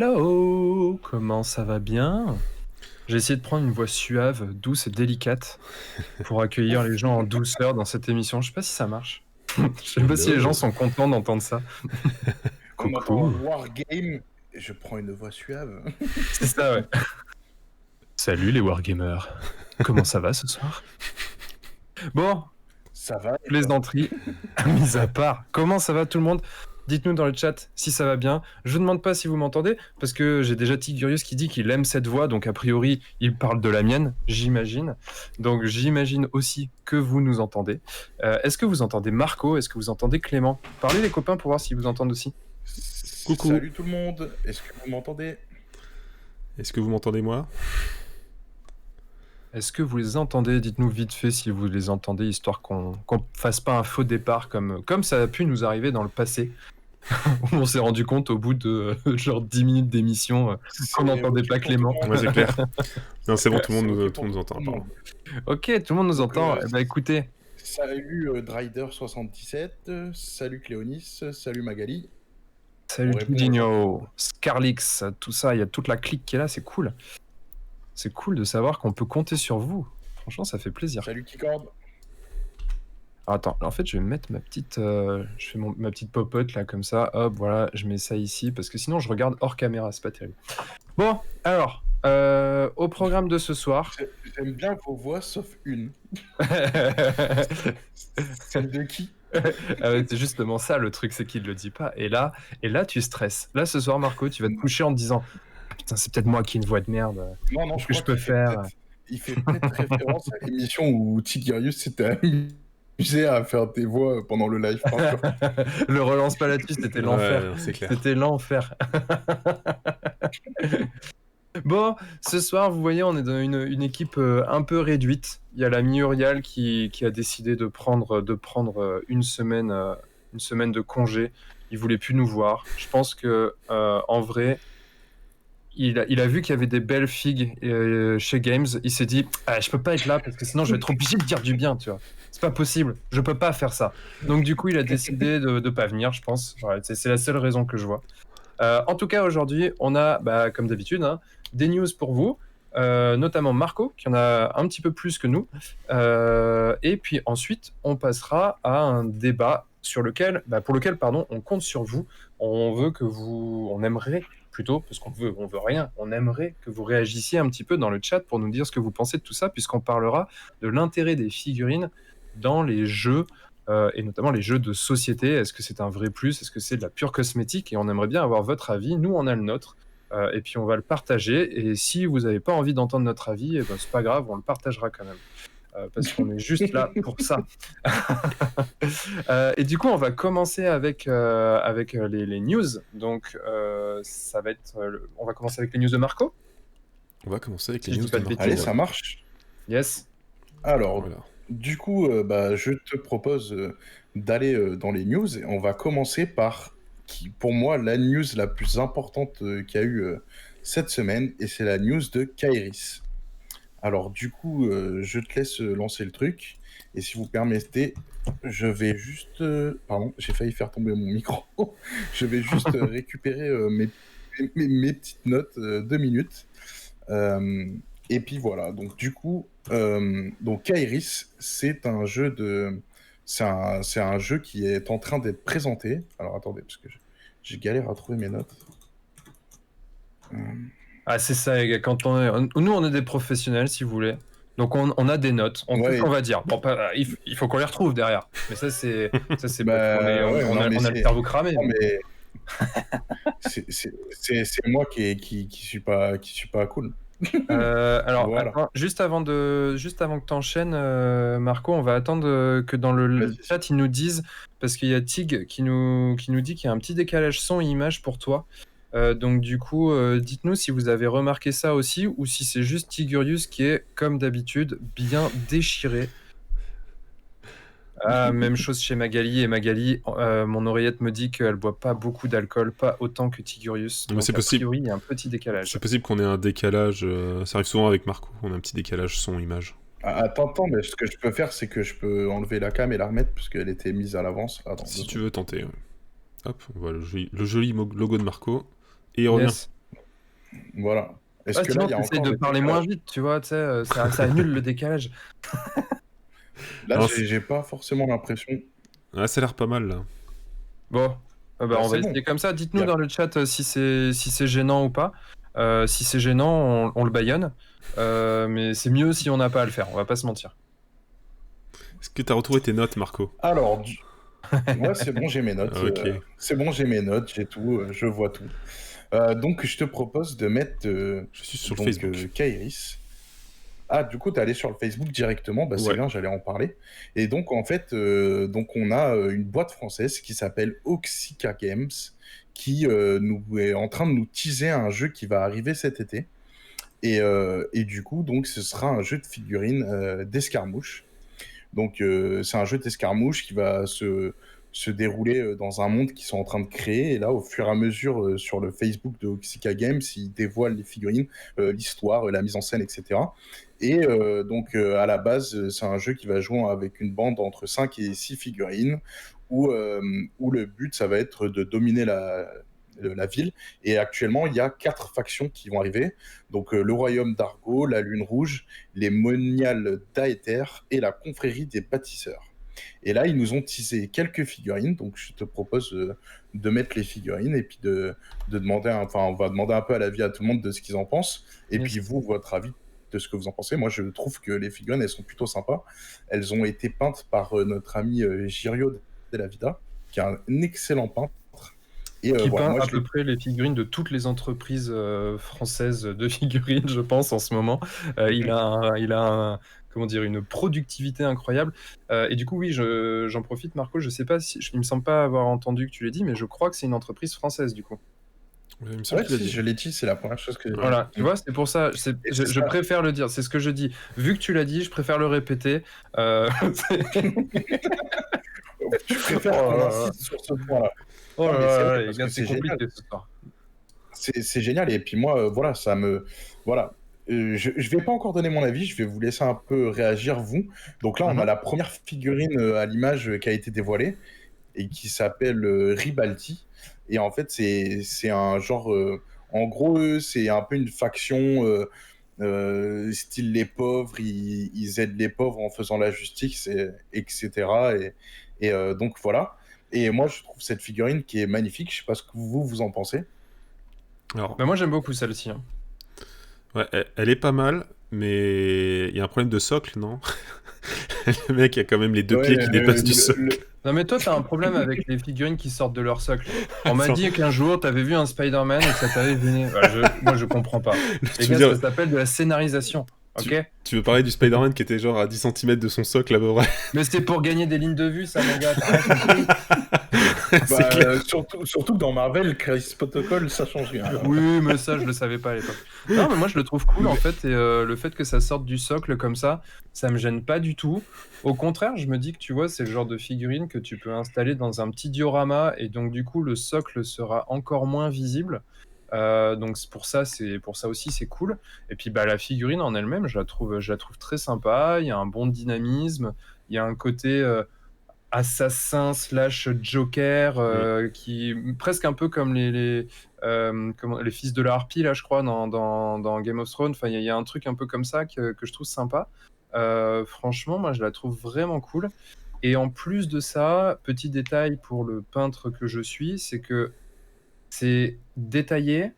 Hello, comment ça va bien? J'ai essayé de prendre une voix suave, douce et délicate pour accueillir les gens en douceur dans cette émission. Je sais pas si ça marche. Je sais pas si les gens Hello. sont contents d'entendre ça. On entend un Coucou. wargame et je prends une voix suave. C'est ça, ouais. Salut les wargamers. Comment ça va ce soir? Bon, Ça va et toi? plaisanterie mise à part. Comment ça va tout le monde? Dites-nous dans le chat si ça va bien. Je ne demande pas si vous m'entendez, parce que j'ai déjà Tigurius qui dit qu'il aime cette voix, donc a priori, il parle de la mienne, j'imagine. Donc j'imagine aussi que vous nous entendez. Est-ce que vous entendez Marco? Est-ce que vous entendez Clément? Parlez les copains pour voir s'ils vous entendent aussi. Coucou. Salut tout le monde, est-ce que vous m'entendez? Est-ce que vous m'entendez moi? Est-ce que vous les entendez? Dites-nous vite fait si vous les entendez, histoire qu'on fasse pas un faux départ comme ça a pu nous arriver dans le passé. On s'est rendu compte au bout de genre 10 minutes d'émission qu'on n'entendait pas Clément. Ouais, c'est clair. Non, c'est bon, tout le monde C'est nous ok entend. Pardon. Ok, tout le monde nous Donc, entend. Eh ben, écoutez, Salut Drider77, salut Cléonis, salut Magali. salut On répond Dudinho, Scarlix, tout ça, il y a toute la clique qui est là, c'est cool. C'est cool de savoir qu'on peut compter sur vous. Franchement, ça fait plaisir. Salut Keycord. Alors, attends, en fait, je vais mettre ma petite, je fais ma petite popote là comme ça. Hop, voilà, je mets ça ici parce que sinon je regarde hors caméra, c'est pas terrible. Bon, alors, au programme de ce soir. J'aime bien vos voix sauf une. Celle de qui? C'est justement ça le truc, c'est qu'il le dit pas. Et là, tu stresses. Là, ce soir, Marco, tu vas te coucher en te disant ah, putain, c'est peut-être moi qui ai une voix de merde. Non, Qu'est-ce que je peux faire? Il fait peut-être référence à l'émission où Tigurius s'était amusé à faire des voix pendant le live. Le relance pas là-dessus, c'était l'enfer. Ouais, c'est clair. C'était l'enfer. Bon, ce soir, vous voyez, on est dans une équipe un peu réduite. Il y a l'ami Urial qui a décidé de prendre une semaine de congé. Il voulait plus nous voir. Je pense que en vrai, il a vu qu'il y avait des belles figues chez Games. Il s'est dit, ah, je peux pas être là parce que sinon je vais être obligé de dire du bien, tu vois. C'est pas possible. Je peux pas faire ça. Donc du coup, il a décidé de pas venir, je pense. Voilà, c'est la seule raison que je vois. En tout cas, aujourd'hui, on a, comme d'habitude, hein, des news pour vous, notamment Marco, qui en a un petit peu plus que nous. Et puis ensuite, on passera à un débat pour lequel, on compte sur vous. On aimerait plutôt, parce on veut rien, on aimerait que vous réagissiez un petit peu dans le chat pour nous dire ce que vous pensez de tout ça, puisqu'on parlera de l'intérêt des figurines dans les jeux, et notamment les jeux de société. Est-ce que c'est un vrai plus? Est-ce que c'est de la pure cosmétique? Et on aimerait bien avoir votre avis. Nous, on a le nôtre. Et puis, on va le partager. Et si vous n'avez pas envie d'entendre notre avis, ben, c'est pas grave, on le partagera quand même. Parce qu'on est juste là pour ça. Et du coup, on va commencer avec les news. Donc, ça va être... on va commencer avec les news de Marco. On va commencer avec Si les je news dis pas de de Marco. Allez, bêtises. ça marche. Yes. Alors, Voilà. du coup, je te propose d'aller dans les news. Et on va commencer par, pour moi, la news la plus importante qu'il y a eu cette semaine, et c'est la news de Kairis. Alors, du coup, je te laisse lancer le truc, et si vous permettez, je vais juste... pardon, j'ai failli faire tomber mon micro. Je vais juste récupérer mes petites notes, 2 minutes. Et puis voilà, donc du coup, donc Kairis, c'est un jeu c'est un jeu qui est en train d'être présenté. Alors attendez, parce que j'ai galère à trouver mes notes. Ah, c'est ça, les gars. Nous, on est des professionnels, si vous voulez. Donc, on a des notes. On sait ce qu'on va dire. Bon, il faut qu'on les retrouve derrière. Mais ça, c'est parce qu'on on a le cerveau cramé. Non, mais c'est moi qui suis pas cool. Alors, Voilà. attends, juste avant que tu enchaînes, Marco, on va attendre que dans le chat, ils nous disent, parce qu'il y a Tig qui nous dit qu'il y a un petit décalage son et image pour toi. Donc du coup, dites-nous si vous avez remarqué ça aussi, ou si c'est juste Tigurius qui est, comme d'habitude, bien déchiré. Même chose chez Magali. Et Magali, mon oreillette me dit qu'elle boit pas beaucoup d'alcool, pas autant que Tigurius. Mais donc c'est a possible. priori, il y a un petit décalage. C'est possible qu'on ait un décalage. Ça arrive souvent avec Marco. On a un petit décalage son-image. Attends, mais ce que je peux faire, c'est que je peux enlever la cam et la remettre, parce qu'elle était mise à l'avance. Si tu veux tenter. Ouais. Hop, on voit le joli logo de Marco. Et il revient. Yes. Voilà. Est-ce que là, Sinon, il y a tu essayes encore de le parler moins décalage? vite, tu vois, tu sais, ça annule le décalage. Là, Non, j'ai pas forcément l'impression. ouais, ça a l'air pas mal là. Bon, bah, on va C'est bon. essayer comme ça. Il y Dites-nous a- dans le chat si c'est gênant ou pas. Si c'est gênant, on le baïonne. Mais c'est mieux si on n'a pas à le faire, on va pas se mentir. Est-ce que t'as retrouvé tes notes, Marco? Alors, ouais, c'est bon, j'ai mes notes. Ok. C'est bon, j'ai mes notes, j'ai tout, je vois tout. Donc, je te propose de mettre Je suis sur le donc Facebook. Kairis. Ah, du coup, t'es allé sur le Facebook directement, bah, c'est Ouais. bien, j'allais en parler. Et donc, en fait, donc on a une boîte française qui s'appelle Oxyca Games, qui nous est en train de nous teaser un jeu qui va arriver cet été. Et du coup, donc, ce sera un jeu de figurines d'escarmouche. Donc, c'est un jeu d'escarmouche qui va se dérouler dans un monde qu'ils sont en train de créer. Et là, au fur et à mesure, sur le Facebook de Oxyca Games, ils dévoilent les figurines, l'histoire, la mise en scène, etc. Et donc, à la base, c'est un jeu qui va jouer avec une bande entre 5 et 6 figurines, où le but, ça va être de dominer la ville. Et actuellement, il y a 4 factions qui vont arriver. Donc, le Royaume d'Argo, la Lune Rouge, les Moniales d'Aether et la Confrérie des Bâtisseurs. Et là, ils nous ont teasé quelques figurines. Donc, je te propose de mettre les figurines et puis de demander, enfin, on va demander un peu à l'avis à tout le monde de ce qu'ils en pensent. Et Yes. puis, vous, votre avis de ce que vous en pensez. Moi, je trouve que les figurines, elles sont plutôt sympas. Elles ont été peintes par notre ami Girio Della Vida, qui est un excellent peintre. Et Qui voilà, peint moi, à je peu l'ai. près les figurines de toutes les entreprises françaises de figurines, je pense, en ce moment. Comment dire, une productivité incroyable. Et du coup, oui, j'en profite, Marco. Je sais pas si, il me semble pas avoir entendu que tu l'aies dit, mais je crois que c'est une entreprise française, du coup. Ouais, il me semble Ouais, qu'il a si, dit. je l'ai dit, c'est la première chose que j'ai dit. Voilà, tu vois, c'est pour ça, Et c'est je ça. préfère le dire, c'est ce que je dis. Vu que tu l'as dit, je préfère le répéter. Je préfère Oh qu'on là là. insiste sur ce point-là. Oh Non, là mais c'est là, vrai les parce gars, que c'est c'est génial. compliqué ce soir. C'est génial. Et puis moi, voilà, ça me. Voilà. Je vais pas encore donner mon avis, je vais vous laisser un peu réagir, vous. Donc là, on a Mhm. la première figurine à l'image qui a été dévoilée et qui s'appelle Ribalti. Et en fait, c'est un genre. En gros, c'est un peu une faction. Style les pauvres, ils aident les pauvres en faisant la justice, etc. Donc voilà. Et moi, je trouve cette figurine qui est magnifique. Je sais pas ce que vous en pensez. Alors, Bah, moi, j'aime beaucoup celle-ci, hein. ouais, elle est pas mal, mais il y a un problème de socle, non? Le mec a quand même les deux pieds Ouais, qui dépassent du socle. Non, mais toi, t'as un problème avec les figurines qui sortent de leur socle. On m'a Attends. dit qu'un jour, t'avais vu un Spider-Man et que ça t'avait gêné. Moi, je comprends pas. Les Tu veux gars, dire- ça s'appelle de la scénarisation, ok? Tu veux parler du Spider-Man qui était genre à 10 cm de son socle à peu près? Mais c'était pour gagner des lignes de vue, ça, mon gars, t'as rien compris? C'est bah, clair. surtout que dans Marvel, Chris Protocol, ça change rien. Oui, mais ça, je le savais pas à l'époque. Non, mais moi, je le trouve cool, en fait, et le fait que ça sorte du socle comme ça me gêne pas du tout. Au contraire, je me dis que, tu vois, c'est le genre de figurine que tu peux installer dans un petit diorama, et donc, du coup, le socle sera encore moins visible. Donc, c'est pour ça aussi, c'est cool. Et puis, bah, la figurine en elle-même, je la trouve très sympa. Il y a un bon dynamisme. Il y a un côté assassin slash Joker qui presque un peu comme les fils de la harpie là, je crois, dans Game of Thrones. Enfin, il y a un truc un peu comme ça que je trouve sympa. Franchement, moi, je la trouve vraiment cool. Et en plus de ça, petit détail pour le peintre que je suis, c'est que c'est détaillé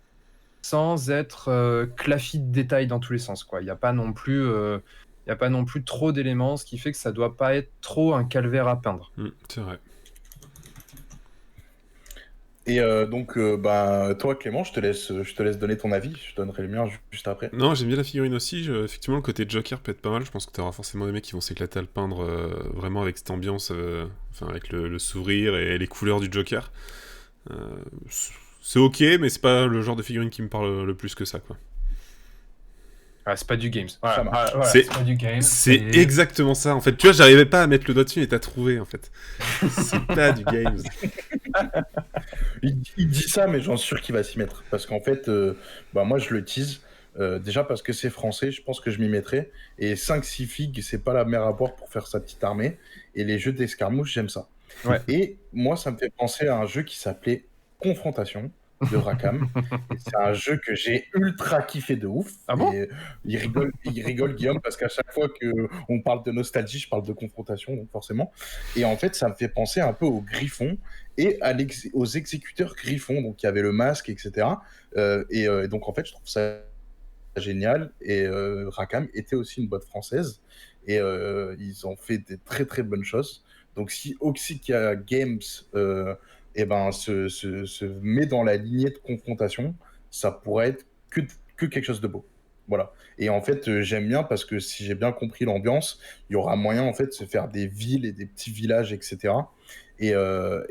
sans être clafoutis de détails dans tous les sens, quoi. Il y a pas non plus trop d'éléments, ce qui fait que ça doit pas être trop un calvaire à peindre. C'est vrai. Et donc, bah, toi, Clément, je te laisse donner ton avis. Je donnerai le mien juste après. Non, j'aime bien la figurine aussi. Effectivement, le côté Joker peut être pas mal. Je pense que tu auras forcément des mecs qui vont s'éclater à le peindre vraiment avec cette ambiance, enfin avec le sourire et les couleurs du Joker. C'est ok, mais c'est pas le genre de figurine qui me parle le plus que ça, quoi. Ah, c'est pas du games. Ça Voilà, marche. voilà, C'est- c'est pas du games. C'est exactement ça, en fait. Tu vois, j'arrivais pas à mettre le doigt dessus et t'as trouvé, en fait. C'est pas du games. Il dit ça, mais j'en suis sûr qu'il va s'y mettre. Parce qu'en fait, bah, moi, je le tease. Déjà parce que c'est français, je pense que je m'y mettrai. Et 5-6 figues, c'est pas la mer à boire pour faire sa petite armée. Et les jeux d'escarmouche, j'aime ça. Ouais. Et moi, ça me fait penser à un jeu qui s'appelait Confrontation. de Rackham. Et c'est un jeu que j'ai ultra kiffé de ouf. Ah bon? Et il rigole Guillaume, parce qu'à chaque fois qu'on parle de nostalgie, je parle de confrontation, donc forcément. Et en fait, ça me fait penser un peu aux Griffons et aux exécuteurs Griffons. Donc il y avait le masque, etc. Et donc en fait, je trouve ça génial. Et Rackham était aussi une boîte française. Et ils ont fait des très très bonnes choses. Donc si Oxykia Games eh ben, se met dans la lignée de confrontation, ça pourrait être que quelque chose de beau. Voilà. Et en fait, j'aime bien parce que si j'ai bien compris l'ambiance, il y aura moyen en fait de se faire des villes et des petits villages, etc. Et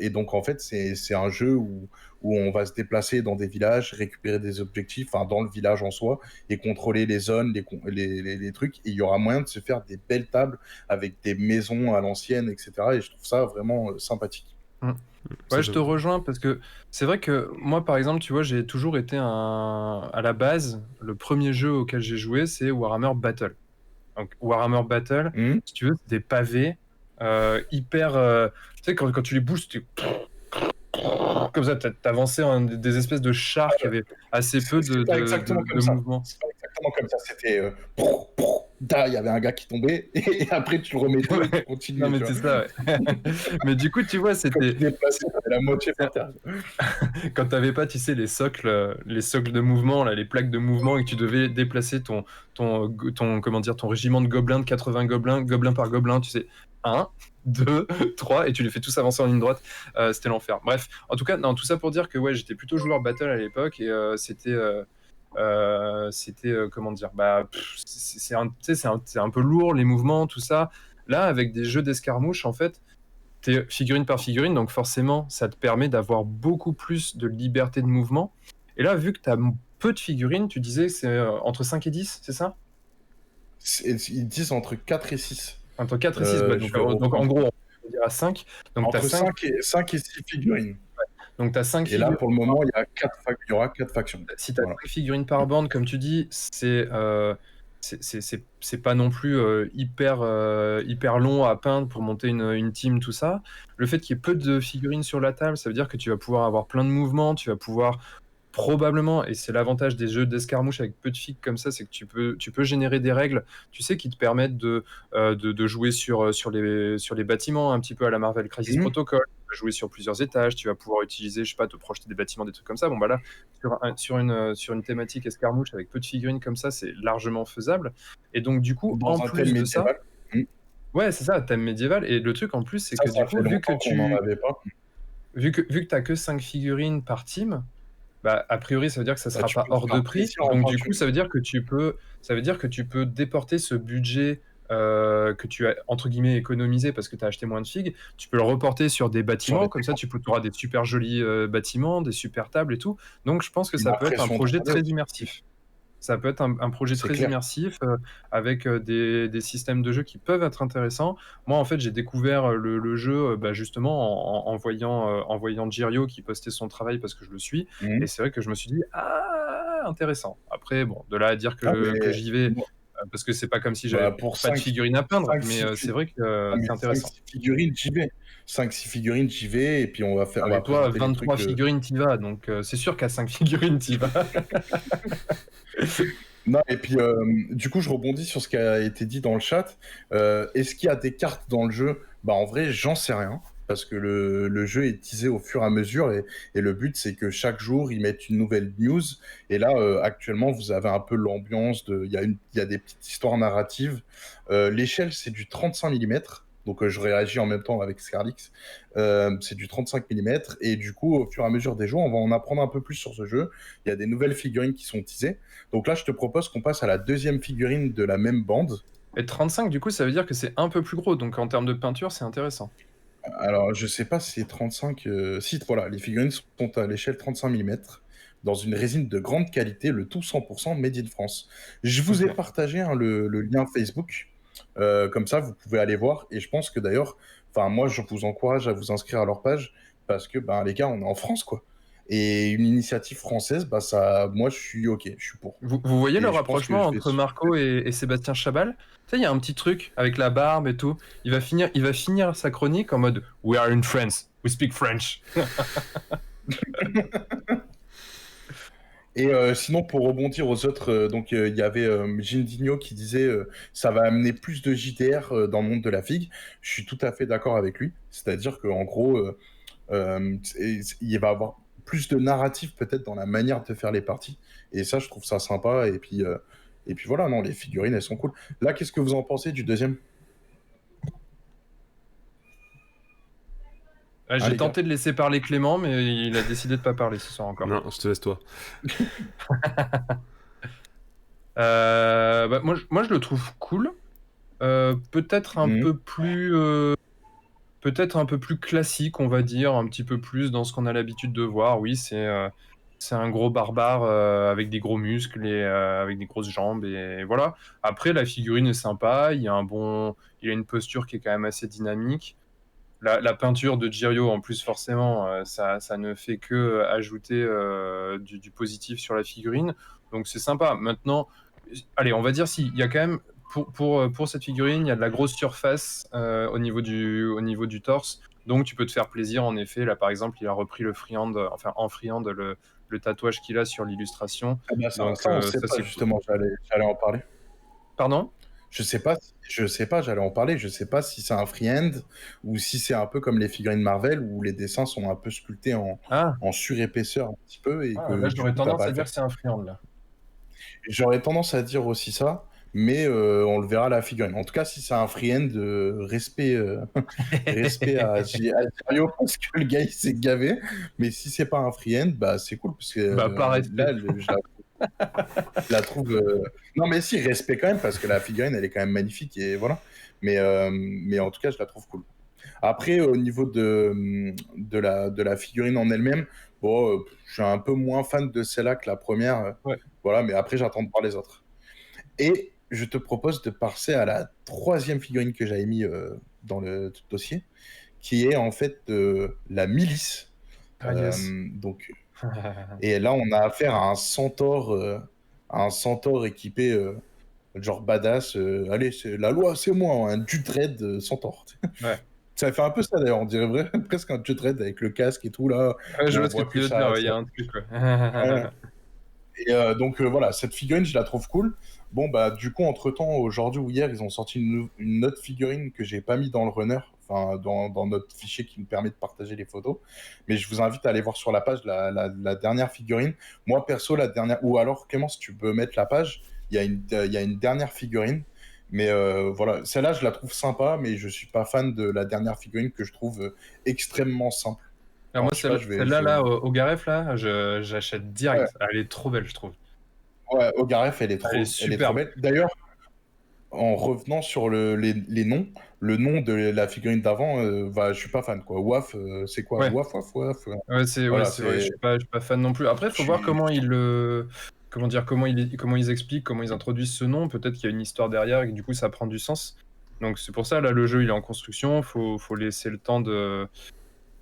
donc en fait, c'est un jeu où on va se déplacer dans des villages, récupérer des objectifs, enfin dans le village en soi, et contrôler les zones, les trucs. Et il y aura moyen de se faire des belles tables avec des maisons à l'ancienne, etc. Et je trouve ça vraiment sympathique. Mm. Ça, Ouais, je te j'avoue. rejoins parce que c'est vrai que moi, par exemple, tu vois, j'ai toujours été à la base, le premier jeu auquel j'ai joué, c'est Warhammer Battle. Donc, Warhammer Battle, Mhm. si tu veux, c'est des pavés hyper. Tu sais, quand tu les bouges, tu comme ça, t'avançais en des espèces de chars qui avaient assez peu C'est pas exactement comme de ça. mouvement. C'est pas exactement comme ça. C'était il y avait un gars qui tombait et après tu le remettais et tu Ouais. Non, continuais. mais Tu vois. c'est ça, ouais. Mais du coup, tu vois, Quand tu c'était. déplaçais, t'avais la moitié par terre. Quand t'avais pas, tu sais, les socles de mouvement, là, les plaques de mouvement, et que tu devais déplacer comment dire, ton régiment de gobelins, de 80 gobelins, gobelin par gobelin, tu sais, 1, 2, 3, et tu les fais tous avancer en ligne droite. C'était l'enfer. Bref, en tout cas, non, tout ça pour dire que ouais, j'étais plutôt joueur battle à l'époque, et comment dire, bah, c'est un peu lourd, les mouvements, tout ça. Là, avec des jeux d'escarmouche, en fait, t'es figurine par figurine, donc forcément, ça te permet d'avoir beaucoup plus de liberté de mouvement. Et là, vu que tu as peu de figurines, tu disais que c'est entre 5 et 10, c'est ça? Ils disent entre 4 et 6. Entre 4 et 6, bah, Je donc, vais donc en reprendre. gros, on va dire à 5. Donc tu as Entre 5, 5 et 6 figurines. donc t'as 5 Et là, figurines. pour le moment, il y aura 4 factions. Si tu as Voilà. 5 figurines par bande, comme tu dis, c'est pas non plus hyper long à peindre pour monter une team, tout ça. Le fait qu'il y ait peu de figurines sur la table, ça veut dire que tu vas pouvoir avoir plein de mouvements, tu vas pouvoir probablement, et c'est l'avantage des jeux d'escarmouche avec peu de figues comme ça, c'est que tu peux générer des règles, tu sais, qui te permettent de jouer sur les bâtiments, un petit peu à la Marvel Crisis Mhm. Protocol, tu vas jouer sur plusieurs étages, tu vas pouvoir utiliser, je sais pas, te projeter des bâtiments, des trucs comme ça. Bon, bah là, sur une thématique escarmouche avec peu de figurines comme ça, c'est largement faisable. Et donc, du coup, en Dans un thème plus de ça, médiéval. Mhm. ouais, c'est ça, thème médiéval. Et le truc en plus, c'est que du Ça coup, fait longtemps qu'on n'en avait pas. vu que tu que 5 figurines par team, bah, a priori, ça veut dire que ça Bah, sera tu pas peux te hors de faire prix. plaisir en Donc, du peinture. coup, ça veut dire que tu peux déporter ce budget que tu as, entre guillemets, économisé parce que tu as acheté moins de figues. Tu peux le reporter sur des Sur les bâtiments. Comme ça, tu auras des super jolis bâtiments, des super tables et tout. Donc, je pense que une ça peut être un impression projet 3D très aussi. immersif. Ça peut être un projet C'est très clair. immersif avec des systèmes de jeu qui peuvent être intéressants. Moi, en fait, j'ai découvert le jeu bah, justement en voyant Jirio qui postait son travail parce que je le suis. Et Mhm. c'est vrai que je me suis dit, ah, intéressant. Après, bon, de là à dire Ah, que mais j'y vais, moi, parce que c'est pas comme si bah, j'avais pour pas de 5, figurines à peindre, 5, mais 6, c'est vrai que c'est intéressant. figurines, j'y vais. 5-6 figurines, j'y vais. Et puis Ah, on mais va toi, présenter les 23 trucs. figurines, t'y vas. Donc, c'est sûr qu'à 5 figurines, t'y vas. Non, et puis du coup, je rebondis sur ce qui a été dit dans le chat. Est-ce qu'il y a des cartes dans le jeu? Bah, en vrai, j'en sais rien. Parce que le jeu est teasé au fur et à mesure. Et le but, c'est que chaque jour, ils mettent une nouvelle news. Et là, actuellement, vous avez un peu l'ambiance de. Il y a des petites histoires narratives. L'échelle, c'est du 35 mm. Donc, je réagis en même temps avec Scarlix. C'est du 35 mm. Et du coup, au fur et à mesure des jours, on va en apprendre un peu plus sur ce jeu. Il y a des nouvelles figurines qui sont teasées. Donc là, je te propose qu'on passe à la deuxième figurine de la même bande. Et 35, du coup, ça veut dire que c'est un peu plus gros. Donc, en termes de peinture, c'est intéressant. Alors, je sais pas si c'est 35. Si, voilà, les figurines sont à l'échelle 35 mm, dans une résine de grande qualité, le tout 100% made in France. Je vous ai Ok. partagé le lien Facebook. Comme ça, vous pouvez aller voir. Et je pense que d'ailleurs, enfin, moi, je vous encourage à vous inscrire à leur page parce que, ben, les gars, on est en France, quoi. Et une initiative française, bah, ça, moi, je suis OK, je suis pour. Vous voyez le Et je pense que rapprochement je vais. entre Marco et Sébastien Chabal? Tu sais, il y a un petit truc avec la barbe et tout. Il va finir sa chronique en mode We are in France, we speak French. Et sinon, pour rebondir aux autres, donc il y avait Gindinho qui disait ça va amener plus de JDR dans le monde de la figue. Je suis tout à fait d'accord avec lui. C'est-à-dire qu'en gros, il va y avoir plus de narratif peut-être dans la manière de faire les parties. Et ça, je trouve ça sympa. Et puis voilà, non, les figurines, elles sont cool. Là, qu'est-ce que vous en pensez du deuxième? Hein, J'ai les gars? tenté de laisser parler Clément, mais il a décidé de pas parler ce soir encore. Non, je te laisse toi. Bah, moi, je le trouve cool. Peut-être un Mhm. peu plus, peut-être un peu plus classique, on va dire, un petit peu plus dans ce qu'on a l'habitude de voir. Oui, c'est un gros barbare avec des gros muscles et avec des grosses jambes et voilà. Après, la figurine est sympa. Il a une posture qui est quand même assez dynamique. La peinture de Jirio, en plus, forcément, ça ne fait que ajouter du positif sur la figurine. Donc c'est sympa. Maintenant, allez, on va dire il y a quand même, pour cette figurine, il y a de la grosse surface au niveau du torse. Donc tu peux te faire plaisir, en effet. Là, par exemple, il a repris enfin en friande, le tatouage qu'il a sur l'illustration. Ah ben, Donc ça, on sait ça, pas, c'est cool. justement, j'allais en parler. Pardon? Je sais pas, j'allais en parler. Je sais pas si c'est un freehand ou si c'est un peu comme les figurines Marvel où les dessins sont un peu sculptés Ah, en surépaisseur un petit peu et là, que du j'aurais coup, t'as tendance pas à à le dire faire. que c'est un friande, là. J'aurais tendance à dire aussi ça, mais on le verra à la figurine. En tout cas, si c'est un freehand, respect à Dario parce que le gars il s'est gavé. Mais si c'est pas un freehand, bah c'est cool parce que Bah, pas respect. là, je la trouve. Non, mais si, respect quand même, parce que la figurine, elle est quand même magnifique, et voilà. Mais en tout cas, je la trouve cool. Après, au niveau de la figurine en elle-même, bon, je suis un peu moins fan de celle-là que la première. Ouais. Voilà, mais après, j'attends de voir les autres. Et je te propose de passer à la troisième figurine que j'avais mis dans le dossier, qui est en fait la milice. Ah, yes. Donc, et là, on a affaire à un centaure équipé genre badass. Allez, c'est la loi, c'est moi, un Judred centaure. Ouais. Ça fait un peu ça d'ailleurs, on dirait presque un Judred avec le casque et tout là, Ouais, je où on vois ce que voit tu que veux dire, ça. ouais, il y a un truc, ouais. Ouais. Et donc voilà, cette figurine, je la trouve cool. Bon, bah, du coup, entre-temps, aujourd'hui ou hier, ils ont sorti une autre figurine que j'ai pas mis dans le runner, enfin, dans notre fichier qui nous permet de partager les photos. Mais je vous invite à aller voir sur la page la dernière figurine. Moi, perso, la dernière, ou alors, Clément, si tu peux mettre la page, il y a une dernière figurine. Mais voilà, celle-là, je la trouve sympa, mais je suis pas fan de la dernière figurine que je trouve extrêmement simple. Alors Alors, moi, je sais pas, celle-là, là, au Garef, là, j'achète Ouais, direct. Elle est trop belle, je trouve. ouais, Ogaref, Elle est elle est trop superbe. belle. D'ailleurs, en revenant sur les noms, le nom de la figurine d'avant, je suis pas fan, quoi. Waf, c'est quoi? Ouais, Waf. ouais, Voilà, c'est vrai, c'est. je suis pas fan non plus. Après, il Je faut voir suis. comment comment dire, comment ils expliquent, comment ils introduisent ce nom. Peut-être qu'il y a une histoire derrière et que du coup, ça prend du sens. Donc c'est pour ça, là, le jeu, il est en construction. Faut laisser le temps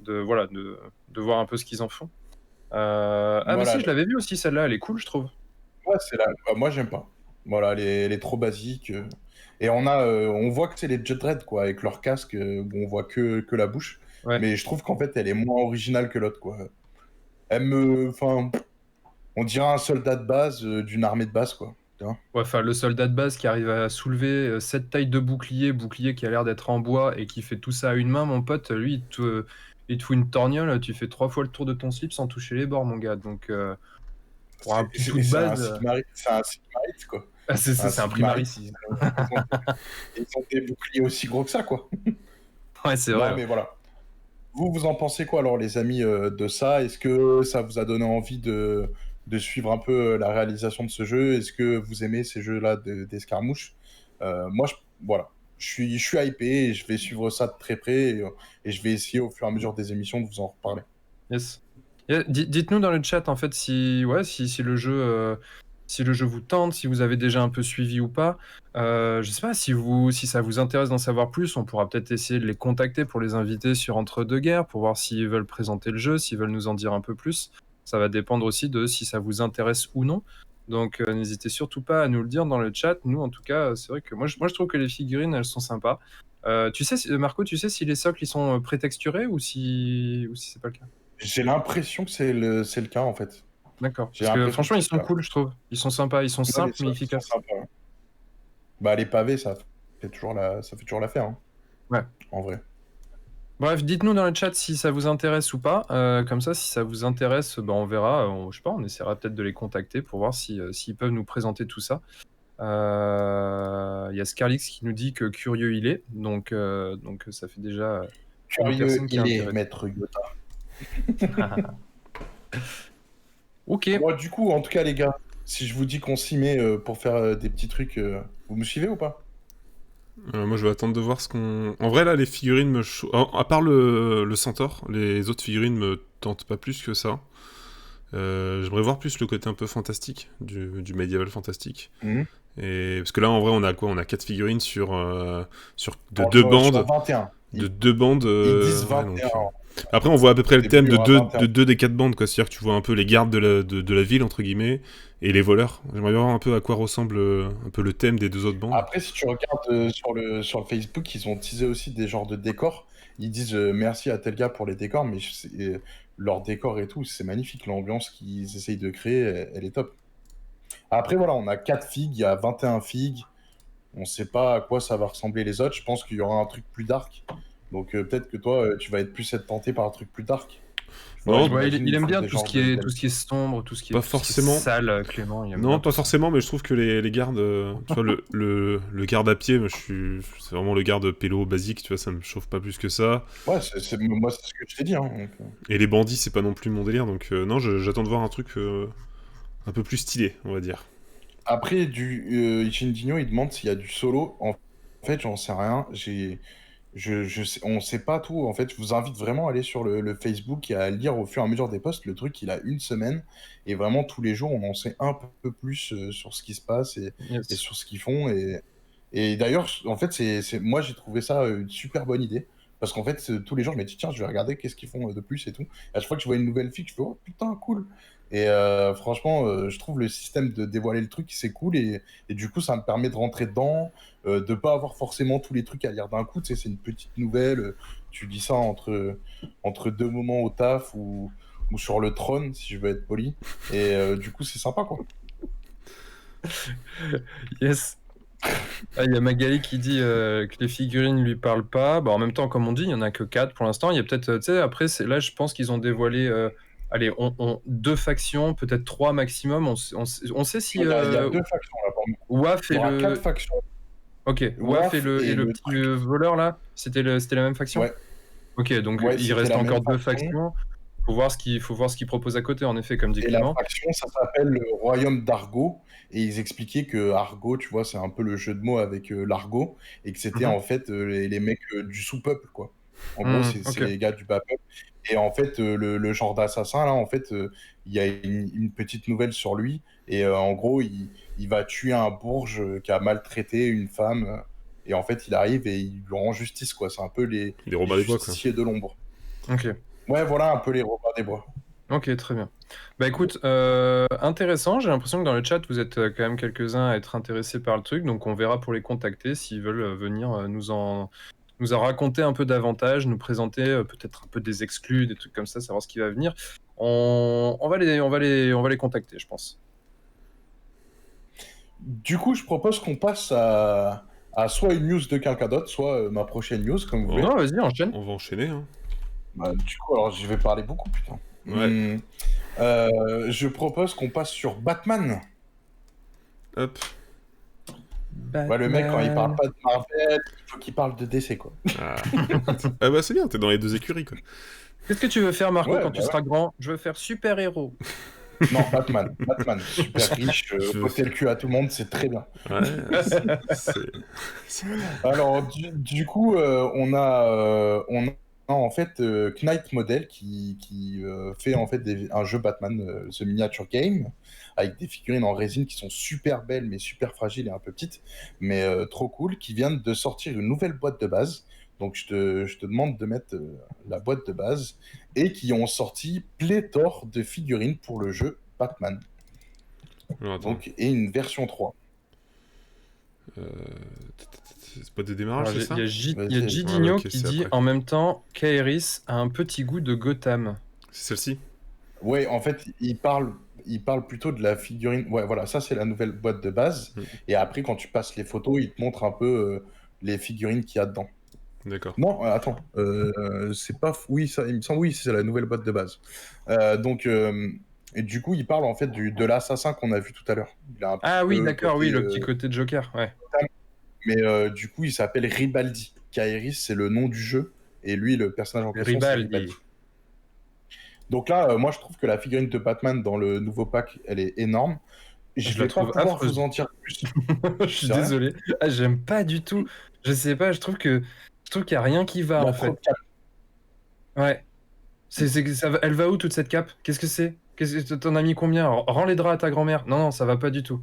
voilà, de voir un peu ce qu'ils en font. Ah, mais Voilà, si, je l'avais vu aussi, celle-là, elle est cool, je trouve. ouais, moi, j'aime pas. Voilà, elle est trop basique. Et on voit que c'est les Judred, quoi, avec leur casque, où on voit que la bouche. Ouais. Mais je trouve qu'en fait, elle est moins originale que l'autre, quoi. Enfin, on dirait un soldat de base d'une armée de base, quoi. Tu vois. Ouais, enfin, le soldat de base qui arrive à soulever cette taille de bouclier qui a l'air d'être en bois et qui fait tout ça à une main, mon pote, lui, il te fout une torgnole, tu fais 3 fois le tour de ton slip sans toucher les bords, mon gars. Donc, pour un pitou de base, C'est un Sigmarite, quoi. Un c'est un Sigmarite, Primaris. ils ont des boucliers aussi gros que ça, quoi. Ouais, c'est vrai. Non, mais voilà. Vous en pensez quoi alors, les amis, de ça? Est-ce que ça vous a donné envie de suivre un peu la réalisation de ce jeu? Est-ce que vous aimez ces jeux-là d'escarmouche? Moi, voilà. Je suis hypé et je vais suivre ça de très près et je vais essayer au fur et à mesure des émissions de vous en reparler. Yes. Dites-nous dans le chat, en fait, si le jeu vous tente, si vous avez déjà un peu suivi ou pas. Je sais pas si ça vous intéresse d'en savoir plus, on pourra peut-être essayer de les contacter pour les inviter sur Entre deux guerres, pour voir s'ils veulent présenter le jeu, s'ils veulent nous en dire un peu plus. Ça va dépendre aussi de si ça vous intéresse ou non. Donc n'hésitez surtout pas à nous le dire dans le chat. Nous, en tout cas, c'est vrai que moi je trouve que les figurines, elles sont sympas. Tu sais, Marco, tu sais si les socles ils sont prétexturés ou si c'est pas le cas? J'ai l'impression que c'est le cas, en fait. D'accord. J'ai Parce que l'impression franchement, que ils c'est sont ça. cool, je trouve. Ils sont sympas, ils sont Ouais, les simples mais softs, ils sont efficaces. sympas. Ouais. Bah, les pavés, ça fait toujours l'affaire, hein, Ouais. en vrai. Bref, dites-nous dans le chat si ça vous intéresse ou pas. Comme ça, si ça vous intéresse, bah, on verra. Je sais pas, on essaiera peut-être de les contacter pour voir si, s'ils peuvent nous présenter tout ça. Il y a Scarlix qui nous dit que curieux il est, donc ça fait déjà une Curieux, personne qui est il est, intéressée. maître Yoda. Ok. Bon, du coup, en tout cas, les gars, si je vous dis qu'on s'y met pour faire des petits trucs, vous me suivez ou pas? Moi, je vais attendre de voir ce qu'on... En vrai, là, les figurines me... À part le centaure, les autres figurines me tentent pas plus que ça. J'aimerais voir plus le côté un peu fantastique, du médiéval fantastique. Mhm. Et... Parce que là, en vrai, on a quoi? On a 4 figurines sur Sur 2 sur bandes. 21. De 2 bandes. Ils disent ouais, 21. Après, on voit à peu près le C'est thème plus de à 21. deux des 4 bandes, quoi. C'est-à-dire que tu vois un peu les gardes de la ville, entre guillemets, et les voleurs. J'aimerais bien voir un peu à quoi ressemble un peu le thème des 2 autres bandes. Après, si tu regardes sur le Facebook, ils ont teasé aussi des genres de décors. Ils disent merci à tel gars pour les décors, mais leurs décors et tout, c'est magnifique. L'ambiance qu'ils essayent de créer, elle est top. Après, voilà, on a 4 figues, il y a 21 figues. On sait pas à quoi ça va ressembler les autres. Je pense qu'il y aura un truc plus dark. Donc peut-être que toi, tu vas être plus être tenté par un truc plus dark. Tu vois, Non, Ouais, j'imagine, il ils aime font bien des tout ce genres qui de... est, tout ce qui est sombre, tout ce qui est, Pas tout ce qui est forcément. sale, Clément. Il aime Non, bien pas tout ça. forcément, mais je trouve que les gardes, tu vois, le garde à pied, moi, c'est vraiment le garde pélo basique, tu vois, ça me chauffe pas plus que ça. Ouais, moi, c'est ce que je t'ai dit. Hein, donc, Et les bandits, c'est pas non plus mon délire, donc non, j'attends de voir un truc un peu plus stylé, on va dire. Après, Gino, il demande s'il y a du solo. En fait, j'en sais rien. On sait pas tout. En fait, je vous invite vraiment à aller sur le Facebook et à lire au fur et à mesure des posts. Le truc, il a une semaine. Et vraiment, tous les jours, on en sait un peu plus sur ce qui se passe et Yes. sur ce qu'ils font. Et d'ailleurs, en fait, moi, j'ai trouvé ça une super bonne idée. Parce qu'en fait, tous les jours, je me dis, tiens, je vais regarder qu'est-ce qu'ils font de plus et tout. À chaque fois que je vois une nouvelle fiche, je fais, oh putain, cool. Et franchement, je trouve le système de dévoiler le truc, c'est cool. Et du coup, ça me permet de rentrer dedans, de pas avoir forcément tous les trucs à lire d'un coup. Tu sais, c'est une petite nouvelle. Tu lis ça entre deux moments au taf ou sur le trône, si je veux être poli. Et du coup, c'est sympa, quoi. Yes. Ah, il y a Magali qui dit que les figurines lui parlent pas. Bah, en même temps, comme on dit, il y en a que 4 pour l'instant. Il y a peut-être, tu sais, après, là, je pense qu'ils ont dévoilé, allez, 2 factions, peut-être 3 maximum. On sait si Il y a deux factions, là, pour moi. Waf Il y et aura 4 le. factions. Ok, Waf et WAF et le le petit truc. voleur là, c'était la même faction? Ouais, Ok, donc ouais, il c'était reste la même encore 2 faction. factions. Faut voir ce qu'ils proposent à côté, en effet, comme dit Et la Clément. faction, ça s'appelle le Royaume d'Argo. Et ils expliquaient que Argo, tu vois, c'est un peu le jeu de mots avec l'argot. Et que c'était Mhm. en fait les mecs du sous-peuple, quoi. En gros, c'est Ok. les gars du bas peuple. Et en fait, le genre d'assassin, là, en fait, il y a une petite nouvelle sur lui. Et en gros, il va tuer un bourge qui a maltraité une femme. Et en fait, il arrive et il lui rend justice, quoi. C'est un peu les Robins des Bois, quoi. justiciers de l'ombre. Ok. Ouais, voilà, un peu les Robins des Bois. Ok, très bien. Bah écoute, intéressant. J'ai l'impression que dans le chat, vous êtes quand même quelques-uns à être intéressés par le truc. Donc on verra pour les contacter s'ils veulent venir nous en raconter un peu davantage, nous présenter peut-être un peu des exclus, des trucs comme ça, savoir ce qui va venir. On va les contacter, je pense. Du coup, je propose qu'on passe à soit une news de quelqu'un d'autre, soit ma prochaine news, comme vous voulez. Non, vas-y, enchaîne. On va enchaîner, hein. Bah, du coup, alors je vais parler beaucoup, putain. Ouais. Je propose qu'on passe sur Batman. Hop. Ouais, le mec, quand il parle pas de Marvel, il faut qu'il parle de DC, quoi. Ah. Ah bah c'est bien, t'es dans les 2 écuries, quoi. Qu'est-ce que tu veux faire, Marco, Ouais, quand bah tu seras grand? Je veux faire super-héros. Non, Batman. Batman, super riche, botter le cul à tout le monde, c'est très bien. Ouais, Alors, du coup, on a en fait Knight Model qui fait en fait un jeu Batman, The Miniature Game, avec des figurines en résine qui sont super belles, mais super fragiles et un peu petites, mais trop cool, qui viennent de sortir une nouvelle boîte de base. Donc, je te demande de mettre la boîte de base, et qui ont sorti pléthore de figurines pour le jeu Batman. Alors, attends. Donc, et une version 3. C'est pas de démarrage, Alors, c'est ça? Il y a Vas-y. Gidinho Ouais, ok, qui c'est dit après. en même temps qu'Aeris a un petit goût de Gotham. C'est celle-ci? Ouais, en fait, il parle il parle plutôt de la figurine. Ouais, voilà, ça c'est la nouvelle boîte de base. Et après, quand tu passes les photos, il te montre un peu les figurines qu'il y a dedans. D'accord. Non, attends, c'est pas. Oui, ça, il me semble, oui, c'est la nouvelle boîte de base. Donc, et du coup, il parle en fait de l'assassin qu'on a vu tout à l'heure. Il a un petit Ah oui, peu d'accord, oui, côté, le petit côté de Joker, ouais. mais du coup, il s'appelle Ribaldi. Kairis, c'est le nom du jeu. Et lui, le personnage en question, c'est Ribaldi. Ribaldi. Donc là, moi, je trouve que la figurine de Batman dans le nouveau pack, elle est énorme. Je Je la vais pas trouve pouvoir affreuse. vous en dire plus. Je suis C'est vrai désolé. Ah, j'aime pas du tout. Je sais pas, je trouve qu'il y a rien qui va Il y a en trop fait. de cap. Ouais. Elle va où toute cette cape? Qu'est-ce que c'est? T'en as mis combien? Rends les draps à ta grand-mère. Non, non, ça va pas du tout.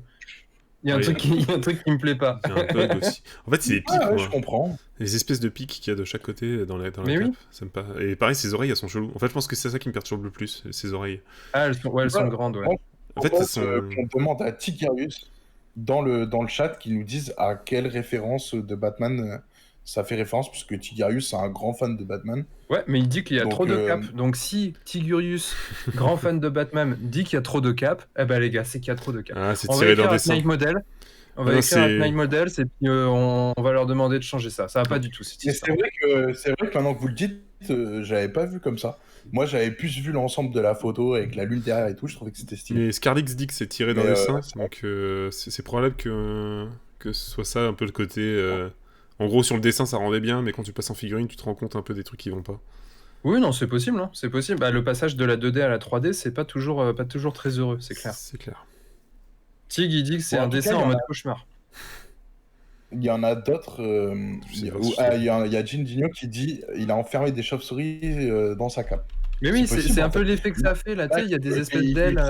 Il y a un Ouais, truc il y a un truc qui me plaît pas. Il y a un bug aussi. En fait, c'est les pics, Ah ouais, moi. je comprends. Les espèces de pics qu'il y a de chaque côté dans la Mais cape. oui. Ça me pas. Et pareil, ses oreilles, elles sont cheloues. En fait, je pense que c'est ça qui me perturbe le plus, ses oreilles. Ah, elles sont Ouais, grandes, ouais. moi, En fait, propose, elles sont. qu'on demande à Tigarius dans le chat qui nous dise à quelle référence de Batman ça fait référence, puisque Tigarius c'est un grand fan de Batman. Ouais, mais il dit qu'il y a Donc, trop de capes. Donc si Tigurius, grand fan de Batman, dit qu'il y a trop de capes, eh ben les gars, c'est qu'il y a trop de capes. Ah, c'est On va tiré leur écrire à dessin. Night Model. On va Ah non, écrire à c'est- Night Models et puis on va leur demander de changer ça. Ça va pas du tout cette Mais histoire. c'est vrai que maintenant que vous le dites, j'avais pas vu comme ça. Moi, j'avais plus vu l'ensemble de la photo avec la lune derrière et tout. Je trouvais que c'était stylé. Mais Scarlix dit que c'est tiré d'un Mais, dessin, c'est donc c'est probable que ce soit ça un peu le côté. En gros, sur le dessin, ça rendait bien, mais quand tu passes en figurine, tu te rends compte un peu des trucs qui vont pas. Oui, non, c'est possible, hein, c'est possible. Bah, le passage de la 2D à la 3D, c'est pas toujours très heureux, c'est clair. C'est clair. Tig, il dit que c'est Bon, en un tout dessin cas, en il y en mode a- cauchemar. Il y en a d'autres. Je sais pas Il si y a Jin Dino qui dit il a enfermé des chauves-souris dans sa cape. Mais oui, C'est possible, c'est en un peu fait. l'effet que ça fait, là, tu sais, il y a des espèces Et d'ailes.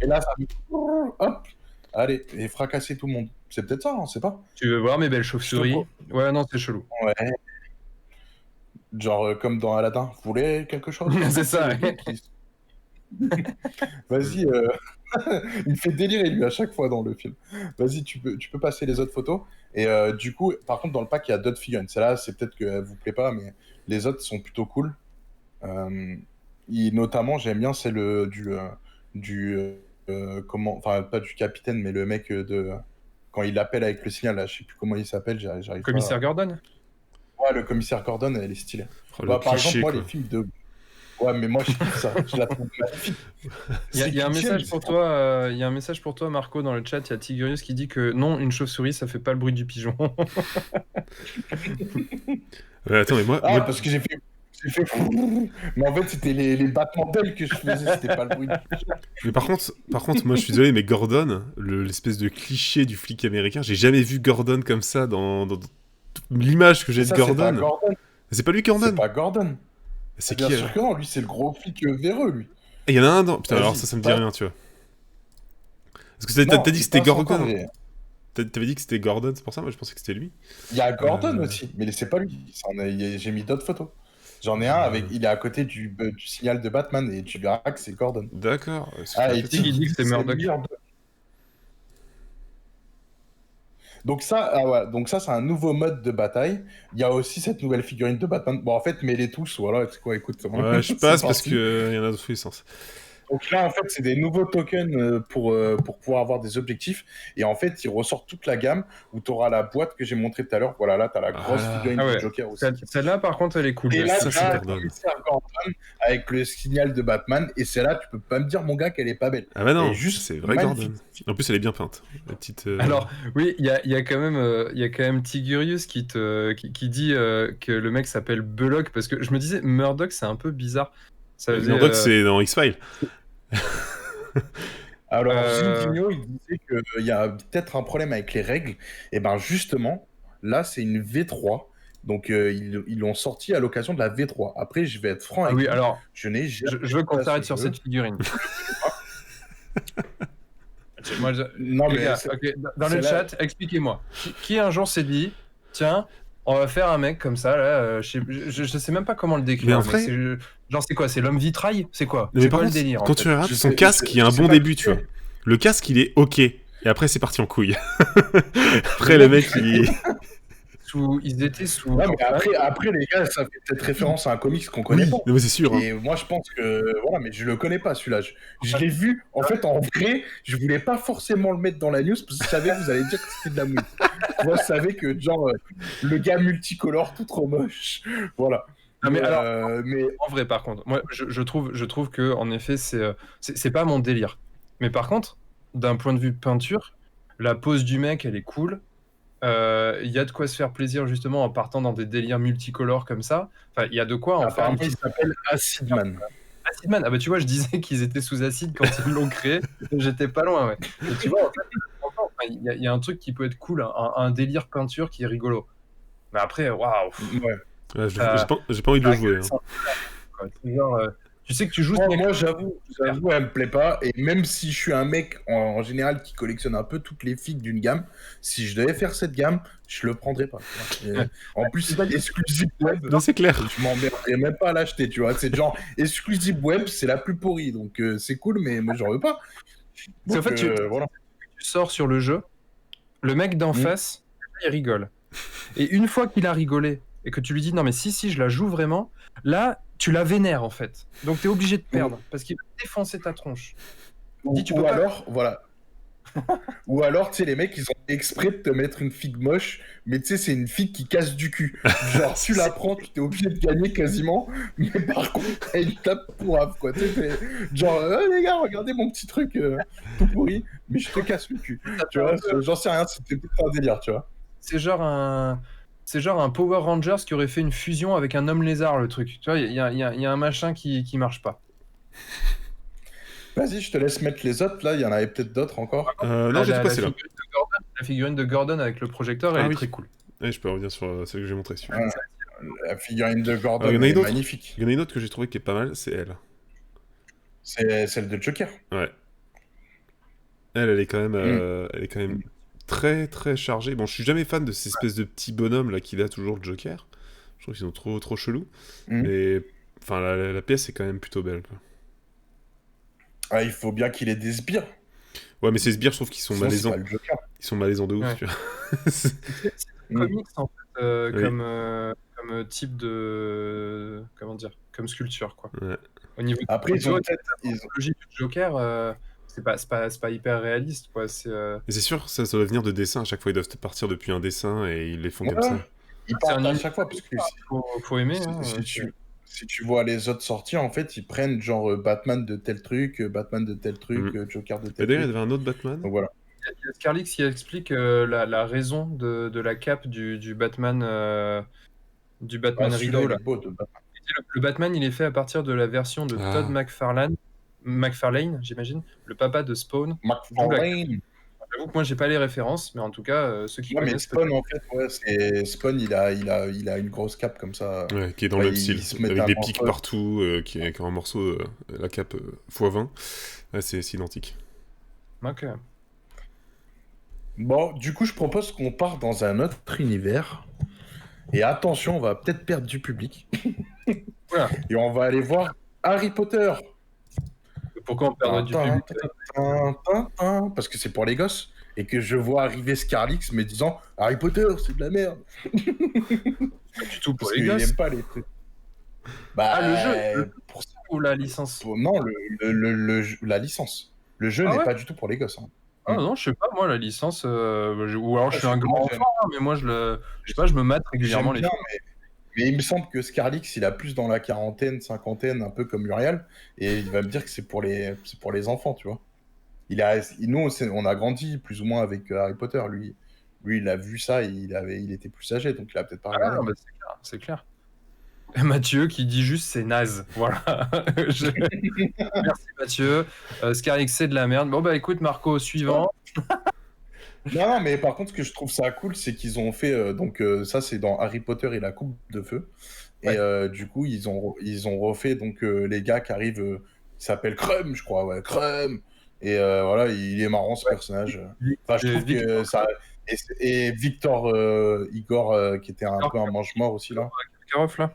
Et là, ça fait hop, allez, et fracasser tout le monde. C'est peut-être ça, on sait pas. Tu veux voir mes belles chauves-souris? Ouais, non, c'est chelou. Ouais. Genre comme dans Aladdin. Vous voulez quelque chose? C'est ça, ouais. Vas-y, il me fait délirer lui à chaque fois dans le film. Vas-y, tu peux passer les autres photos. Et du coup, par contre, dans le pack, il y a d'autres figurines. Celle-là, c'est peut-être qu'elle vous plaît pas, mais les autres sont plutôt cool. Notamment, j'aime bien, c'est comment, enfin, pas du capitaine, mais le mec quand il appelle avec le signal, là, je sais plus comment il s'appelle, j'arrive Commissaire pas. Gordon? Ouais, le commissaire Gordon, elle est stylée. Oh, Bah, le par cliché, exemple, moi, quoi. les films de. Ouais, mais moi, je kiffe ça. Je la trouve magnifique. Il y a un cliché, message mais pour c'est toi, il y a un message pour toi, Marco, dans le chat. Il y a Tigurius qui dit que non, une chauve-souris, ça fait pas le bruit du pigeon. Attends, mais moi, Ah, moi- parce que j'ai fait. Mais en fait, c'était les battements d'ailes que je faisais, c'était pas le bruit. mais par contre, moi, je suis désolé, mais Gordon, l'espèce de cliché du flic américain, j'ai jamais vu Gordon comme ça dans l'image que j'ai de Ça, c'est pas Gordon. Gordon. C'est pas lui Gordon. C'est pas Gordon. C'est Bien qui sûr que non, lui, c'est le gros flic véreux, lui. Il y en a un dans. Putain, Vas-y, alors ça me dit pas- rien, tu vois. Parce que t'as dit que c'était Gordon. T'avais dit que c'était Gordon, c'est pour ça, moi je pensais que c'était lui. Il y a Gordon aussi, mais c'est pas lui. J'ai mis d'autres photos. J'en ai un avec. Il est à côté du signal de Batman et tu verras que c'est Gordon. D'accord. Ah, et Tig, il dit que c'est Murdoch. Donc ça, c'est un nouveau mode de bataille. Il y a aussi cette nouvelle figurine de Batman. Bon, en fait, mêlez tous, voilà, c'est quoi, écoute. Ouais, je c'est passe parce parti. qu'il y en a dans tous les sens. Donc là, en fait, c'est des nouveaux tokens pour pouvoir avoir des objectifs. Et en fait, ils ressortent toute la gamme où tu auras la boîte que j'ai montrée tout à l'heure. Voilà, là, tu as la grosse figurine Ah ouais. du Joker aussi. Celle-là, par contre, elle est cool. Et là, Ça, tu c'est as Gordon. le commissaire Gordon avec le signal de Batman. Et celle-là, tu peux pas me dire, mon gars, qu'elle est pas belle. Ah bah non, Et juste c'est vrai magnifique. Gordon. En plus, elle est bien peinte. La petite. Alors, oui, il y a quand même Tigurius qui dit que le mec s'appelle Bullock, parce que je me disais, Murdoch, c'est un peu bizarre. Ça faisait, Murdoch, c'est dans X-Files. Alors, Euh, Zindigno, il disait qu'il y a peut-être un problème avec les règles. Et ben justement, là, c'est une V3. Donc, ils l'ont sorti à l'occasion de la V3. Après, je vais être franc Ah avec oui, vous, alors, je n'ai jamais je veux qu'on joué à s'arrête ce sur jeu. cette figurine. Moi, Non, les mais gars, c'est- ok, dans le c'est là- chat, expliquez-moi. Qui un jour s'est dit, tiens, on va faire un mec comme ça, là, je sais même pas comment le décrire. Mais en vrai- genre, c'est quoi? C'est l'homme vitrail? C'est quoi? Mais C'est par quoi le contre, délire? en quand fait tu regardes Je son sais- casque, il y a un je sais bon pas début, qui tu vois. c'est. Le casque, il est ok. Et après, c'est parti en couille. Après, le mec, il. ils étaient sous Ouais, mais campagne. après, les gars, ça fait peut-être référence à un comics qu'on connaît Oui, pas. non, mais c'est sûr. Hein. Et moi, je pense que. Voilà, mais je le connais pas, celui-là. Je l'ai vu. En fait, en vrai, je voulais pas forcément le mettre dans la news parce que je savais que vous allez dire que c'était de la mouille. Moi, je savais que, genre, le gars multicolore, tout trop moche. Voilà. Non, mais alors, Mais en vrai, par contre, moi, je trouve que, en effet, c'est pas mon délire. Mais par contre, d'un point de vue peinture, la pose du mec, elle est cool. Il y a de quoi se faire plaisir, justement, en partant dans des délires multicolores comme ça. Enfin, il y a de quoi en faire. apparemment, il s'appelle Acid Man. Acid Man. Ah bah tu vois, je disais qu'ils étaient sous acide quand ils l'ont créé. J'étais pas loin, ouais. Et tu vois, en fait, enfin, il y a un truc qui peut être cool, un délire peinture qui est rigolo. Mais après, waouh. Ouais. Ouais, j'ai pas envie de le jouer. Hein. C'est genre, tu sais que tu joues. Moi, j'avoue, elle me plaît pas. Et même si je suis un mec en général qui collectionne un peu toutes les figues d'une gamme, si je devais faire cette gamme, je le prendrais pas. En plus, c'est exclusive web. Non, c'est clair. Je m'emmerderais même pas à l'acheter, tu vois. C'est genre exclusive web, c'est la plus pourrie. Donc c'est cool, mais moi, j'en veux pas. Donc, en fait, voilà. tu sors sur le jeu, le mec d'en face, il rigole. Et une fois qu'il a rigolé et que tu lui dis non mais si je la joue vraiment, là tu la vénères en fait. Donc t'es obligé de perdre parce qu'il va défoncer ta tronche. Ou alors, voilà. Ou alors, tu sais, les mecs, ils ont exprès de te mettre une figue moche, mais tu sais, c'est une figue qui casse du cul. Genre, tu la prends, tu t'es obligé de gagner quasiment, mais par contre, elle tape pourrave, quoi. Tu sais, genre, les gars, regardez mon petit truc tout pourri, mais je te casse le cul. Tu vois, j'en sais rien, c'était peut-être un délire, tu vois. C'est genre un Power Rangers qui aurait fait une fusion avec un homme lézard, le truc. Tu vois, il y a un machin qui marche pas. Vas-y, je te laisse mettre les autres. Là, il y en avait peut-être d'autres encore. Non, j'ai tout passé là. La figurine de Gordon avec le projecteur, elle est très cool. Et je peux revenir sur celle que j'ai montrée. La figurine de Gordon, il y en a une autre, magnifique. Il y en a une autre que j'ai trouvé qui est pas mal, c'est elle. C'est celle de Joker. Ouais. Elle est quand même très très chargée. Bon, je suis jamais fan de ces espèces de petits bonhommes là qui a toujours le Joker. Je trouve qu'ils sont trop chelous. Mais enfin, la pièce est quand même plutôt belle. Quoi. Ah, il faut bien qu'il ait des sbires. Ouais, mais ces sbires, je trouve qu'ils sont malaisants. Ils sont malaisants de ouf, ouais. Tu vois. C'est comics en fait, comme type de comme sculpture quoi. Ouais. Au niveau après ils ont peut-être la logique du Joker, c'est pas hyper réaliste quoi. Mais c'est sûr, ça doit venir de dessin. À chaque fois, ils doivent partir depuis un dessin et ils les font comme ça. Ils partent à chaque fois parce que faut aimer. Si tu vois les autres sortir, en fait, ils prennent genre Batman de tel truc, Batman de tel truc, Joker de tel truc. D'ailleurs, il y avait un autre Batman. Donc voilà. Il y a Scarlix qui explique la raison de la cape du Batman rideau. Là. Le Batman, il est fait à partir de la version de Todd McFarlane, j'imagine, le papa de Spawn. J'avoue que moi, j'ai pas les références, mais en tout cas, ceux qui connaissent... Spawn, en fait, c'est Spawn, il a une grosse cape comme ça. Ouais, qui est dans le même style, avec des pics partout, qui est un morceau, la cape x20. Ouais, c'est identique. Ok. Bon, du coup, je propose qu'on parte dans un autre univers. Et attention, on va peut-être perdre du public. Voilà. Et on va aller voir Harry Potter. Pourquoi on perdrait du public? Parce que c'est pour les gosses. Et que je vois arriver Scarlix me disant Harry Potter, c'est de la merde. Pas du tout pour les gosses. Il n'aime pas les trucs. Le jeu pour ça, ou la licence? Non, la licence. Le jeu n'est pas du tout pour les gosses. Hein. Ah non, je sais pas, moi, la licence, ou alors je suis un grand enfant, mais moi, je sais pas, je me mate régulièrement les films. Mais il me semble que Scarlix, il a plus dans la quarantaine, cinquantaine, un peu comme Uriel, et il va me dire que c'est pour les enfants, tu vois. Nous, on a grandi plus ou moins avec Harry Potter. Lui, il a vu ça, il était plus âgé, donc il a peut-être pas regardé. Bah, c'est clair. Et Mathieu qui dit juste c'est naze. Voilà. Merci Mathieu. Scarlix, c'est de la merde. Bon bah écoute Marco, suivant. Non, mais par contre, ce que je trouve ça cool, c'est qu'ils ont fait ça, c'est dans Harry Potter et la Coupe de Feu. Et du coup, ils ont refait donc les gars qui arrivent. Il s'appelle Krum, je crois, ouais, Krum. Et voilà, il est marrant ce personnage. Enfin, je trouve que ça. Et Victor Igor, qui était un peu un mange-mort aussi là. Karov là.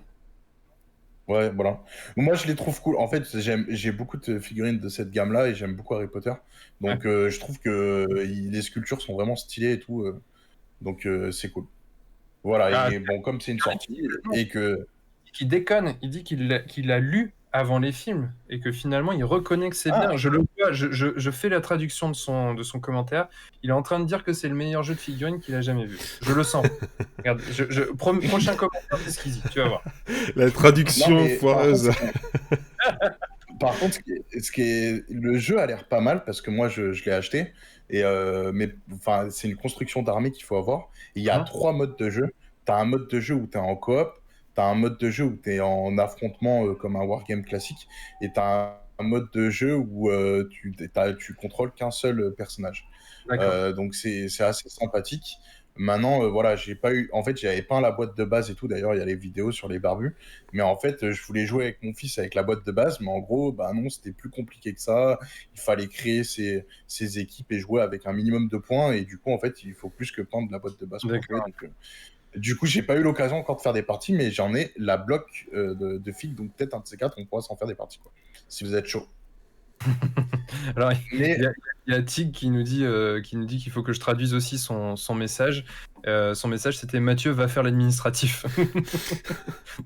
Ouais, voilà. Moi, je les trouve cool. En fait, j'ai beaucoup de figurines de cette gamme-là et j'aime beaucoup Harry Potter. Donc, je trouve que les sculptures sont vraiment stylées et tout. Donc, c'est cool. Voilà, Ah, et bon, comme c'est une sortie non, et que qu'il déconne. Il dit qu'il a lu avant les films et que finalement il reconnaît que c'est ah, bien. Je le vois, je fais la traduction de son commentaire. Il est en train de dire que c'est le meilleur jeu de figurines qu'il a jamais vu. Je le sens. Regarde, prochain commentaire, c'est ce qu'il dit. Tu vas voir. La non traduction mais par contre, foireuse. le jeu a l'air pas mal parce que moi je l'ai acheté et mais enfin c'est une construction d'armée qu'il faut avoir. Et il y a Hein 3 modes de jeu. T'as un mode de jeu où t'es en coop, t'as un mode de jeu où t'es en affrontement comme un wargame classique, et t'as un mode de jeu où tu contrôles qu'un seul personnage. D'accord. Donc c'est assez sympathique. Maintenant, voilà, j'ai pas eu. En fait, j'avais peint la boîte de base et tout. D'ailleurs, il y a les vidéos sur les barbus. Mais en fait, je voulais jouer avec mon fils avec la boîte de base. Mais en gros, bah non, c'était plus compliqué que ça. Il fallait créer ses équipes et jouer avec un minimum de points. Et du coup, en fait, il faut plus que peindre la boîte de base pour jouer. D'accord. Donc, du coup, j'ai pas eu l'occasion encore de faire des parties. Mais j'en ai la bloc de filles. Donc, peut-être un de ces quatre, on pourra s'en faire des parties, quoi. Si vous êtes chaud. Alors, Mais il y a Tig qui nous dit qu'il faut que je traduise aussi son message. Son message, c'était Mathieu va faire l'administratif.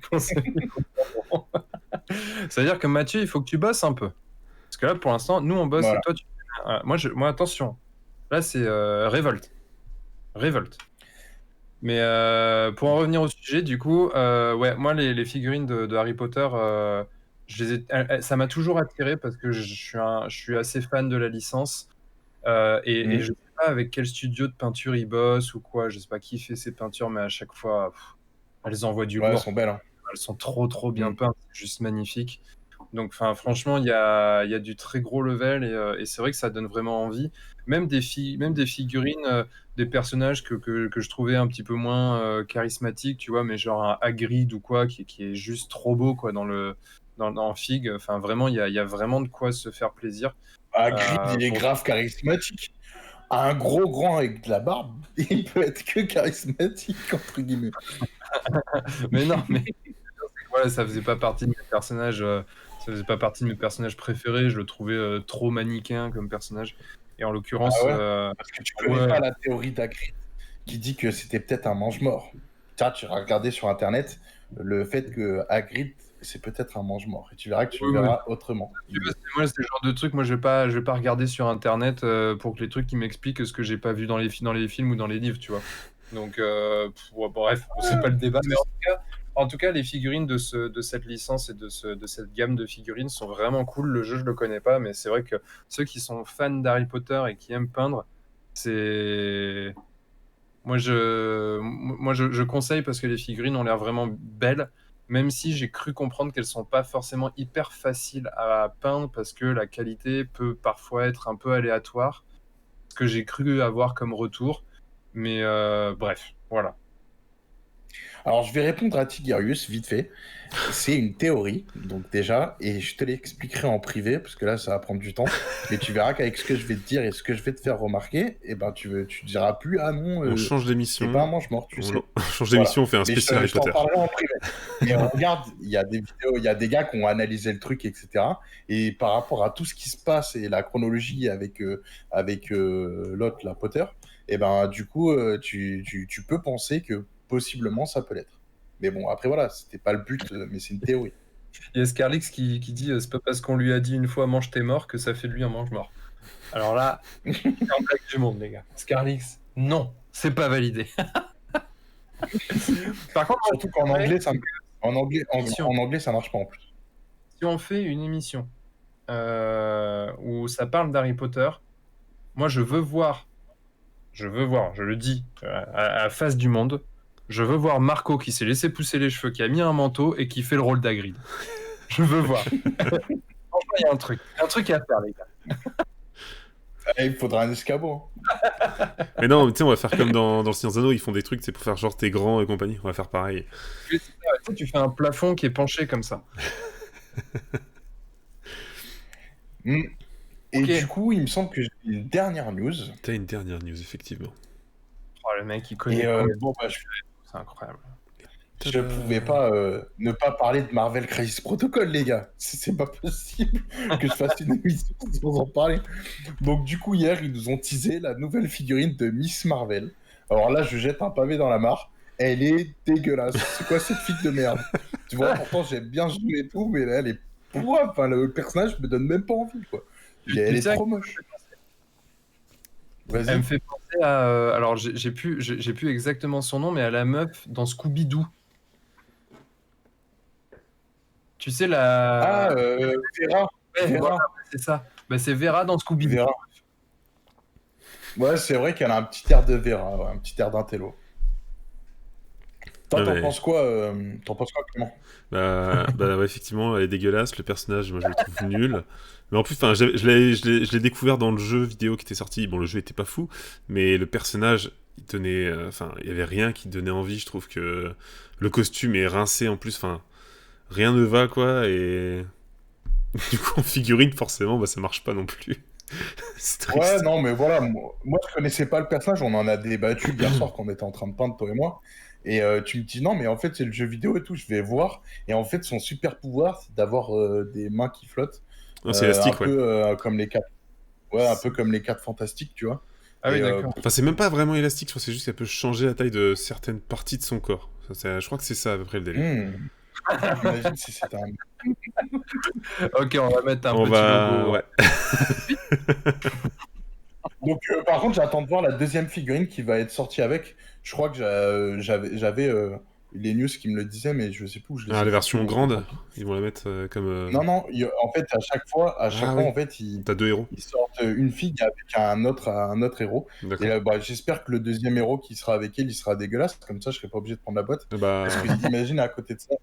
Pour ceux qui comprendront. C'est-à-dire que Mathieu, il faut que tu bosses un peu. Parce que là, pour l'instant, nous, on bosse et voilà. toi, moi, attention. Là, c'est révolte. Révolte. Mais pour en revenir au sujet, du coup, ouais, moi, les figurines de Harry Potter, ça m'a toujours attiré parce que je suis assez fan de la licence. Et je sais pas avec quel studio de peinture ils bossent ou quoi. Je sais pas qui fait ces peintures, mais à chaque fois, elles envoient du Ouais, elles lourd. sont belles. Hein. Elles sont trop bien Mm. peintes. C'est juste magnifique. Donc, franchement, il y a du très gros level et c'est vrai que ça donne vraiment envie. Même des figurines, des personnages que je trouvais un petit peu moins charismatiques, tu vois, mais genre un Hagrid ou quoi, qui est juste trop beau, quoi, en Fig. Enfin, vraiment, il y a vraiment de quoi se faire plaisir. Hagrid, il est Pour... grave charismatique. Un gros grand avec de la barbe, il peut être que charismatique, entre guillemets. Mais non, mais voilà, ça faisait pas partie de mes personnages. Ça faisait pas partie de mes personnages préférés. Je le trouvais trop manichéen comme personnage. Et en l'occurrence, Ah ouais? Parce que tu connais ouais. pas la théorie d'Hagrid qui dit que c'était peut-être un mange-mort. Tiens, tu vas regarder sur internet le fait que Hagrid, c'est peut-être un mange-mort. Et tu verras que tu le Ouais, ouais. verras autrement. Tu vois, moi, c'est le genre de truc, moi, je vais pas regarder sur internet pour que les trucs qui m'expliquent ce que j'ai pas vu dans les films ou dans les livres, tu vois. Donc, ouais, bref, c'est pas le débat. Mais en tout cas, les figurines de cette licence et de cette gamme de figurines sont vraiment cool. Le jeu, je le connais pas, mais c'est vrai que ceux qui sont fans d'Harry Potter et qui aiment peindre, c'est. Je conseille parce que les figurines ont l'air vraiment belles, même si j'ai cru comprendre qu'elles sont pas forcément hyper faciles à peindre parce que la qualité peut parfois être un peu aléatoire, ce que j'ai cru avoir comme retour. Mais bref, voilà. Alors, je vais répondre à Tigarius vite fait. C'est une théorie, donc déjà, et je te l'expliquerai en privé, parce que là, ça va prendre du temps. Mais tu verras qu'avec ce que je vais te dire et ce que je vais te faire remarquer, eh ben, tu diras plus, ah non, On change c'est d'émission. pas un mange-mort, tu sais. On change d'émission, on fait un Mais spécial Harry je t'en Potter. parlerai en privé. Mais regarde, il y a des vidéos, il y a des gars qui ont analysé le truc, etc. Et par rapport à tout ce qui se passe et la chronologie avec l'autre, la Potter, et ben du coup, tu peux penser que possiblement ça peut l'être. Mais bon, après voilà, c'était pas le but, mais c'est une théorie. Il y a Scarlix qui dit c'est pas parce qu'on lui a dit une fois mange tes morts que ça fait de lui un mange-mort. Alors là, c'est un blague du monde, les gars. Scarlix, non, c'est pas validé. Par contre, Surtout qu'en anglais, en Émission. anglais, ça marche pas en plus. Si on fait une émission où ça parle d'Harry Potter, moi je veux voir, je le dis à la face du monde, je veux voir Marco qui s'est laissé pousser les cheveux, qui a mis un manteau et qui fait le rôle d'Hagrid. Je veux voir. Franchement, il y a un truc à faire, les gars. Il faudra un escabeau. Mais non, tu sais, on va faire comme dans le Seigneur des Anneaux, ils font des trucs, c'est pour faire genre t'es grand et compagnie. On va faire pareil. Tu fais un plafond qui est penché comme ça. Et Ok. du coup, il me semble que j'ai une dernière news. T'as une dernière news, effectivement. Oh, le mec, il connaît. Et bon, bah, C'est incroyable. je pouvais pas ne pas parler de Marvel Crisis Protocol, les gars. C'est pas possible que je fasse une émission sans en parler. Donc, du coup, hier, ils nous ont teasé la nouvelle figurine de Miss Marvel. Alors là, je jette un pavé dans la mare. Elle est dégueulasse. C'est quoi cette fille de merde? Tu vois, pourtant j'aime bien jouer et tout, mais là, elle est pourra. Enfin, le personnage me donne même pas envie, quoi. Elle est trop moche. Elle me Vas-y. fait penser à. Alors, j'ai plus exactement son nom, mais à la meuf dans Scooby-Doo. Tu sais, Ah, la. Vera. Ouais, Vera. voilà, c'est ça. Bah, c'est Vera dans Scooby-Doo. Vera. Ouais, c'est vrai qu'elle a un petit air de Vera, ouais, un petit air d'intello. Toi, Ouais, t'en mais- penses quoi, Clément? Bah ouais, effectivement, elle est dégueulasse. Le personnage, moi, je le trouve nul. Mais en plus, enfin, je l'ai découvert dans le jeu vidéo qui était sorti. Bon, le jeu était pas fou, mais le personnage, il tenait, enfin, il y avait rien qui donnait envie. Je trouve que le costume est rincé en plus. Enfin, rien ne va, quoi. Et du coup, en figurine, forcément, bah, ça marche pas non plus. C'est Ouais, triste. non, mais voilà, moi je connaissais pas le personnage, on en a débattu hier soir quand on était en train de peindre, toi et moi. Et tu me dis non, mais en fait, c'est le jeu vidéo et tout, je vais voir. Et en fait, son super pouvoir, c'est d'avoir des mains qui flottent. Non, c'est Un élastique, ouais. peu comme les quatre. Ouais, un peu comme les 4 fantastiques, tu vois. Ah oui, Et, d'accord. Enfin, c'est même pas vraiment élastique, je crois que c'est juste qu'elle peut changer la taille de certaines parties de son corps. Je crois que c'est ça à peu près le délire. Imagine si c'était un. Ok, on va mettre un On petit va... logo. Ouais. Donc, par contre, j'attends de voir la deuxième figurine qui va être sortie avec. Je crois que j'avais les news qui me le disaient, mais je sais plus où je les Ah, ai les foutus, versions donc, grandes, tant pis. ils vont la mettre comme... Non, non, en fait, à chaque fois, Ah oui, en fait, t'as 2 héros. ils sortent une fille avec un autre héros. Et D'accord. bah, j'espère que le deuxième héros qui sera avec elle, il sera dégueulasse. Comme ça, je serai pas obligé de prendre la boîte. Bah... Parce que imagine à côté de ça.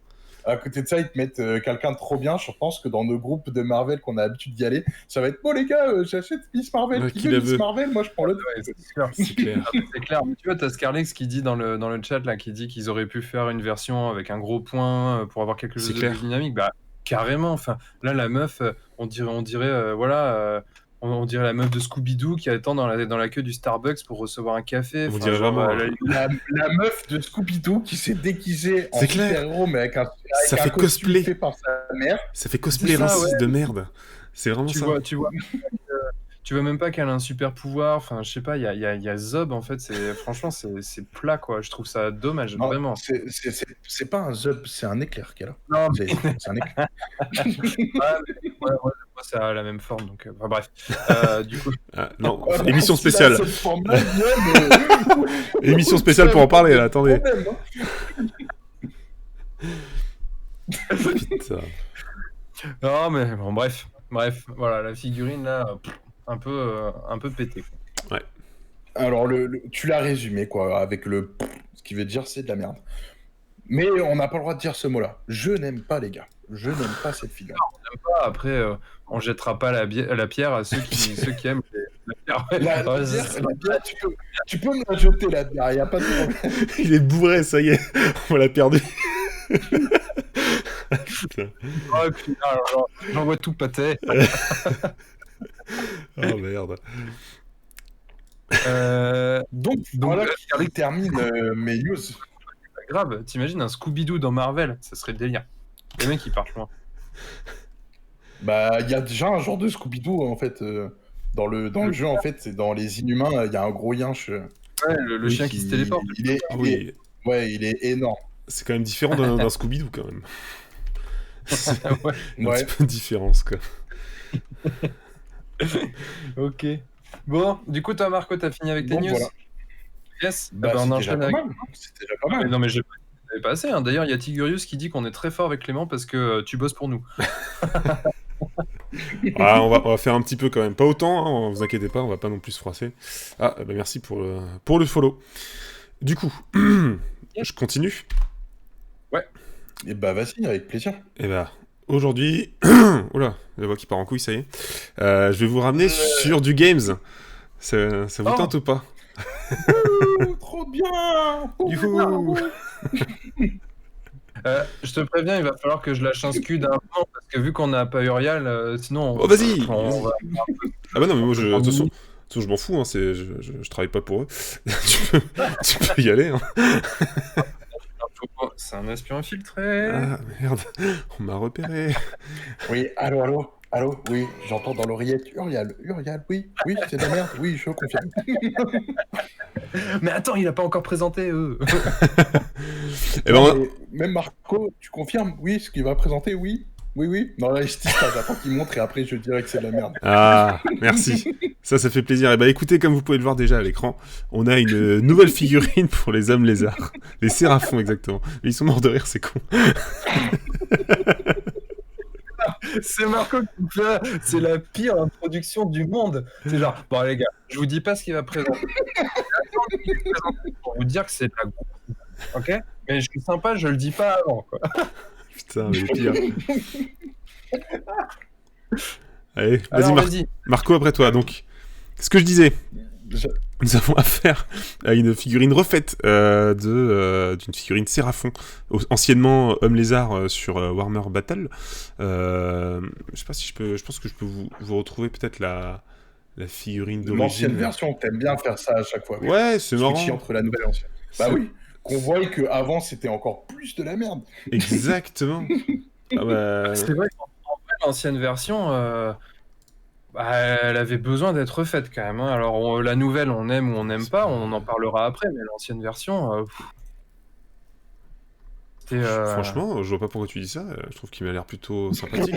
À côté de ça, ils te mettent quelqu'un de trop bien. Je pense que dans nos groupes de Marvel qu'on a l'habitude d'y aller, ça va être bon les gars, j'achète Miss Marvel. Ouais, Qui qui veut la Miss veut Marvel? Moi je prends le. Ouais, c'est sûr. C'est clair. C'est clair. Mais tu vois, t'as Scarlex qui dit dans le chat là, qui dit qu'ils auraient pu faire une version avec un gros point pour avoir quelque chose C'est de clair. plus dynamique. Bah, carrément. Enfin, là, la meuf, on dirait, voilà, on dirait la meuf de Scooby-Doo qui attend dans la queue du Starbucks pour recevoir un café. On Enfin, dirait genre, vraiment... La meuf de Scooby-Doo qui s'est déguisée en C'est clair. super-héros, mais avec Ça un fait costume cosplay. fait par sa mère. Ça fait cosplay ça, raciste ouais. de merde. C'est vraiment ça. Tu vois, tu vois même pas qu'elle a un super pouvoir. Enfin, je sais pas, il y a Zob en fait. Franchement, c'est plat quoi. Je trouve ça dommage, Non, vraiment. c'est pas un Zub, c'est un éclair qu'elle a. Non, Vous avez dit, c'est un éclair. moi, ça a la même forme, donc enfin, bref. Du coup, Ah, non, Ah, émission s'il a spéciale. cette forme-là, Guillaume, Émission spéciale pour en parler, là, attendez. problème, hein. Putain. non, mais bon, bref, voilà, la figurine là, un peu pété. Alors, tu l'as résumé, quoi, avec le... Ce qui veut dire, c'est de la merde. Mais on n'a pas le droit de dire ce mot-là. Je n'aime pas, les gars. Je n'aime pas cette figure. Après, on jettera pas la pierre à ceux qui aiment la pierre. Ouais. La Ouais, bière, tu peux me la jeter, la bière, il n'y a pas de problème. Il est bourré, ça y est. On l'a perdu. Putain. Oh, putain, alors, j'en vois tout pâté. Oh merde. Donc voilà qui termine mes news. Grave, t'imagines un Scooby-Doo dans Marvel, ça serait le délire. Les mecs ils partent loin. Bah, il y a déjà un genre de Scooby-Doo, en fait. Dans le jeu, en fait, c'est dans les Inhumains, il y a un gros yinche. Ouais, le chien qui se téléporte. Oui, Ouais, il est énorme. c'est quand même différent d'un Scooby-Doo, quand même. C'est Ouais, un Ouais. petit peu de différence, quoi. ok. Bon, du coup, toi, Marco, t'as fini avec tes Bon, news voilà. Yes. Bah, on c'est déjà enchaîne pas avec. mal. C'est déjà pas Ah, mais mal. non, mais j'ai pas assez. Hein. D'ailleurs, il y a Tigurius qui dit qu'on est très fort avec Clément parce que tu bosses pour nous. Ah, on va faire un petit peu quand même. Pas autant, hein, vous inquiétez pas, on va pas non plus se froisser. Ah, bah merci pour le follow. Du coup, je continue. Et bah, vas-y, avec plaisir. Et bah, aujourd'hui... Oula, la voix qui part en couille, ça y est. Je vais vous ramener sur du games. Ça vous tente ou pas? Trop bien. Youhou. Je te préviens, il va falloir que je lâche un scud à un moment parce que vu qu'on a pas Uriel, sinon. Oh, vas-y. on va- Ah bah non, mais moi, de toute façon, je m'en fous, hein, je travaille pas pour eux. tu peux y aller. Hein. C'est un espion infiltré. Ah, merde, on m'a repéré. Oui, allô. Allô? Oui, j'entends dans l'oreillette Uriel. Uriel, oui, oui, c'est de la merde. Oui, je confirme. Mais attends, il a pas encore présenté, Et Non, ben, mais même Marco, tu confirmes? Oui, ce qu'il va présenter, oui. Oui, oui. Non, là, je dis ça, j'attends qu'il montre et après, je dirais que c'est de la merde. ah, merci. Ça fait plaisir. Et bah écoutez, comme vous pouvez le voir déjà à l'écran, on a une nouvelle figurine pour les hommes lézards. Les séraphons, exactement. Mais ils sont morts de rire, c'est con. C'est Marco qui me fait, c'est la pire introduction du monde. C'est genre, bon les gars, je vous dis pas ce qu'il va présenter. J'attends qu'il ait présenté pour vous dire que c'est de la grosse, ok? Mais je suis sympa, je le dis pas avant, quoi. Putain, mais les pires. Allez, vas-y, Alors vas-y. Marco, après toi. Donc, ce que je disais, Je- nous avons affaire à une figurine refaite d'une figurine Séraphon, anciennement Homme Lézard sur Warhammer Battle. Je sais pas si je pense que je peux vous retrouver peut-être la figurine L'ancienne d'origine. version, t'aimes bien faire ça à chaque fois. Ouais, c'est Switcher marrant. entre la nouvelle et l'ancienne. Bah C'est- oui, qu'on voit qu'avant, c'était encore plus de la merde. Exactement. Ah bah, C'est vrai qu'en vrai, l'ancienne version, bah, elle avait besoin d'être refaite quand même, hein. Alors la nouvelle, on aime ou on n'aime pas, on en parlera après, mais l'ancienne version, c'était... franchement, je vois pas pourquoi tu dis ça. Je trouve qu'il m'a l'air plutôt sympathique.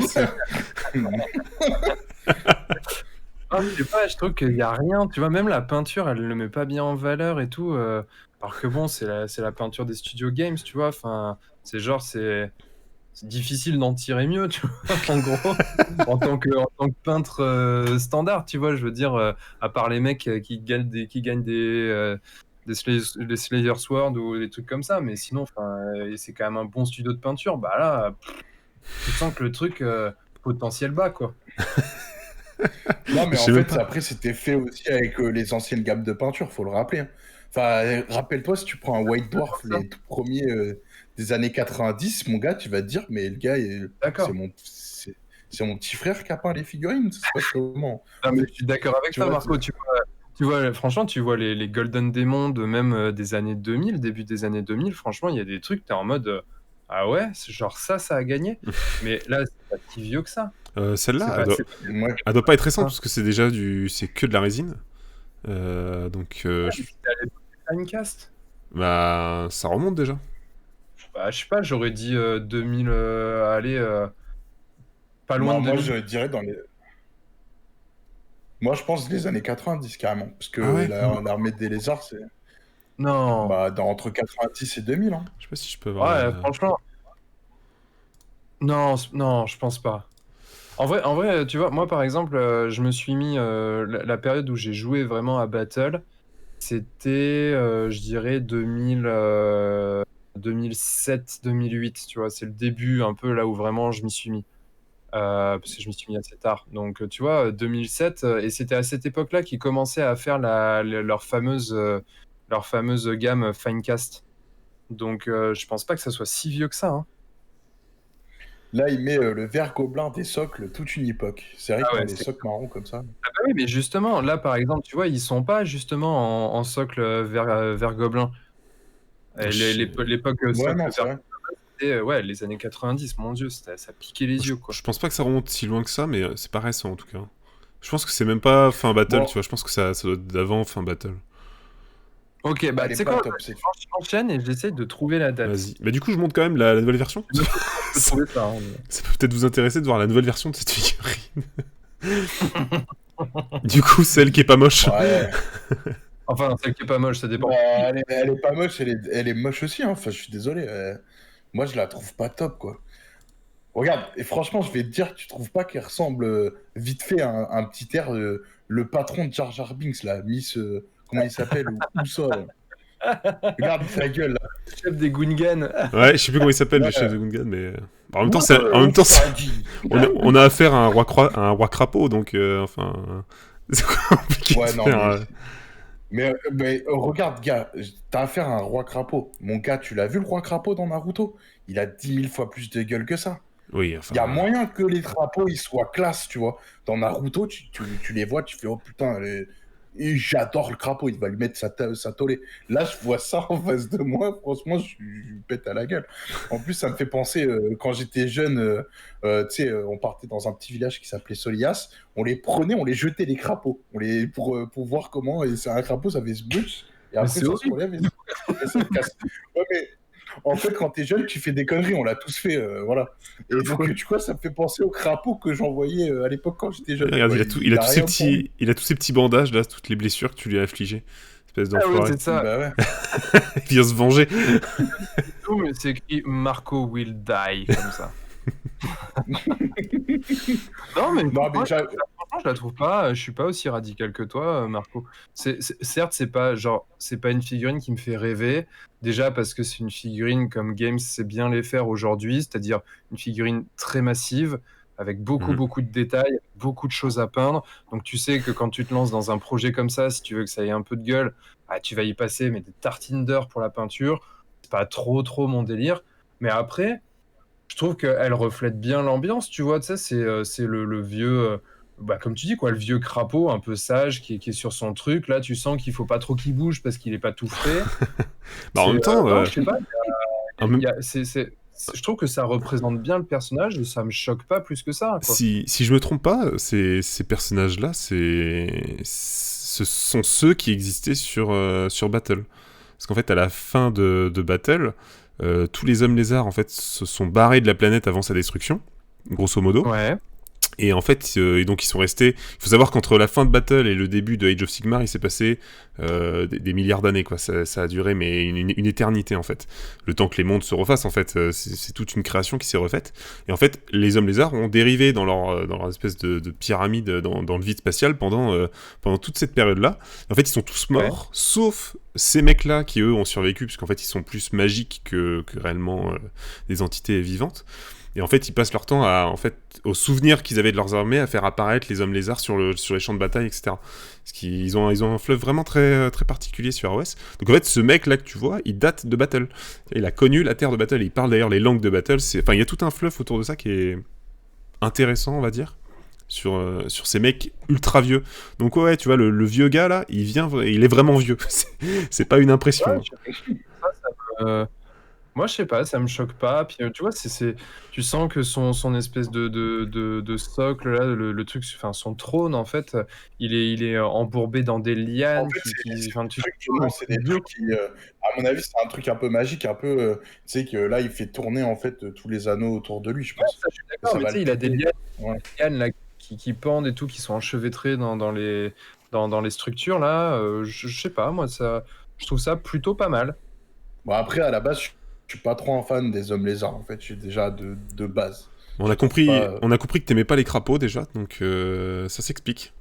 Ah, je sais pas, je trouve qu'il y a rien, tu vois, même la peinture, elle le met pas bien en valeur et tout, alors que bon, c'est la peinture des studios games, tu vois, enfin, c'est genre, c'est difficile d'en tirer mieux, tu vois, en gros, en tant que peintre standard, tu vois, je veux dire, à part les mecs qui gagnent des Slayer Sword ou des trucs comme ça, mais sinon, enfin, c'est quand même un bon studio de peinture, bah là, tu sens que le truc, potentiel bas, quoi. Non, mais Je en sais même fait, pas. après, c'était fait aussi avec les anciennes gammes de peinture, faut le rappeler, hein. Enfin, rappelle-toi, si tu prends un White Dwarf, Ça. les tout premiers des années 90, mon gars, tu vas te dire, mais le gars, D'accord. c'est mon petit frère qui a peint les figurines, ça se passe comment? Non, mais je suis d'accord avec Tu toi, vois, Marco. Tu vois, franchement, tu vois les Golden Demon de même des années 2000, début des années 2000, franchement, il y a des trucs, t'es en mode ah ouais, c'est genre ça a gagné. Mais là, c'est pas si vieux que ça. Celle-là, C'est pas, c'est pas moi, elle doit pas être récente ça. parce que c'est que de la résine. Donc, C'était à l'époque du Timecast. bah, ça remonte déjà. Bah, je sais pas, j'aurais dit 2000, allez, pas loin non, de moi, 2000. je dirais dans les. Moi, je pense les années 90 carrément, parce que Ah ouais? l'armée des lézards, c'est Non. entre 90 et 2000, hein. Je sais pas si je peux avoir Ouais, la... franchement, non, non, je pense pas. En vrai, tu vois, moi par exemple, je me suis mis la période où j'ai joué vraiment à Battle, c'était, je dirais 2007-2008, tu vois, c'est le début un peu là où vraiment je m'y suis mis. Parce que je m'y suis mis assez tard. Donc, tu vois, 2007, et c'était à cette époque-là qu'ils commençaient à faire leur fameuse gamme Finecast. Donc, je pense pas que ça soit si vieux que ça, hein. Là, il met le vert gobelin des socles toute une époque. C'est vrai Ah que dans ouais, les c'est... socles marrons comme ça. Ah bah oui, mais justement, là, par exemple, tu vois, ils sont pas justement en socle vert gobelin. L'époque Ouais, socle non, c'est vert vrai. gobelin, c'était ouais, les années 90, mon Dieu, ça piquait les yeux, quoi. Je pense pas que ça remonte si loin que ça, mais c'est pas récent en tout cas. Je pense que c'est même pas fin Battle, Bon, tu vois. Je pense que ça doit être d'avant fin Battle. Ok, bah elle tu est sais pas quoi, top, c'est. j'enchaîne et j'essaie de trouver la date. Vas-y. Bah, du coup, je montre quand même la nouvelle version. Je peux ça, trouver ça, hein, ça peut peut-être vous intéresser de voir la nouvelle version de cette figurine. Du coup, celle qui est pas moche. Ouais. Enfin, celle qui est pas moche, ça dépend. Bah, elle est pas moche, elle est moche aussi, hein. Enfin, je suis désolé. Moi, je la trouve pas top, quoi. Regarde, et franchement, je vais te dire, tu trouves pas qu'elle ressemble vite fait à un petit air, le patron de Jar Jar Binks, là, Miss, comment il s'appelle, ou ça, là. Regarde sa gueule, là. Chef des Gungans. Ouais, je sais plus comment il s'appelle, le Ouais. chef de Gungan, mais en même temps, on a affaire à un roi crapaud, donc enfin, c'est compliqué Ouais, de non, faire. mais regarde, gars, t'as affaire à un roi crapaud. Mon gars, tu l'as vu le roi crapaud dans Naruto? Il a 10 000 fois plus de gueule que ça. Oui, Il enfin. y a moyen que les crapauds ils soient classe, tu vois. Dans Naruto, tu les vois, tu fais oh putain, Et j'adore le crapaud, il va lui mettre sa tollée. Là, je vois ça en face de moi, franchement, je lui pète à la gueule. En plus, ça me fait penser, quand j'étais jeune, tu sais, on partait dans un petit village qui s'appelait Solias, on les prenait, on les jetait les crapauds, pour voir comment, et c'est un crapaud, ça fait ce butch, et Mais après c'est ça se horrible. relève et ça se casse. Ouais, mais en fait, quand t'es jeune, tu fais des conneries, on l'a tous fait, voilà. Et donc, tu vois, ça me fait penser au crapaud que j'envoyais à l'époque quand j'étais jeune. Regarde, Quoi. il a a tous ces rien pour lui. il a tous ces petits bandages là, toutes les blessures que tu lui as infligées. Espèce Ah ouais, d'enfoiré. c'est ça. Bah ouais. Il vient se venger. Tout, mais c'est écrit Marco will die, comme ça. Non, mais Non, moi, mais franchement, je la trouve pas. Je suis pas aussi radical que toi, Marco. Certes, c'est pas une figurine qui me fait rêver. Déjà parce que c'est une figurine comme Games sait bien les faire aujourd'hui, c'est-à-dire une figurine très massive, avec beaucoup, Mhm. beaucoup de détails, beaucoup de choses à peindre. Donc tu sais que quand tu te lances dans un projet comme ça, si tu veux que ça ait un peu de gueule, ah, tu vas y passer mais des tartines d'heures pour la peinture. C'est pas trop, trop mon délire. Mais après, je trouve qu'elle reflète bien l'ambiance, tu vois, tu sais, c'est le vieux, bah, comme tu dis, quoi, le vieux crapaud un peu sage qui est sur son truc. Là, tu sens qu'il faut pas trop qu'il bouge parce qu'il est pas tout frais. Bah, en même temps, Non, je sais pas, en même- je trouve que ça représente bien le personnage et ça me choque pas plus que ça, quoi. si je me trompe pas, ces personnages-là, ce sont ceux qui existaient sur Battle. Parce qu'en fait, à la fin de Battle, tous les hommes lézards en fait se sont barrés de la planète avant sa destruction, grosso modo. Ouais, Et en fait, et donc ils sont restés. Il faut savoir qu'entre la fin de Battle et le début de Age of Sigmar, il s'est passé des milliards d'années, quoi. Ça a duré, mais une éternité, en fait. Le temps que les mondes se refassent, en fait, c'est toute une création qui s'est refaite. Et en fait, les hommes lézards ont dérivé dans leur espèce de pyramide dans le vide spatial pendant toute cette période-là. En fait, ils sont tous ouais. morts, sauf ces mecs-là qui, eux, ont survécu, puisqu'en fait, ils sont plus magiques que réellement des entités vivantes. Et en fait, ils passent leur temps aux souvenirs qu'ils avaient de leurs armées, à faire apparaître les hommes lézards sur les champs de bataille, etc. Parce qu'ils ont un fleuve vraiment très, très particulier sur AOS. Donc en fait, ce mec-là que tu vois, il date de Battle. Il a connu la terre de Battle. Il parle d'ailleurs les langues de Battle. Enfin, il y a tout un fleuve autour de ça qui est intéressant, on va dire, sur ces mecs ultra vieux. Donc ouais, tu vois, le vieux gars là, il est vraiment vieux. C'est pas une impression. Ouais, me- moi, je sais pas, ça me choque pas. Puis, tu vois, tu sens que son espèce de socle, là, le truc, enfin, son trône, en fait, il est embourbé dans des En lianes fait, enfin, tu c'est des trucs qui, à mon avis, c'est un truc un peu magique, un peu, tu sais que là, il fait tourner en fait tous les anneaux autour de lui, je Ouais, pense. ça, je suis Et d'accord, ça mais va tu le sais, il a des piquer. Ouais. lianes là, qui pendent et tout, qui sont enchevêtrées dans les structures, là. Je sais pas, moi, je trouve ça plutôt pas mal. Bon, après, à la base, je suis pas trop un fan des hommes lézards, en fait. Je suis déjà de base. On Je a les trouve pas. compris que t'aimais pas les crapauds déjà, donc ça s'explique.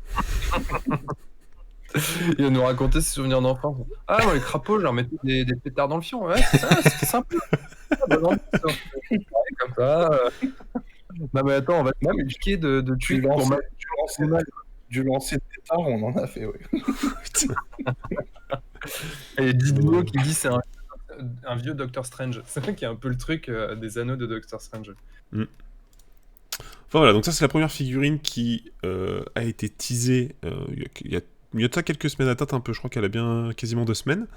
Il va nous raconter ses souvenirs d'enfance. Ah, moi, les crapauds, je leur mettais des pétards dans le fion. Ouais, c'est ça, c'était sympa. Ah, bonne ambiance, hein. Ouais, comme ça. Non, mais attends, on va te Non, mais piquer de du tweets pour lancer, mal. du lancer de pétard, on en a fait, oui. Et Didio qui dit c'est un vieux Doctor Strange. C'est vrai qu'il y a un peu le truc des anneaux de Doctor Strange. Mm. Enfin voilà, donc ça c'est la première figurine qui a été teasée il y a de ça quelques semaines à date un peu, je crois qu'elle a bien quasiment 2 semaines.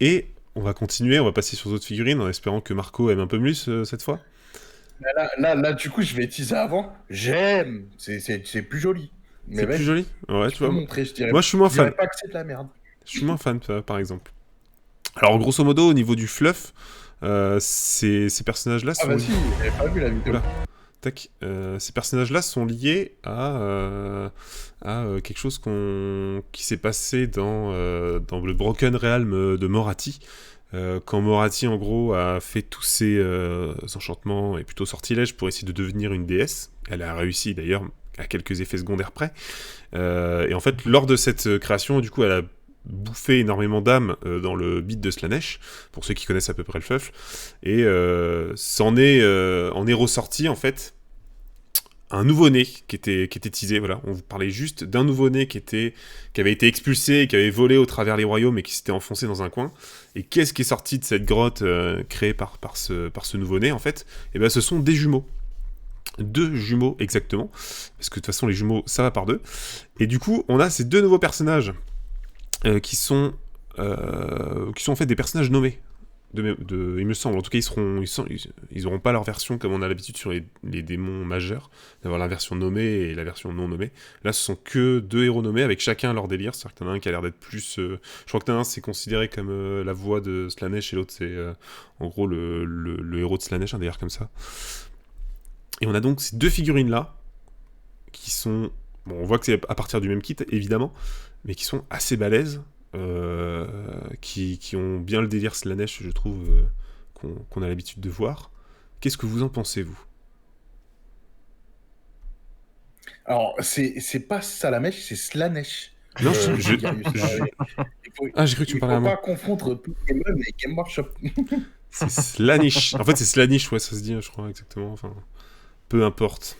Et on va continuer, on va passer sur d'autres figurines en espérant que Marco aime un peu plus cette fois. Là, du coup, je vais teaser avant. J'aime. C'est plus joli. Mais C'est plus vas-y, joli. Ouais, tu tu peux vois. montrer, je dirais. Moi je suis moins Je dirais fan. pas que c'est de la merde. Je suis moins fan par exemple. Alors grosso modo au niveau du fluff, ces personnages-là Ah, sont... vas-y, j'avais pas vu la vidéo. Oula. Tac. Ces personnages-là sont liés à quelque chose qui s'est passé dans le Broken Realm de Morathi. Quand Morathi, en gros, a fait tous ses enchantements et plutôt sortilèges pour essayer de devenir une déesse. Elle a réussi d'ailleurs à quelques effets secondaires près. Et en fait, lors de cette création, du coup, elle a bouffé énormément d'âmes dans le beat de Slanesh, pour ceux qui connaissent à peu près le feufle, et en est ressorti en fait un nouveau-né qui était teasé. Voilà, on vous parlait juste d'un nouveau-né qui avait été expulsé, qui avait volé au travers les royaumes et qui s'était enfoncé dans un coin. Et qu'est-ce qui est sorti de cette grotte créée par ce nouveau-né en fait? Et ben, ce sont des jumeaux. 2 jumeaux exactement, parce que de toute façon les jumeaux ça va par 2. Et du coup on a ces 2 nouveaux personnages qui sont en fait des personnages nommés. Il me semble, en tout cas ils auront pas leur version comme on a l'habitude sur les démons majeurs, d'avoir la version nommée et la version non nommée. Là ce sont que 2 héros nommés avec chacun leur délire, c'est-à-dire que t'en as un qui a l'air d'être plus... je crois que t'en as un c'est considéré comme la voix de Slaanesh et l'autre c'est en gros le héros de Slaanesh, un délire comme ça. Et on a donc ces 2 figurines là, qui sont... Bon on voit que c'est à partir du même kit évidemment, mais qui sont assez balèzes. Qui ont bien le délire Slaanesh, je trouve, qu'on a l'habitude de voir. Qu'est-ce que vous en pensez, vous? Alors, c'est pas Salamèche, c'est Slaanesh. Non, Ah, j'ai cru que tu me parlais à moi. Il moi. faut pas confondre Pokémon et Game Workshop. C'est Slaanesh. En fait, c'est Slaanesh, ouais, ça se dit, je crois, exactement. Enfin, peu importe.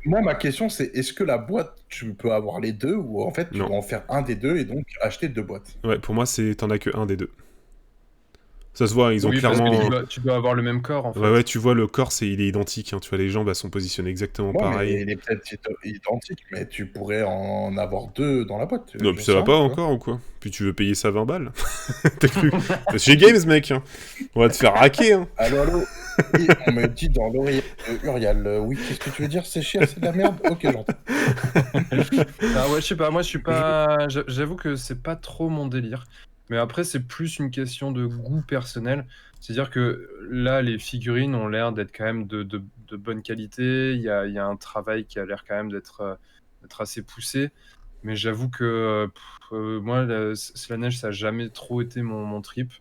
Moi, ma question, c'est est-ce que la boîte, tu peux avoir les deux, ou en fait, tu dois en faire un des deux et donc acheter 2 boîtes? Ouais, pour moi, t'en as que un des deux. Ça se voit, ils ont Parce clairement... que tu dois avoir le même corps en fait. Ouais, tu vois, le corps, il est identique. Hein, tu vois, les jambes, elles sont positionnées exactement pareil. Mais il est peut-être identique, mais tu pourrais en avoir 2 dans la boîte. Non, puis ça va pas encore ou quoi? Puis tu veux payer ça 20 balles? T'as cru? C'est chez Games, mec. Hein. On va te faire hacker. Hein. Allô. Et on me dit dans l'oreille Uriel, oui, qu'est-ce que tu veux dire? C'est cher, c'est de la merde? Ok, j'entends. Ah ouais, je sais pas, moi je suis pas... J'avoue que c'est pas trop mon délire. Mais après, c'est plus une question de goût personnel. C'est-à-dire que là, les figurines ont l'air d'être quand même de bonne qualité. Il y a un travail qui a l'air quand même d'être assez poussé. Mais j'avoue que moi, Slaanesh, ça n'a jamais trop été mon trip.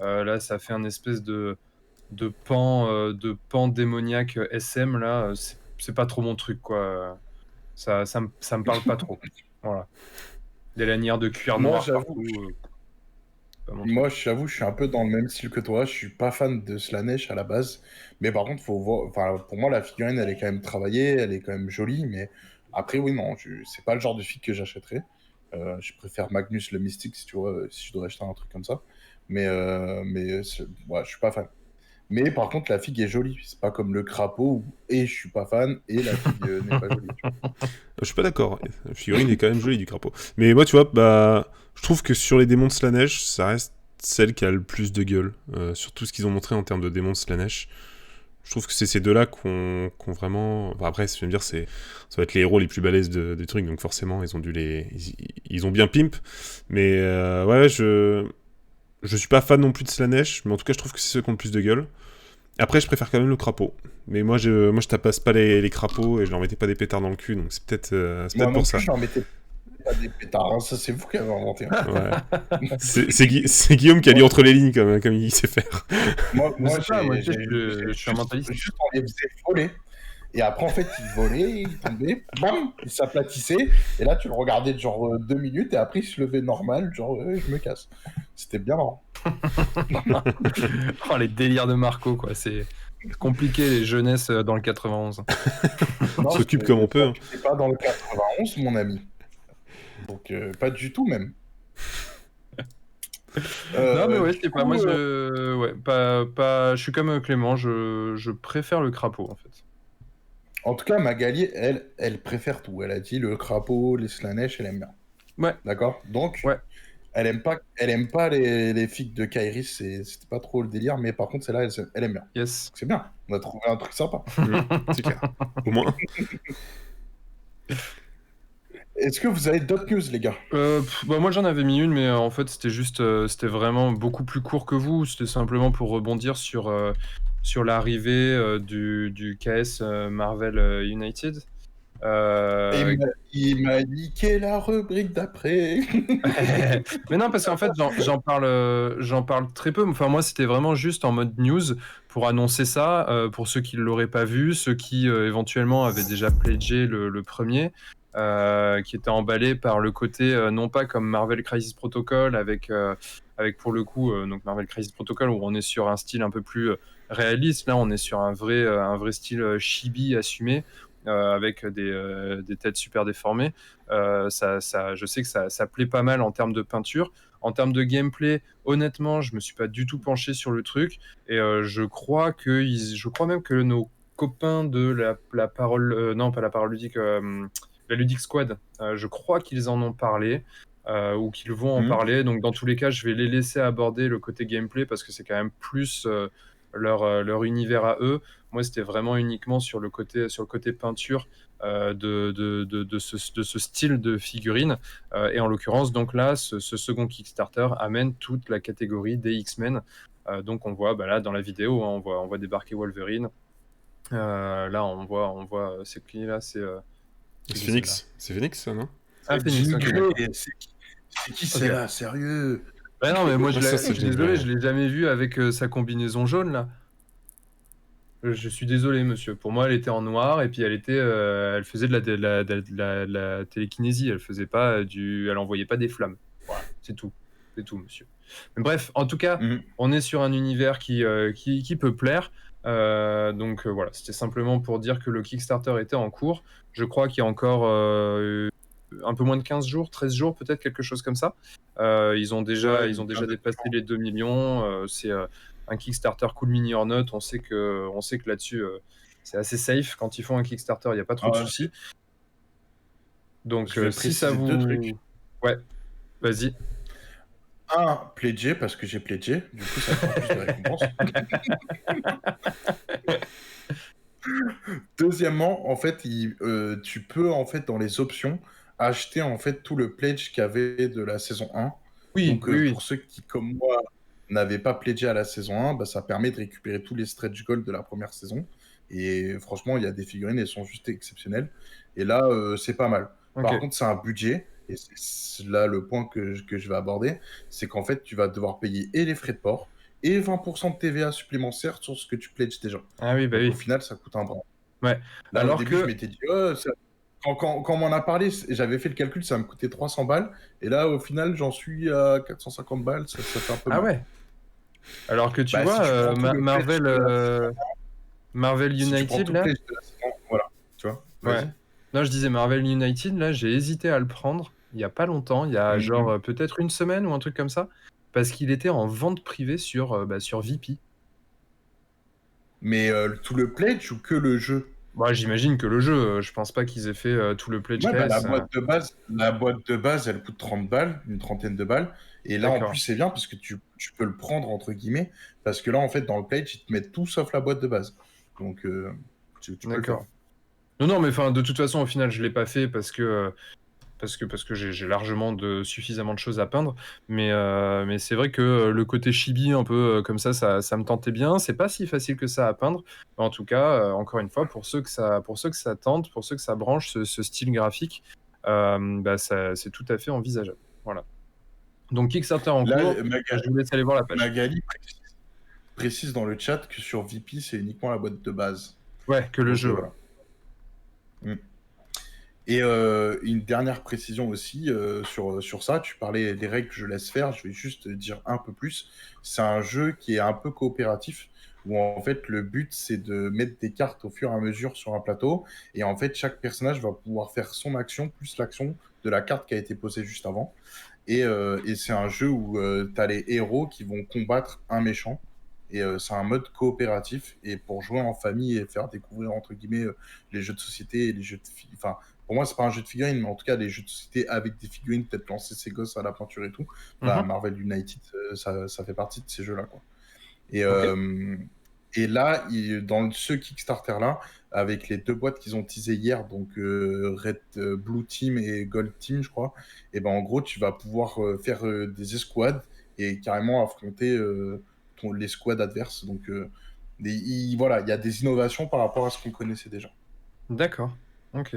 Là, ça fait un espèce de pan démoniaque SM. Là, c'est pas trop mon truc, quoi. Ça me parle pas trop. Voilà. Des lanières de cuir Moi, noir j'avoue, partout. Pas mon truc. Moi, j'avoue, je suis un peu dans le même style que toi. Je suis pas fan de Slaanesh à la base. Mais par contre, faut voir... enfin, pour moi, la figurine, elle est quand même travaillée, elle est quand même jolie. Mais après, oui, non, c'est pas le genre de fille que j'achèterais. Je préfère Magnus le Mystique, si tu vois, si je dois acheter un truc comme ça. Ouais, je suis pas fan. Mais par contre, la figue est jolie. C'est pas comme le crapaud où et je suis pas fan et la figue n'est pas jolie. Tu vois. Je suis pas d'accord. La figurine est quand même jolie du crapaud. Mais moi, tu vois, bah, je trouve que sur les démons de Slaanesh, ça reste celle qui a le plus de gueule. Sur tout ce qu'ils ont montré en termes de démons de Slaanesh. Je trouve que c'est ces deux-là qu'on vraiment... Enfin, après, si je veux me dire, ça va être les héros les plus balèzes des trucs, donc forcément, ils ont dû ils ont bien pimp. Mais ouais, je suis pas fan non plus de Slaanesh, mais en tout cas, je trouve que c'est ceux qui ont le plus de gueule. Après, je préfère quand même le crapaud. Mais moi, je tapasse pas les crapauds et je leur mettais pas des pétards dans le cul, donc c'est peut-être pour ça. Moi, je leur mettais pas des pétards, hein. Ça, c'est vous qui avez inventé. Hein. Ouais. c'est Guillaume qui a lu entre les lignes, comme il sait faire. Moi, je suis un mentaliste. Juste, on les faisait voler. Et après, en fait, ils volaient, ils tombaient, bam, ils s'aplatissaient. Et là, tu le regardais de genre 2 minutes, et après, il se levait normal, genre, je me casse. C'était bien marrant. Oh, les délires de Marco, quoi. C'est compliqué, les jeunesses dans le 91. On s'occupe comme on peut. C'est pas dans le 91, mon ami. Donc, pas du tout, même. Non, mais ouais, c'est pas... Moi, je suis comme Clément, je préfère le crapaud, en fait. En tout cas, Magali, elle préfère tout. Elle a dit le crapaud, les Slaanesh, elle aime bien. Ouais. D'accord? Donc, ouais. Elle aime pas les figues de Kairis, c'était pas trop le délire, mais par contre, celle-là, elle aime bien. Yes. C'est bien, on a trouvé un truc sympa. C'est clair. Au moins. Est-ce que vous avez d'autres news, les gars? Moi, j'en avais mis une, mais en fait, c'était vraiment beaucoup plus court que vous. C'était simplement pour rebondir sur l'arrivée du KS Marvel United. Il m'a niqué la rubrique d'après. Mais non, parce qu'en fait, j'en parle très peu. Enfin, moi, c'était vraiment juste en mode news pour annoncer ça, pour ceux qui ne l'auraient pas vu, ceux qui éventuellement avaient déjà pledgé le premier, qui était emballé par le côté, non pas comme Marvel Crisis Protocol, avec pour le coup, donc Marvel Crisis Protocol, où on est sur un style un peu plus réaliste. Là, on est sur un vrai style chibi assumé. Avec des têtes super déformées. Je sais que ça plaît pas mal en termes de peinture. En termes de gameplay, honnêtement, je me suis pas du tout penché sur le truc. Et je crois même que nos copains de la parole, non pas la parole ludique, la Ludic Squad. Je crois qu'ils en ont parlé ou qu'ils vont en parler. Donc dans tous les cas, je vais les laisser aborder le côté gameplay parce que c'est quand même plus leur univers à eux. Moi, c'était vraiment uniquement sur le côté peinture de ce style de figurine. Et en l'occurrence, donc là, ce second Kickstarter amène toute la catégorie des X-Men. Donc on voit là dans la vidéo, hein, on voit débarquer Wolverine. Là, on voit c'est qui là, c'est Phoenix. C'est Phoenix, ça, non? Ah, Phoenix. Jean Ok. Grey, c'est qui c'est là, sérieux? Bah non, mais moi Ouais, ça, c'est je suis Jean désolé, Grey. je l'ai jamais vu avec sa combinaison jaune là. Je suis désolé, monsieur. Pour moi, elle était en noir et puis elle faisait de la télékinésie. Elle faisait pas elle envoyait pas des flammes. Voilà, c'est tout, monsieur. Mais bref, en tout cas, on est sur un univers qui peut plaire. Donc voilà, c'était simplement pour dire que le Kickstarter était en cours. Je crois qu'il y a encore un peu moins de 15 jours, 13 jours, peut-être quelque chose comme ça. Ils ont déjà dépassé les 2 millions. C'est un Kickstarter Cool Mini or Not. On sait que là-dessus, c'est assez safe. Quand ils font un Kickstarter, il n'y a pas trop de soucis. Donc, Je vais si ça préciser vous... deux trucs. Ouais, vas-y. Un, pledger, parce que j'ai pledgé. Du coup, ça fera plus de récompenses. Deuxièmement, en fait, tu peux, en fait, dans les options, acheter, en fait, tout le pledge qu'il y avait de la saison 1. Oui, Donc, oui. pour ceux qui, comme moi, n'avaient pas pledgé à la saison 1, bah, ça permet de récupérer tous les stretch goals de la première saison. Et franchement, il y a des figurines, elles sont juste exceptionnelles. Et là, c'est pas mal. Ok. Par contre, c'est un budget. Et c'est là le point que je vais aborder. C'est qu'en fait, tu vas devoir payer et les frais de port et 20% de TVA supplémentaire sur ce que tu pledges déjà. Ah oui, bah Donc, oui. au final, ça coûte un bras. Ouais. Là, Alors au début, que... je m'étais dit, quand on m'en a parlé, j'avais fait le calcul, ça me coûtait 300 balles. Et là, au final, j'en suis à 450 balles. Ça fait un peu Ah mal. ouais. Alors que tu Bah, vois, si tu prends tout le Marvel, pledge de la saison Marvel si tu prends United, tout le là... pledge de la saison, voilà, tu vois, vas-y. Ouais. Non, je disais Marvel United, là, j'ai hésité à le prendre il y a pas longtemps, il y a genre peut-être une semaine ou un truc comme ça, parce qu'il était en vente privée sur VP. Mais tout le pledge ou que le jeu? Bah, j'imagine que le jeu, je pense pas qu'ils aient fait tout le pledge Ouais, bah, la case. boîte de base, elle coûte 30 balles, une trentaine de balles. Et là, en D'accord. plus, c'est bien parce que tu peux le prendre, entre guillemets, parce que là, en fait, dans le pledge, ils te mettent tout sauf la boîte de base. Donc, tu peux le faire. D'accord. Non, mais enfin, de toute façon, au final, je l'ai pas fait parce que j'ai largement suffisamment de choses à peindre. Mais c'est vrai que le côté chibi, un peu comme ça me tentait bien. C'est pas si facile que ça à peindre. En tout cas, encore une fois, pour ceux que ça tente, pour ceux que ça branche, ce style graphique, c'est tout à fait envisageable. Voilà. Donc Kickstarter en Là, cours, je vous laisse aller voir la page. Magali précise dans le chat que sur VP, c'est uniquement la boîte de base. Ouais, que le Donc, jeu. voilà. Et une dernière précision aussi sur ça, tu parlais des règles que je laisse faire, je vais juste dire un peu plus. C'est un jeu qui est un peu coopératif, où en fait le but c'est de mettre des cartes au fur et à mesure sur un plateau, et en fait chaque personnage va pouvoir faire son action plus l'action de la carte qui a été posée juste avant. Et c'est un jeu où tu as les héros qui vont combattre un méchant. Et c'est un mode coopératif. Et pour jouer en famille et faire découvrir, entre guillemets, les jeux de société et les jeux de... Enfin, pour moi, c'est pas un jeu de figurines, mais en tout cas, les jeux de société avec des figurines, peut-être lancer ses gosses à la peinture et tout. Bah, Marvel United, ça fait partie de ces jeux-là, quoi. Et, et là, dans ce Kickstarter-là, avec les deux boîtes qu'ils ont teasées hier, donc Red Blue Team et Gold Team, je crois, et ben en gros, tu vas pouvoir faire des escouades et carrément affronter les squads adverses. Donc voilà, il y a des innovations par rapport à ce qu'on connaissait déjà. D'accord, ok.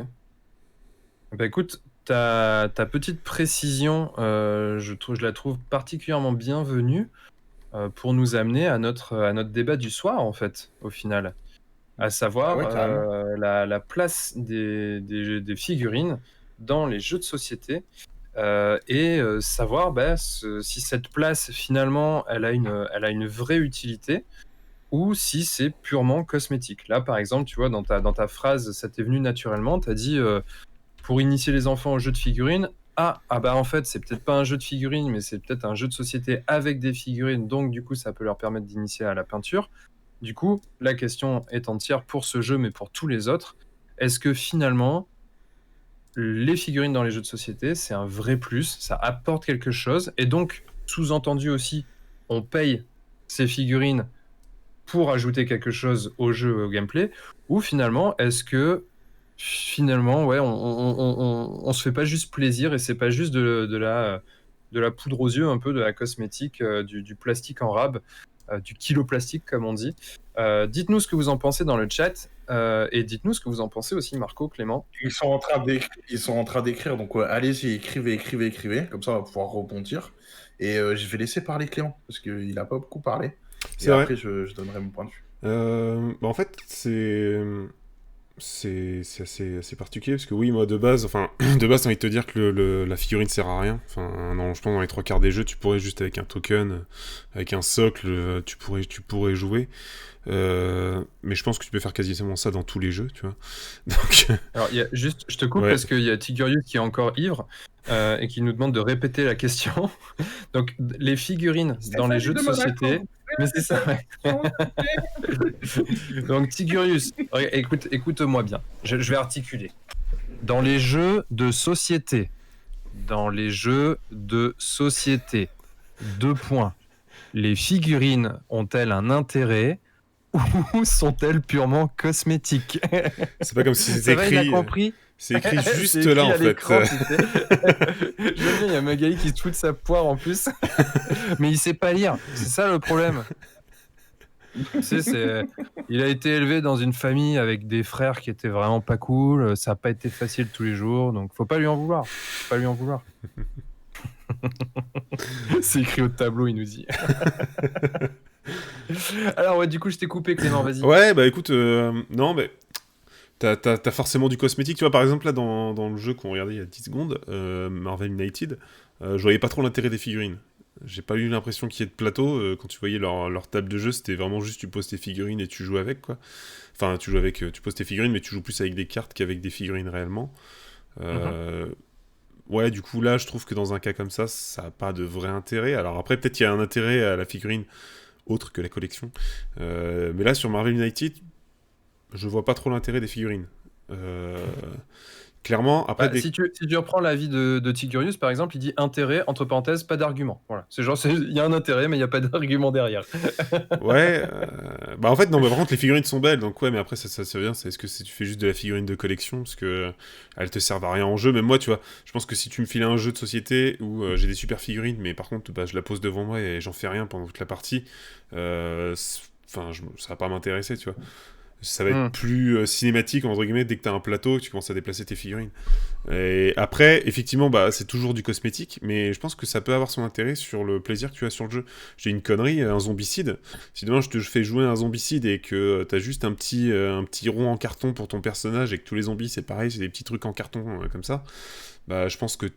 Bah écoute, ta petite précision, je la trouve particulièrement bienvenue pour nous amener à notre débat du soir, en fait, au final. À savoir ouais, carrément. la place des figurines dans les jeux de société et savoir si cette place, finalement, elle a une vraie utilité ou si c'est purement cosmétique. Là, par exemple, tu vois, dans ta phrase, ça t'est venu naturellement, tu as dit pour initier les enfants au jeu de figurines, en fait, c'est peut-être pas un jeu de figurines, mais c'est peut-être un jeu de société avec des figurines, donc du coup, ça peut leur permettre d'initier à la peinture. Du coup, la question est entière pour ce jeu, mais pour tous les autres. Est-ce que finalement, les figurines dans les jeux de société, c'est un vrai plus, ça apporte quelque chose, et donc, sous-entendu aussi, on paye ces figurines pour ajouter quelque chose au jeu, au gameplay, ou finalement, est-ce que finalement, ouais, on se fait pas juste plaisir et c'est pas juste de la poudre aux yeux, un peu de la cosmétique, du plastique en rab, du kilo plastique comme on dit. Dites-nous ce que vous en pensez dans le chat et dites-nous ce que vous en pensez aussi, Marco, Clément. Ils sont en train d'écrire, donc allez-y, écrivez, comme ça on va pouvoir rebondir. Et je vais laisser parler Clément, parce qu'il a pas beaucoup parlé. C'est Et vrai. après, je donnerai mon point de vue. En fait, c'est assez particulier parce que oui, moi de base, enfin de base, j'ai envie de te dire que la figurine sert à rien. Enfin, non, je pense dans les 3 quarts des jeux, tu pourrais juste avec un token, avec un socle, tu pourrais jouer. Mais je pense que tu peux faire quasiment ça dans tous les jeux, tu vois. Donc, Alors, juste, je te coupe ouais. parce qu'il y a Tigurius qui est encore ivre et qui nous demande de répéter la question. Donc, les figurines dans les jeux de société. Mais c'est ça, ouais. Donc, Tigurius, écoute-moi bien. Je vais articuler. Dans les jeux de société. Dans les jeux de société. 2 points. Les figurines ont-elles un intérêt ou sont-elles purement cosmétiques? C'est pas comme si Ça c'était va, il a écrit. compris. C'est écrit C'est juste écrit là en à fait. l'écran, tu sais. J'aime bien, il y a Magali qui se fout de sa poire en plus. Mais il sait pas lire, c'est ça le problème. Tu sais, il a été élevé dans une famille avec des frères qui étaient vraiment pas cool, ça a pas été facile tous les jours, donc faut pas lui en vouloir. Faut pas lui en vouloir. C'est écrit au tableau, il nous dit. Alors ouais, du coup, je t'ai coupé, Clément, vas-y. Ouais, bah écoute, non, mais t'as forcément du cosmétique. Tu vois, par exemple, là, dans le jeu qu'on regardait il y a 10 secondes, Marvel United, je voyais pas trop l'intérêt des figurines. J'ai pas eu l'impression qu'il y ait de plateau. Quand tu voyais leur table de jeu, c'était vraiment juste tu poses tes figurines et tu joues avec, quoi. Enfin, tu poses tes figurines, mais tu joues plus avec des cartes qu'avec des figurines réellement. Ouais, du coup, là, je trouve que dans un cas comme ça a pas de vrai intérêt. Alors après, peut-être qu'il y a un intérêt à la figurine autre que la collection. Mais là, sur Marvel United, je vois pas trop l'intérêt des figurines. Clairement, après si tu reprends l'avis de Tigurius, par exemple, il dit intérêt, entre parenthèses, pas d'argument. Voilà. C'est genre, il y a un intérêt, mais il n'y a pas d'argument derrière. Ouais, bah en fait, non, mais par contre, les figurines sont belles, donc ouais, mais après, ça vient, c'est est-ce que tu fais juste de la figurine de collection, parce que elles te servent à rien en jeu, même moi, tu vois, je pense que si tu me filais un jeu de société où j'ai des super figurines, mais par contre, bah, je la pose devant moi et j'en fais rien pendant toute la partie, enfin, ça va pas m'intéresser, tu vois. Ça va être plus cinématique, entre guillemets, dès que t'as un plateau, que tu commences à déplacer tes figurines. Et après, effectivement, bah, c'est toujours du cosmétique, mais je pense que ça peut avoir son intérêt sur le plaisir que tu as sur le jeu. J'ai une connerie, un zombicide. Si demain je te fais jouer un zombicide et que t'as juste un petit rond en carton pour ton personnage et que tous les zombies, c'est pareil, c'est des petits trucs en carton comme ça, bah, je pense que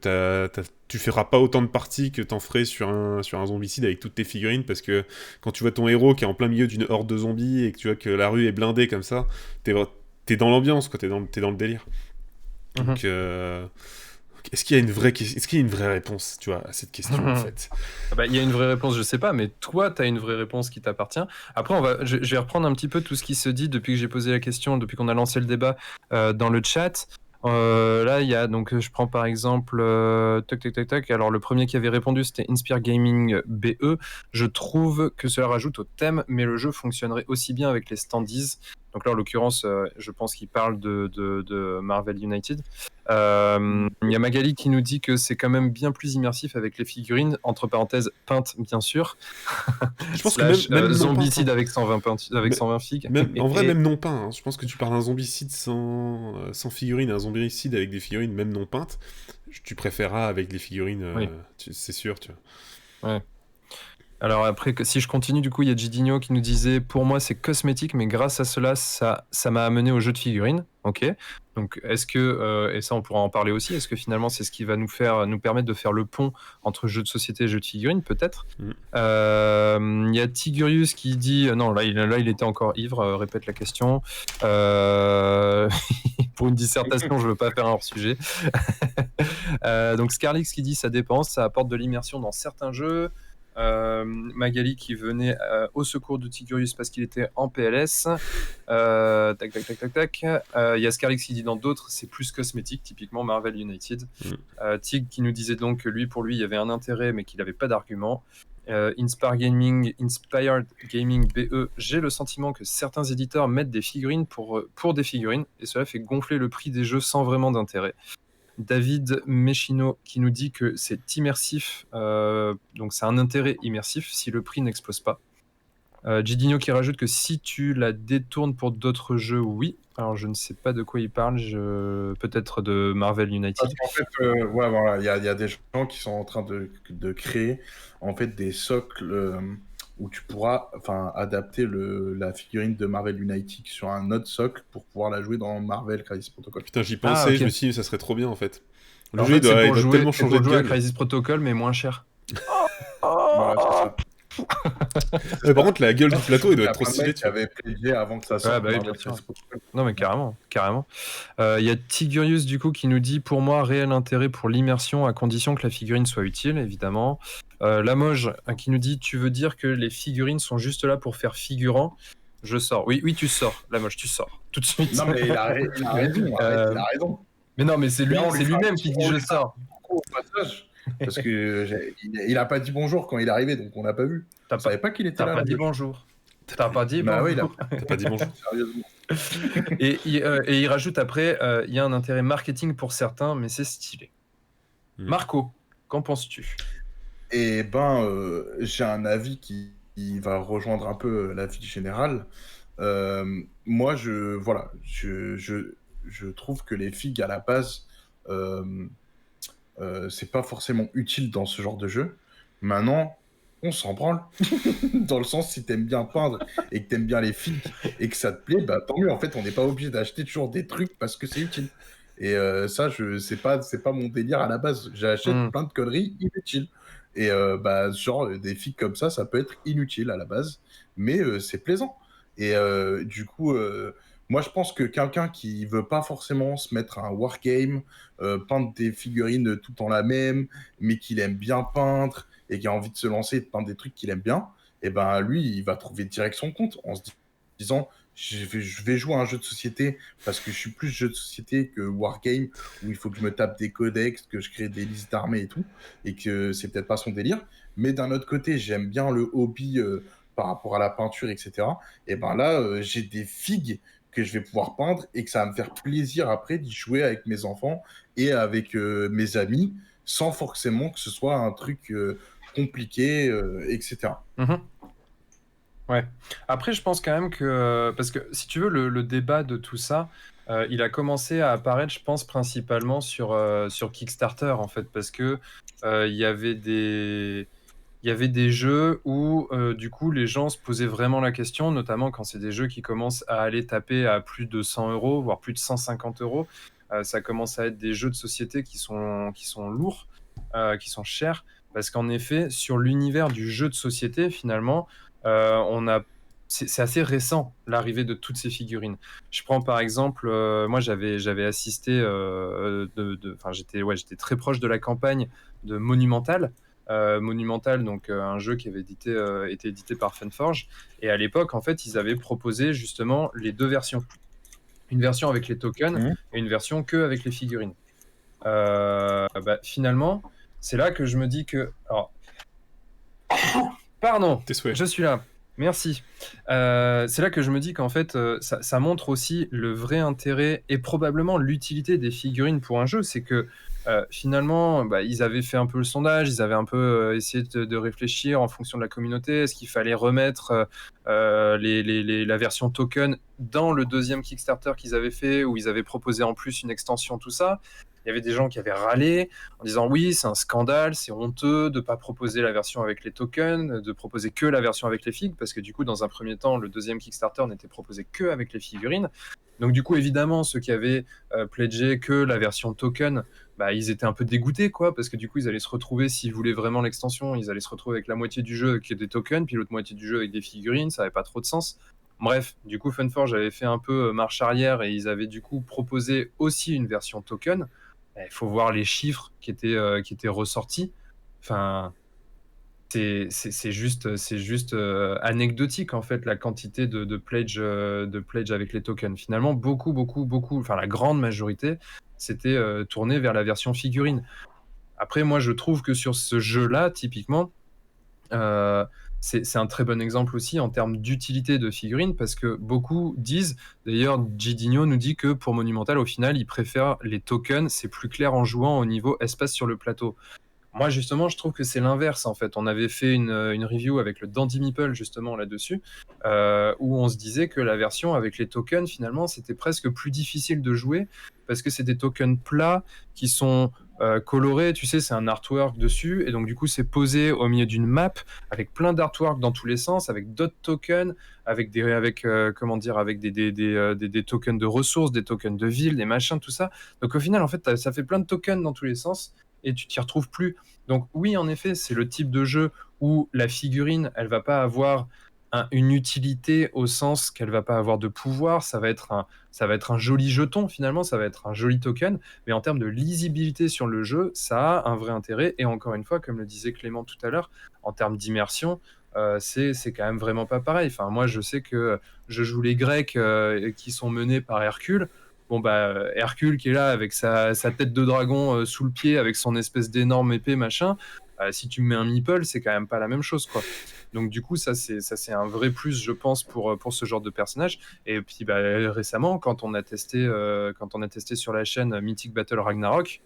tu feras pas autant de parties que t'en ferais sur un zombicide avec toutes tes figurines, parce que quand tu vois ton héros qui est en plein milieu d'une horde de zombies et que tu vois que la rue est blindée comme ça, t'es dans l'ambiance, quoi, t'es dans le délire. Donc, est-ce qu'il y a une vraie réponse, tu vois, à cette question, en fait? Bah, il y a une vraie réponse, je sais pas, mais toi, tu as une vraie réponse qui t'appartient. Après, je vais reprendre un petit peu tout ce qui se dit depuis que j'ai posé la question, depuis qu'on a lancé le débat dans le chat. Là, il y a donc, je prends par exemple, tac. Alors, le premier qui avait répondu, c'était Inspire Gaming BE. Je trouve que cela rajoute au thème, mais le jeu fonctionnerait aussi bien avec les standees. Donc là, en l'occurrence, je pense qu'il parle de Marvel United. Il y a Magali qui nous dit que c'est quand même bien plus immersif avec les figurines, entre parenthèses, peintes, bien sûr. Je pense que même zombicide non peint, avec 120 figues. En vrai, même non peint. Hein. Je pense que tu parles d'un zombicide sans figurines, un zombicide avec des figurines même non peintes. Tu préféreras avec des figurines, oui. c'est sûr, tu vois. Ouais. Alors après, si je continue, du coup, il y a Gidinho qui nous disait « Pour moi, c'est cosmétique, mais grâce à cela, ça m'a amené au jeu de figurines. » Ok. Donc, est-ce que, et ça on pourra en parler aussi, est-ce que finalement c'est ce qui va nous permettre de faire le pont entre jeu de société et jeu de figurines, peut-être? Il y a Tigurius qui dit, non, là il était encore ivre, répète la question. Pour une dissertation, je veux pas faire un hors-sujet. Donc Scarlix qui dit ça dépend, ça apporte de l'immersion dans certains jeux. Magali qui venait au secours de Tigurius parce qu'il était en PLS. Tac, tac, tac, tac, tac. Il y a Scarlix qui dit dans d'autres, c'est plus cosmétique, typiquement Marvel United. Tig qui nous disait donc que pour lui, il y avait un intérêt, mais qu'il n'avait pas d'argument. Inspired Gaming BE, j'ai le sentiment que certains éditeurs mettent des figurines pour des figurines, et cela fait gonfler le prix des jeux sans vraiment d'intérêt. David Mechino qui nous dit que c'est immersif, donc c'est un intérêt immersif si le prix n'explose pas. Gidino qui rajoute que si tu la détournes pour d'autres jeux, oui. Alors je ne sais pas de quoi il parle, peut-être de Marvel United. Parce qu'en fait, ouais, voilà, il y a des gens qui sont en train de créer en fait des socles où tu pourras adapter la figurine de Marvel United sur un autre socle pour pouvoir la jouer dans Marvel Crisis Protocol. Putain, j'y pensais, je me suis dit, ça serait trop bien en fait. Le En jeu, fait, il doit tellement c'est changer pour de jouer à gueule. Crisis Protocol, mais moins cher. Voilà, c'est ça. Par contre, la gueule du plateau, il doit être trop Il y a stylé. qui avait plaidé avant que ça sorte. Bah oui, bien sûr. Non, mais carrément. Il y a Tigurius du coup qui nous dit pour moi réel intérêt pour l'immersion à condition que la figurine soit utile, évidemment. Lamoge qui nous dit tu veux dire que les figurines sont juste là pour faire figurant. Je sors. Oui, tu sors. Lamoge, tu sors tout de suite. Non, mais il a raison. Il a raison. Mais non, mais c'est lui-même qui dit je sors. Au passage. Parce que il a pas dit bonjour quand il est arrivé, donc on l'a pas vu. On savait pas qu'il était là. T'as pas dit bonjour. T'as pas dit bah bonjour. Oui, t'as pas dit bonjour. Sérieusement. Et il rajoute après, il y a un intérêt marketing pour certains, mais c'est stylé. Marco, qu'en penses-tu? Eh ben, j'ai un avis qui va rejoindre un peu l'avis général. Moi, je trouve que les figues à la base, c'est pas forcément utile dans ce genre de jeu. Maintenant, on s'en branle. Dans le sens, si t'aimes bien peindre et que t'aimes bien les figues et que ça te plaît, bah tant mieux. En fait, on n'est pas obligé d'acheter toujours des trucs parce que c'est utile. Et ça, c'est pas mon délire à la base. J'achète plein de conneries inutiles. Et genre, des figues comme ça peut être inutile à la base, mais c'est plaisant. Et du coup, moi, je pense que quelqu'un qui veut pas forcément se mettre à un wargame, peindre des figurines tout en la même, mais qu'il aime bien peindre et qui a envie de se lancer et de peindre des trucs qu'il aime bien, et ben lui, il va trouver direct son compte en se disant je vais jouer à un jeu de société parce que je suis plus jeu de société que wargame où il faut que je me tape des codex, que je crée des listes d'armées et tout, et que c'est peut-être pas son délire. Mais d'un autre côté, j'aime bien le hobby par rapport à la peinture, etc. Et ben là, j'ai des figues que je vais pouvoir peindre et que ça va me faire plaisir après d'y jouer avec mes enfants et avec mes amis sans forcément que ce soit un truc compliqué, etc. Ouais. Après, je pense quand même que... Parce que, si tu veux, le débat de tout ça, il a commencé à apparaître, je pense, principalement sur Kickstarter, en fait, parce que il y avait des jeux où, du coup, les gens se posaient vraiment la question, notamment quand c'est des jeux qui commencent à aller taper à plus de 100 €, voire plus de 150 €. Ça commence à être des jeux de société qui sont lourds, qui sont chers, parce qu'en effet, sur l'univers du jeu de société, finalement, c'est assez récent, l'arrivée de toutes ces figurines. Je prends par exemple, moi j'avais assisté, j'étais très proche de la campagne de Monumental. Monumental, donc un jeu qui avait été édité par Funforge. Et à l'époque, en fait, ils avaient proposé justement les deux versions. Une version avec les tokens et une version que avec les figurines. Finalement, c'est là que je me dis que... Alors... Pardon, je suis là. Merci. C'est là que je me dis qu'en fait, ça montre aussi le vrai intérêt et probablement l'utilité des figurines pour un jeu. C'est que finalement, ils avaient fait un peu le sondage, ils avaient un peu essayé de réfléchir en fonction de la communauté. Est-ce qu'il fallait remettre la version token dans le deuxième Kickstarter qu'ils avaient fait, où ils avaient proposé en plus une extension, tout ça. Il y avait des gens qui avaient râlé en disant oui, c'est un scandale, c'est honteux de ne pas proposer la version avec les tokens, de proposer que la version avec les figues, parce que du coup, dans un premier temps, le deuxième Kickstarter n'était proposé que avec les figurines. Donc du coup, évidemment, ceux qui avaient pledgé que la version token, ils étaient un peu dégoûtés, quoi, parce que du coup, ils allaient se retrouver, s'ils voulaient vraiment l'extension, ils allaient se retrouver avec la moitié du jeu qui est des tokens, puis l'autre moitié du jeu avec des figurines, ça n'avait pas trop de sens. Bref, du coup, Funforge avait fait un peu marche arrière et ils avaient du coup proposé aussi une version token. Il faut voir les chiffres qui étaient ressortis. Enfin, c'est juste anecdotique en fait la quantité de pledge avec les tokens. Finalement, beaucoup, enfin la grande majorité, c'était tourné vers la version figurine. Après, moi, je trouve que sur ce jeu-là, typiquement, euh, c'est un très bon exemple aussi en termes d'utilité de figurines parce que beaucoup disent, d'ailleurs, Gidinho nous dit que pour Monumental, au final, il préfère les tokens, c'est plus clair en jouant au niveau espace sur le plateau. Moi, justement, je trouve que c'est l'inverse, en fait. On avait fait une review avec le Dandy Meeple, justement, là-dessus, où on se disait que la version avec les tokens, finalement, c'était presque plus difficile de jouer, parce que c'est des tokens plats qui sont colorés, tu sais, c'est un artwork dessus, et donc, du coup, c'est posé au milieu d'une map, avec plein d'artworks dans tous les sens, avec d'autres tokens, comment dire, avec des tokens de ressources, des tokens de ville, des machins, tout ça. Donc, au final, en fait, ça fait plein de tokens dans tous les sens, et tu t'y retrouves plus. Donc oui, en effet, c'est le type de jeu où la figurine, elle va pas avoir une utilité au sens qu'elle va pas avoir de pouvoir, ça va être un joli jeton finalement, ça va être un joli token, mais en termes de lisibilité sur le jeu, ça a un vrai intérêt, et encore une fois, comme le disait Clément tout à l'heure, en termes d'immersion, c'est quand même vraiment pas pareil. Enfin, moi, je sais que je joue les Grecs qui sont menés par Hercule. Bon, bah, Hercule qui est là avec sa tête de dragon sous le pied, avec son espèce d'énorme épée, machin. Si tu me mets un meeple, c'est quand même pas la même chose, quoi. Donc, du coup, ça, c'est un vrai plus, je pense, pour ce genre de personnage. Et puis, bah, récemment, quand on a testé sur la chaîne Mythic Battle Ragnarok,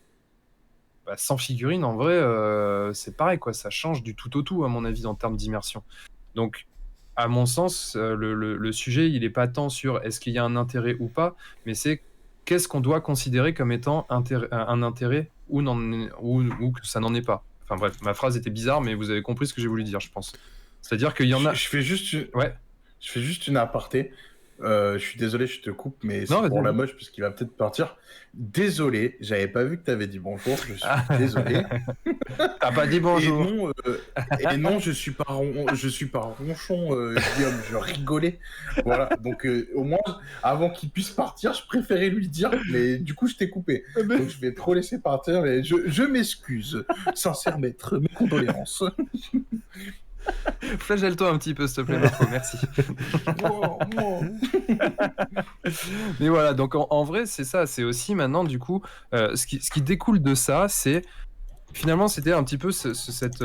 bah, sans figurine, en vrai, c'est pareil, quoi. Ça change du tout au tout, à mon avis, en termes d'immersion. Donc, à mon sens, le sujet, il n'est pas tant sur est-ce qu'il y a un intérêt ou pas, mais c'est qu'est-ce qu'on doit considérer comme étant un intérêt ou que ça n'en est pas. Enfin bref, ma phrase était bizarre, mais vous avez compris ce que j'ai voulu dire, je pense. C'est-à-dire qu'il y en a... Je fais juste Ouais. je fais juste une aparté. Je suis désolé, je te coupe, mais Non, c'est vas-y, pour la vas-y. moche parce qu'il va peut-être partir. Désolé, j'avais pas vu que tu avais dit bonjour. Je suis désolé. T'as pas dit Et bonjour. non, je suis pas ronchon, Guillaume. Je rigolais. Voilà. Donc au moins, avant qu'il puisse partir, je préférais lui dire, mais du coup, je t'ai coupé. Donc je vais trop laisser partir. Mais je m'excuse, sincère maître, mes condoléances. Flagelle-toi un petit peu, s'il te plaît, Marco, merci. Mais voilà, donc en vrai, c'est ça. C'est aussi maintenant, du coup, ce qui découle de ça, c'est finalement, c'était un petit peu cette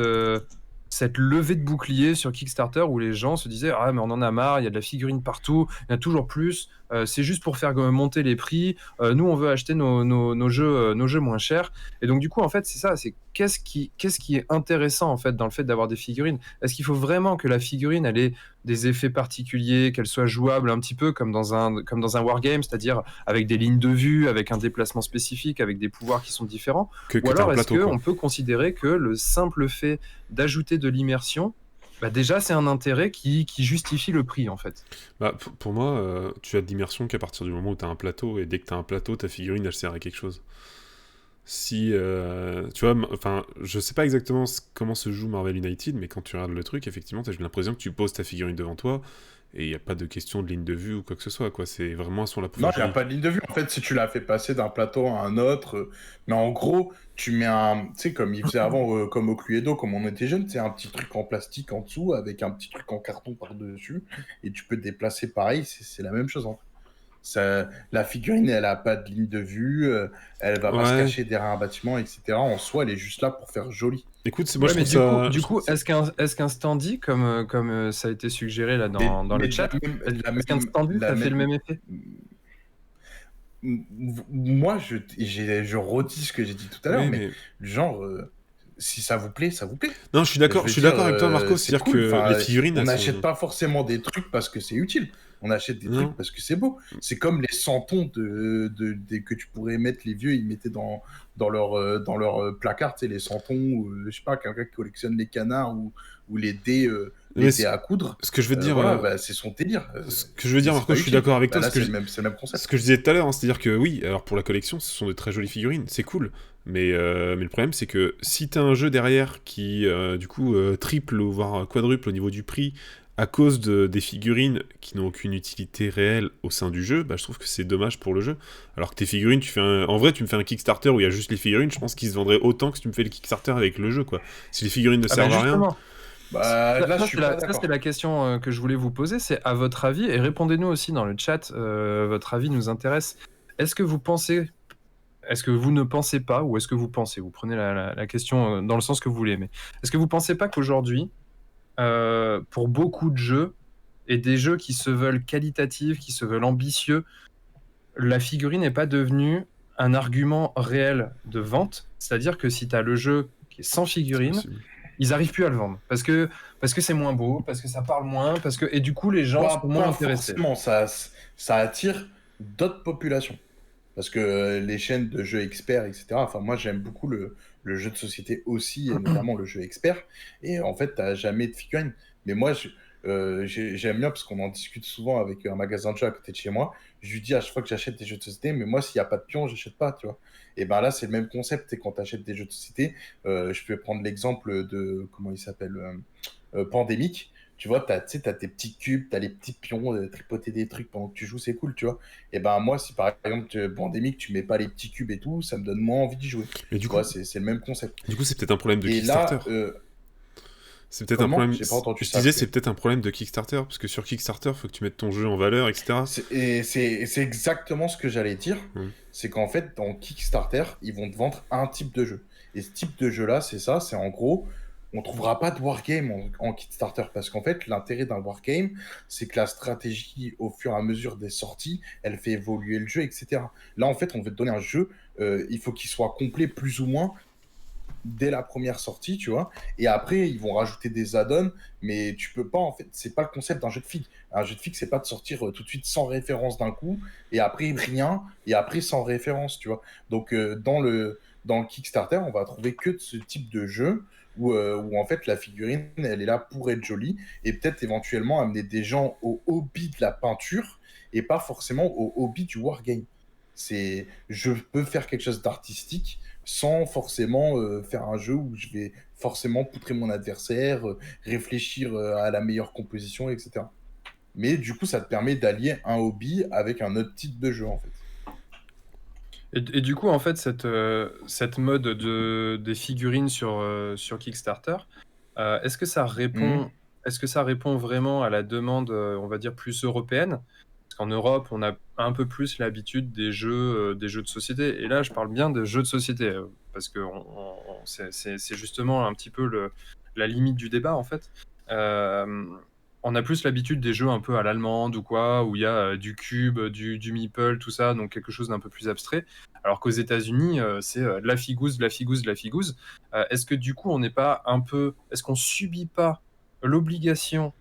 levée de bouclier sur Kickstarter où les gens se disaient ah mais on en a marre, il y a de la figurine partout, il y en a toujours plus, c'est juste pour faire monter les prix, nous on veut acheter nos jeux moins chers. Et donc du coup en fait c'est ça, c'est qu'est-ce qui est intéressant en fait dans le fait d'avoir des figurines. Est-ce qu'il faut vraiment que la figurine elle ait des effets particuliers, qu'elle soit jouable un petit peu comme dans un wargame, c'est-à-dire avec des lignes de vue, avec un déplacement spécifique, avec des pouvoirs qui sont différents, Que ou t'as un alors est-ce plateau, quoi. qu'on peut considérer que le simple fait d'ajouter de l'immersion, bah déjà c'est un intérêt qui justifie le prix en fait. Bah, pour moi, tu as de l'immersion qu'à partir du moment où t'as un plateau, et dès que t'as un plateau, ta figurine, elle sert à quelque chose. Si, tu vois, enfin, je sais pas exactement comment se joue Marvel United, mais quand tu regardes le truc, effectivement, t'as l'impression que tu poses ta figurine devant toi, et il n'y a pas de question de ligne de vue ou quoi que ce soit, quoi. C'est vraiment sur la Non, il n'y a jouer. pas de ligne de vue. En fait, si tu l'as fait passer d'un plateau à un autre, mais en gros, tu mets un, tu sais, comme il faisait avant, comme au Cluedo, comme on était jeune, c'est un petit truc en plastique en dessous avec un petit truc en carton par-dessus, et tu peux te déplacer pareil, c'est la même chose en fait. La figurine, elle a pas de ligne de vue, elle va pas se Ouais. cacher derrière un bâtiment, etc. En soi, elle est juste là pour faire joli. Écoute, moi Ouais, je mais trouve ça. du coup, est-ce qu'un standy, comme ça a été suggéré là dans Mais le chat, est-ce qu'un standy la ça fait le même, même effet? moi, je redis ce que j'ai dit tout à l'heure, Oui, mais mais. genre, si ça vous plaît, ça vous plaît. Non, je suis Je d'accord, veux je suis dire, d'accord avec toi, Marco. c'est C'est-à-dire cool. que les Enfin, figurines, on elles n'achète sont. pas forcément des trucs parce que c'est utile. On achète des Non. trucs parce que c'est beau. C'est comme les santons que tu pourrais mettre, les vieux, ils mettaient dans leur placard, tu sais, les santons, ou je sais pas, quelqu'un qui collectionne les canards ou les dés, Mais à coudre. ce que je veux dire. Voilà, bah, c'est son délire. Ce que je veux dire, C'est Marco, pas je suis utile. d'accord avec Bah, toi. là, Ce que c'est le même concept. Ce que je disais tout à l'heure, hein, c'est-à-dire que oui, alors pour la collection, ce sont de très jolies figurines, c'est cool, mais le problème c'est que si t'as un jeu derrière qui, du coup, triple ou voire quadruple au niveau du prix à cause des figurines qui n'ont aucune utilité réelle au sein du jeu, bah je trouve que c'est dommage pour le jeu. Alors que tes figurines, en vrai, tu me fais un Kickstarter où il y a juste les figurines, je pense qu'ils se vendraient autant que si tu me fais le Kickstarter avec le jeu, quoi. Si les figurines ne Ah bah servent à rien, justement. Bah là, je suis pas Ça, c'est d'accord. la question que je voulais vous poser, c'est à votre avis, et répondez-nous aussi dans le chat, votre avis nous intéresse. Est-ce que vous pensez, est-ce que vous ne pensez pas, ou est-ce que vous pensez, vous prenez la question dans le sens que vous voulez, mais est-ce que vous pensez pas qu'aujourd'hui, pour beaucoup de jeux, et des jeux qui se veulent qualitatifs, qui se veulent ambitieux, la figurine n'est pas devenue un argument réel de vente? C'est-à-dire que si tu as le jeu qui est sans C'est figurine, possible. ils arrivent plus à le vendre parce que c'est moins beau, parce que ça parle moins, parce que et du coup les gens sont moins Pas intéressés. forcément, ça attire d'autres populations. Parce que les chaînes de jeux experts, etc. Enfin, moi, j'aime beaucoup le jeu de société aussi, et notamment le jeu expert. Et en fait, t'as jamais de figurines. Mais moi, j'aime bien parce qu'on en discute souvent avec un magasin de jeux à côté de chez moi. Je lui dis à chaque fois que j'achète des jeux de société, mais moi, s'il n'y a pas de pion, j'achète pas, tu vois. Et ben là, c'est le même concept. Et quand tu achètes des jeux de société, je peux prendre l'exemple de, comment il s'appelle, Pandémique. Tu vois, tu sais, t'as tes petits cubes, t'as les petits pions, tripoter des trucs pendant que tu joues, c'est cool, tu vois. Et ben moi, si par exemple, Pandémique, tu mets pas les petits cubes et tout, ça me donne moins envie d'y jouer. Mais Tu vois, c'est le même concept. c'est peut-être un problème de Et Kickstarter. là, C'est peut-être un comment? problème. J'ai pas entendu Je ça. disais, c'est peut-être un problème de Kickstarter, parce que sur Kickstarter, faut que tu mettes ton jeu en valeur, etc. C'est exactement ce que j'allais dire. Mm. C'est qu'en fait, dans Kickstarter, ils vont te vendre un type de jeu. Et ce type de jeu-là, c'est ça, c'est en gros, on trouvera pas de wargame en Kickstarter. Parce qu'en fait, l'intérêt d'un wargame, c'est que la stratégie, au fur et à mesure des sorties, elle fait évoluer le jeu, etc. Là, en fait, on veut te donner un jeu, il faut qu'il soit complet plus ou moins dès la première sortie, tu vois. Et après, ils vont rajouter des add-ons, mais tu peux pas, en fait, c'est pas le concept d'un jeu de figue. Un jeu de figue, c'est pas de sortir tout de suite sans référence d'un coup, et après rien, et après sans référence, tu vois. Donc, dans le Kickstarter, on va trouver que de ce type de jeu où en fait, la figurine, elle est là pour être jolie, et peut-être éventuellement amener des gens au hobby de la peinture, et pas forcément au hobby du wargame. Je peux faire quelque chose d'artistique sans forcément faire un jeu où je vais forcément poutrer mon adversaire, réfléchir à la meilleure composition, etc. Mais du coup, ça te permet d'allier un hobby avec un autre type de jeu, en fait. Et du coup en fait cette mode des figurines sur Kickstarter, est-ce que ça Mhm. répond vraiment à la demande, on va dire plus européenne? Parce qu'en Europe, on a un peu plus l'habitude des jeux de société. Et là, je parle bien de jeux de société, parce que c'est justement un petit peu la limite du débat, en fait. Euh, on a plus l'habitude des jeux un peu à l'allemande ou quoi, où il y a du cube, du meeple, tout ça, donc quelque chose d'un peu plus abstrait. Alors qu'aux États-Unis, c'est de la figousse, de la figousse, de la figousse. Est-ce que du coup, on n'est pas un peu. Est-ce qu'on subit pas l'obligation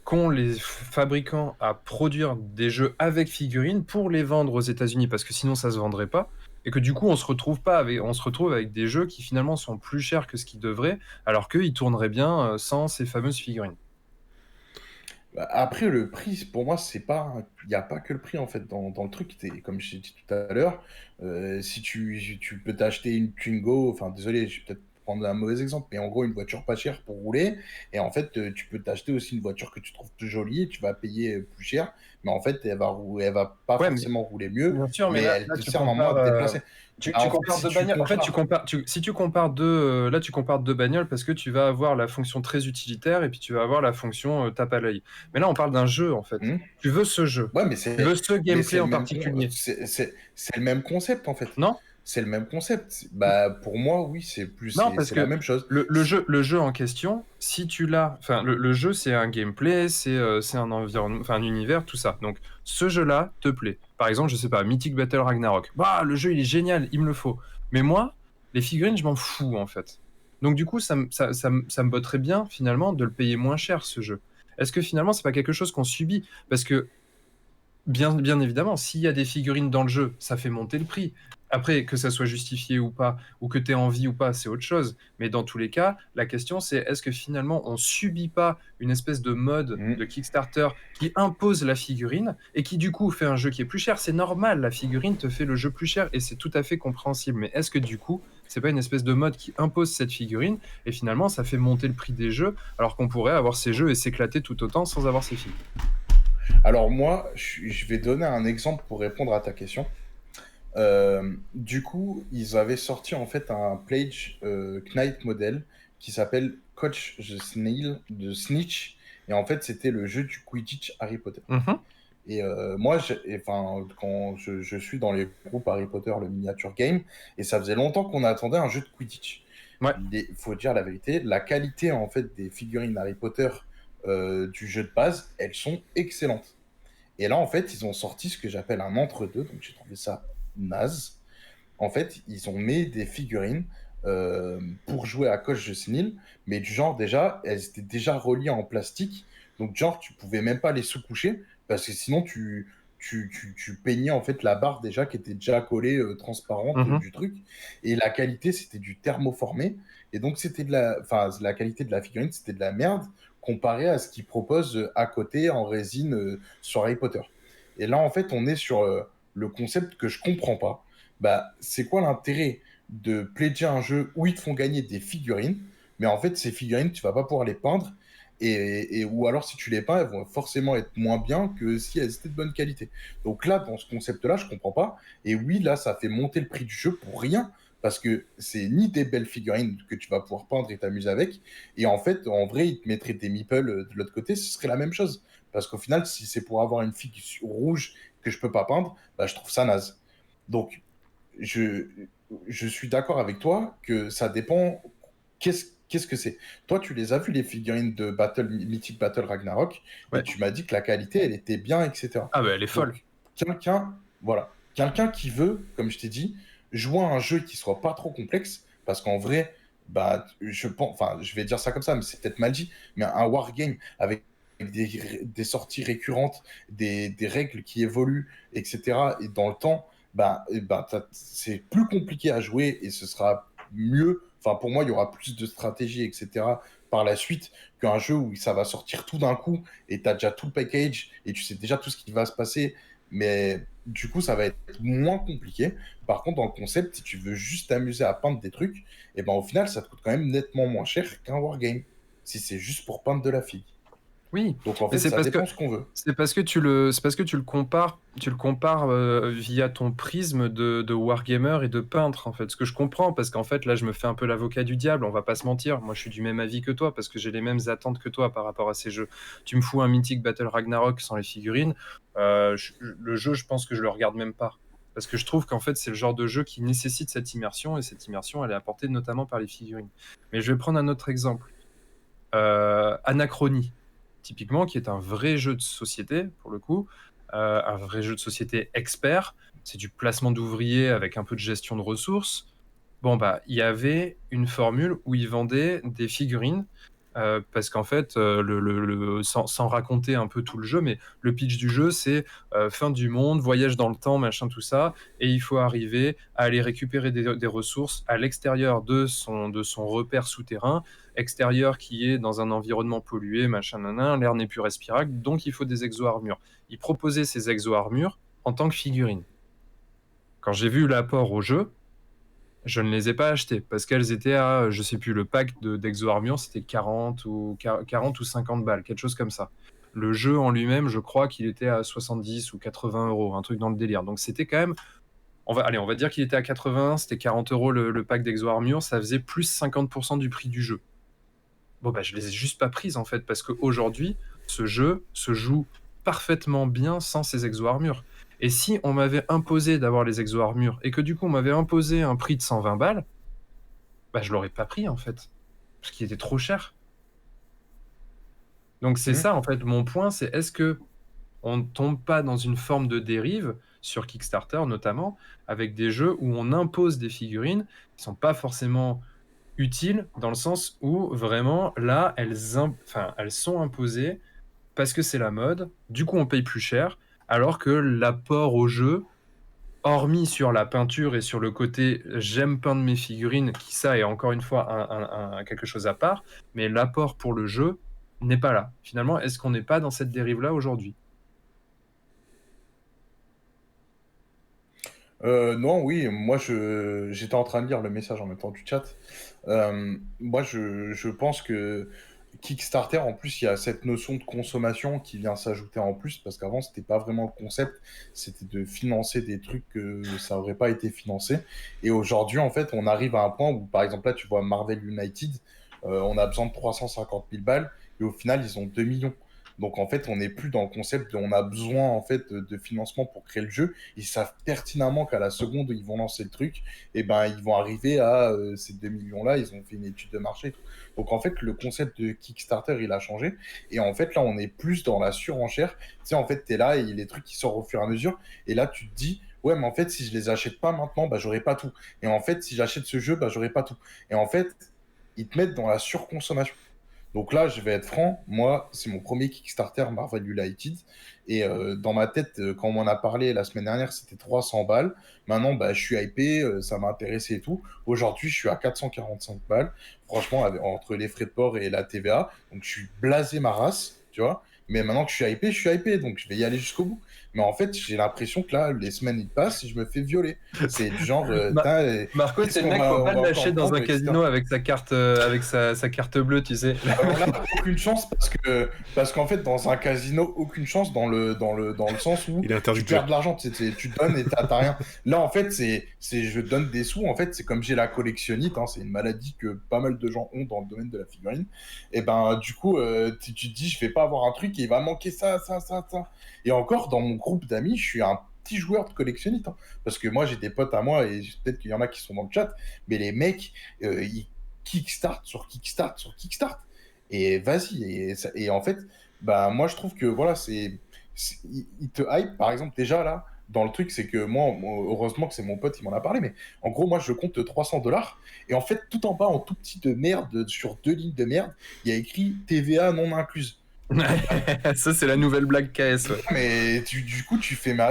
qu'ont les fabricants à produire des jeux avec figurines pour les vendre aux États-Unis, parce que sinon ça se vendrait pas, et que du coup on se retrouve avec des jeux qui finalement sont plus chers que ce qu'ils devraient, alors qu'ils tourneraient bien sans ces fameuses figurines. Bah, après, le prix, pour moi, c'est pas, il n'y a pas que le prix en fait dans le truc. Comme j'ai dit tout à l'heure, si tu peux t'acheter une Twingo, enfin désolé, je vais peut-être prendre un mauvais exemple, mais en gros une voiture pas chère pour rouler, et en fait tu peux t'acheter aussi une voiture que tu trouves plus jolie, et tu vas payer plus cher, mais en fait elle va pas Ouais, mais forcément rouler mieux, bien sûr, mais mais elle là te tu sert normalement à compares, te déplacer. Bah, tu en fait, compares si deux tu bagnoles. En fait, compares, si tu compares là tu compares deux bagnoles parce que tu vas avoir la fonction très utilitaire et puis tu vas avoir la fonction tape à l'œil. Mais là, on parle d'un jeu en fait. hmm, Tu veux ce jeu. ouais, Tu veux ce mais c'est gameplay le en même particulier. c'est le même concept en fait. Non? C'est le même concept. Bah pour moi oui, Non, parce c'est la que même chose. le jeu en question, si tu l'as, enfin le jeu c'est un gameplay, c'est un environnement, enfin un univers, tout ça. Donc ce jeu-là te plaît. Par exemple, je sais pas, Mythic Battle Ragnarok. Bah le jeu il est génial, il me le faut. Mais moi, les figurines, je m'en fous en fait. Donc du coup, ça me botterait bien finalement de le payer moins cher ce jeu. Est-ce que finalement c'est pas quelque chose qu'on subit? Parce que bien évidemment, s'il y a des figurines dans le jeu, ça fait monter le prix. Après, que ça soit justifié ou pas, ou que tu aies envie ou pas, c'est autre chose. Mais dans tous les cas, la question c'est est-ce que finalement on subit pas une espèce de mode Hmm. de Kickstarter qui impose la figurine et qui du coup fait un jeu qui est plus cher? C'est normal, la figurine te fait le jeu plus cher et c'est tout à fait compréhensible. Mais est-ce que du coup, c'est pas une espèce de mode qui impose cette figurine et finalement ça fait monter le prix des jeux alors qu'on pourrait avoir ces jeux et s'éclater tout autant sans avoir ces figurines? Alors moi, je vais donner un exemple pour répondre à ta question. Du coup, ils avaient sorti en fait un Pledge Knight model qui s'appelle Coach de Snitch. Et en fait, c'était le jeu du Quidditch Harry Potter. Mhm. Et moi, quand je suis dans les groupes Harry Potter, le miniature game, et ça faisait longtemps qu'on attendait un jeu de Quidditch. Ouais. Il faut dire la vérité, la qualité en fait des figurines Harry Potter du jeu de base, elles sont excellentes. Et là, en fait, ils ont sorti ce que j'appelle un entre-deux, donc j'ai trouvé ça naze. En fait, ils ont mis des figurines pour jouer à Coach de Snil, mais du genre déjà, elles étaient déjà reliées en plastique, donc genre tu pouvais même pas les sous-coucher, parce que sinon tu peignais en fait la barre déjà qui était déjà collée transparente Mhm. du truc, et la qualité c'était du thermoformé, et donc la qualité de la figurine c'était de la merde comparé à ce qu'ils proposent à côté en résine sur Harry Potter. Et là en fait on est sur le concept que je comprends pas. Bah, c'est quoi l'intérêt de pledger un jeu où ils te font gagner des figurines, mais en fait, ces figurines, tu vas pas pouvoir les peindre, ou alors si tu les peins, elles vont forcément être moins bien que si elles étaient de bonne qualité. Donc là, dans ce concept-là, je comprends pas. Et oui, là, ça fait monter le prix du jeu pour rien, parce que c'est ni des belles figurines que tu vas pouvoir peindre et t'amuser avec, et en fait, en vrai, ils te mettraient des meeples de l'autre côté, ce serait la même chose. Parce qu'au final, si c'est pour avoir une figue rouge que je peux pas peindre, bah, je trouve ça naze. Donc, je, je suis d'accord avec toi que ça dépend. Qu'est-ce que c'est? Toi, tu les as vu, les figurines de Mythic Battle Ragnarok, et Ouais. tu m'as dit que la qualité, elle était bien, etc. Ah bah elle est folle. Donc, voilà, quelqu'un qui veut, comme je t'ai dit, jouer à un jeu qui soit pas trop complexe, parce qu'en vrai, bah, je pense, enfin, je vais dire ça comme ça, mais c'est peut-être mal dit, mais un wargame avec des sorties récurrentes, des règles qui évoluent, etc., et dans le temps, c'est plus compliqué à jouer et ce sera mieux. Enfin, pour moi, il y aura plus de stratégie, etc. par la suite qu'un jeu où ça va sortir tout d'un coup et tu as déjà tout le package et tu sais déjà tout ce qui va se passer. Mais du coup, ça va être moins compliqué. Par contre, dans le concept, si tu veux juste t'amuser à peindre des trucs, et ben au final, ça te coûte quand même nettement moins cher qu'un wargame. Si c'est juste pour peindre de la figue. Oui, Donc en mais fait, ça dépend ce qu'on veut. c'est parce que tu le compares via ton prisme de wargamer et de peintre en fait. Ce que je comprends, parce qu'en fait là je me fais un peu l'avocat du diable, on va pas se mentir. Moi je suis du même avis que toi parce que j'ai les mêmes attentes que toi par rapport à ces jeux. Tu me fous un Mythic Battle Ragnarok sans les figurines, le jeu je pense que je le regarde même pas. Parce que je trouve qu'en fait c'est le genre de jeu qui nécessite cette immersion et cette immersion elle est apportée notamment par les figurines. Mais je vais prendre un autre exemple. Anachronie, typiquement, qui est un vrai jeu de société, pour le coup, un vrai jeu de société expert. C'est du placement d'ouvriers avec un peu de gestion de ressources. Bon, bah, il y avait une formule où ils vendaient des figurines, parce qu'en fait, sans raconter un peu tout le jeu, mais le pitch du jeu, c'est fin du monde, voyage dans le temps, machin, tout ça, et il faut arriver à aller récupérer des ressources à l'extérieur de son repère souterrain, extérieur qui est dans un environnement pollué, machin, nanan, l'air n'est plus respirable, donc il faut des exo-armures. Ils proposaient ces exo-armures en tant que figurines. Quand j'ai vu l'apport au jeu, je ne les ai pas achetées parce qu'elles étaient à, je sais plus, le pack d'Exo Armure, c'était 40 ou 50 balles, quelque chose comme ça. Le jeu en lui-même, je crois qu'il était à 70 ou 80 euros, un truc dans le délire. Donc c'était quand même, on va dire qu'il était à 80, c'était 40 euros le pack d'Exo Armure, ça faisait plus 50% du prix du jeu. Bon, bah, je les ai juste pas prises en fait, parce qu'aujourd'hui, ce jeu se joue parfaitement bien sans ces exo-armures. Et si on m'avait imposé d'avoir les exo-armures et que du coup on m'avait imposé un prix de 120 balles, bah je l'aurais pas pris en fait, parce qu'il était trop cher. Donc c'est Mhm. ça en fait, mon point, c'est est-ce que on ne tombe pas dans une forme de dérive, sur Kickstarter notamment, avec des jeux où on impose des figurines qui sont pas forcément utiles, dans le sens où vraiment là, elles sont imposées parce que c'est la mode, du coup on paye plus cher, alors que l'apport au jeu, hormis sur la peinture et sur le côté j'aime peindre mes figurines, qui ça est encore une fois quelque chose à part, mais l'apport pour le jeu n'est pas là. Finalement, est-ce qu'on n'est pas dans cette dérive-là aujourd'hui? Non, oui, moi j'étais en train de lire le message en même temps du chat. Moi je pense que Kickstarter, en plus, il y a cette notion de consommation qui vient s'ajouter en plus, parce qu'avant c'était pas vraiment le concept, c'était de financer des trucs que ça aurait pas été financé. Et aujourd'hui, en fait, on arrive à un point où, par exemple, là tu vois Marvel United, on a besoin de 350 000 balles, et au final, ils ont 2 millions. Donc en fait, on n'est plus dans le concept de on a besoin en fait de financement pour créer le jeu. Ils savent pertinemment qu'à la seconde où ils vont lancer le truc, et ben ils vont arriver à ces 2 millions-là. Ils ont fait une étude de marché. Et tout. Donc en fait, le concept de Kickstarter, il a changé. Et en fait, là, on est plus dans la surenchère. Tu sais, en fait, t'es là et les trucs qui sortent au fur et à mesure. Et là, tu te dis, ouais, mais en fait, si je les achète pas maintenant, bah j'aurai pas tout. Et en fait, si j'achète ce jeu, bah j'aurai pas tout. Et en fait, ils te mettent dans la surconsommation. Donc là, je vais être franc, moi, c'est mon premier Kickstarter Marvel United. Et dans ma tête, quand on m'en a parlé la semaine dernière, c'était 300 balles. Maintenant, bah, je suis hypé, ça m'a intéressé et tout. Aujourd'hui, je suis à 445 balles. Franchement, entre les frais de port et la TVA. Donc, je suis blasé ma race, tu vois. Mais maintenant que je suis hypé, donc je vais y aller jusqu'au bout. Mais en fait, j'ai l'impression que là, les semaines, ils passent et je me fais violer. C'est du genre, Marco, c'est le mec qui va pas le lâcher dans un casino avec sa carte, sa carte bleue, tu sais. Alors là, aucune chance parce qu'en fait, dans un casino, aucune chance dans le sens où Il est interdit tu de jouer. perds de l'argent, tu donnes et t'as rien. Là, en fait, c'est je donne des sous. En fait, c'est comme j'ai la collectionnite, hein, c'est une maladie que pas mal de gens ont dans le domaine de la figurine. Et ben, du coup, tu te dis, je vais pas avoir un truc et il va manquer ça. Et encore, dans mon groupe d'amis, je suis un petit joueur de collectionnite, hein, parce que moi, j'ai des potes à moi et peut-être qu'il y en a qui sont dans le chat, mais les mecs, ils Kickstart sur Kickstart sur Kickstart. Et vas-y. Et en fait, bah, moi, je trouve que voilà, il te hype, par exemple, déjà là, dans le truc, c'est que moi, heureusement que c'est mon pote, il m'en a parlé, mais en gros, moi, je compte 300 $. Et en fait, tout en bas, en tout petit de merde, sur 2 lignes de merde, il y a écrit TVA non incluse. Ça, c'est la nouvelle blague KS. Ouais. Mais du coup, tu fais, mais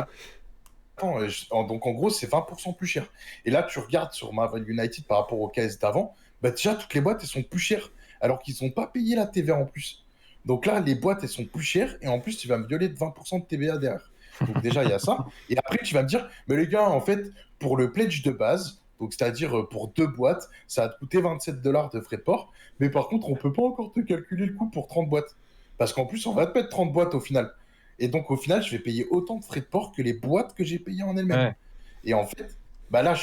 attends, donc en gros, c'est 20% plus cher. Et là, tu regardes sur Marvel United par rapport aux KS d'avant, bah déjà, toutes les boîtes, elles sont plus chères, alors qu'ils n'ont pas payé la TVA en plus. Donc là, les boîtes, elles sont plus chères, et en plus, tu vas me violer de 20% de TVA derrière. Donc déjà, il y a ça. Et après, tu vas me dire, mais les gars, en fait, pour le pledge de base, donc c'est-à-dire pour 2 boîtes, ça va te coûter 27 $ de frais de port, mais par contre, on peut pas encore te calculer le coût pour 30 boîtes. Parce qu'en plus, on va te mettre 30 boîtes au final. Et donc, au final, je vais payer autant de frais de port que les boîtes que j'ai payées en elles-mêmes. Ouais. Et en fait, bah là,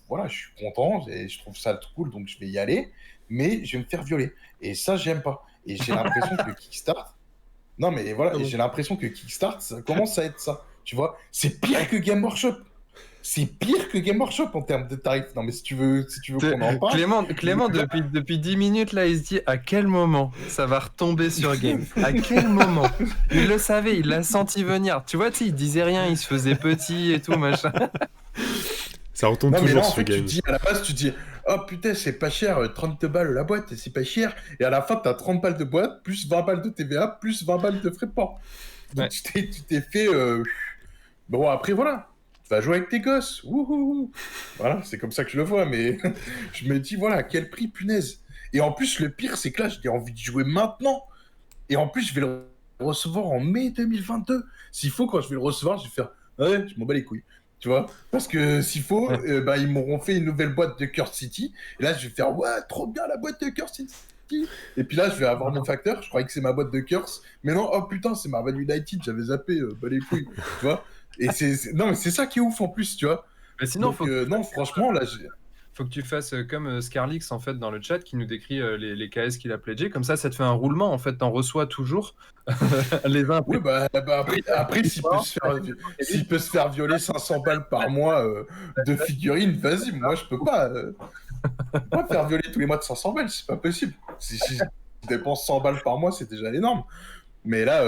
voilà, je suis content, et je trouve ça cool, donc je vais y aller, mais je vais me faire violer. Et ça, j'aime pas. Et j'ai l'impression que Kickstart, non mais voilà, et j'ai l'impression que Kickstart, ça commence à être ça. Tu vois, c'est pire que Game Workshop. C'est pire que Game Workshop en termes de tarifs. Non mais si tu veux qu'on en parle. Clément depuis 10 minutes, là, il se dit à quel moment ça va retomber sur Game. À quel moment. Il le savait, il l'a senti venir. Tu vois, il disait rien, il se faisait petit et tout, machin. Ça retombe non, toujours mais là, en sur fait, Game. à la base, tu dis, oh putain, c'est pas cher, 30 balles la boîte, c'est pas cher. Et à la fin, t'as 30 balles de boîte, plus 20 balles de TVA, plus 20 balles de frais de port. Donc Ouais. tu t'es fait... Bon, après, voilà. Tu vas jouer avec tes gosses. Wouhou. Voilà, c'est comme ça que je le vois, mais je me dis, voilà, quel prix, punaise. Et en plus, le pire, c'est que là, j'ai envie de jouer maintenant. Et en plus, je vais le recevoir en mai 2022. S'il faut, quand je vais le recevoir, je vais faire, ouais, je m'en bats les couilles. Tu vois, parce que s'il faut, bah, ils m'auront fait une nouvelle boîte de Curse City. Et là, je vais faire, ouais, trop bien la boîte de Curse City. Et puis là, je vais avoir mon facteur. Je croyais que c'est ma boîte de Curse. Mais non, oh putain, c'est Marvel United. J'avais zappé, bah les couilles. Tu vois. Et non, mais c'est ça qui est ouf en plus, tu vois. Mais sinon, donc, non, franchement, là, faut que tu fasses comme Scarlix en fait dans le chat qui nous décrit les KS qu'il a pledgé. Comme ça te fait un roulement. En fait, t'en reçois toujours les uns. Oui, bah après s'il peut se faire violer 500 balles par mois de figurines, vas-y, moi je peux pas. Pas faire violer tous les mois de 500 balles, c'est pas possible. Si je dépense 100 balles par mois, c'est déjà énorme. Mais là,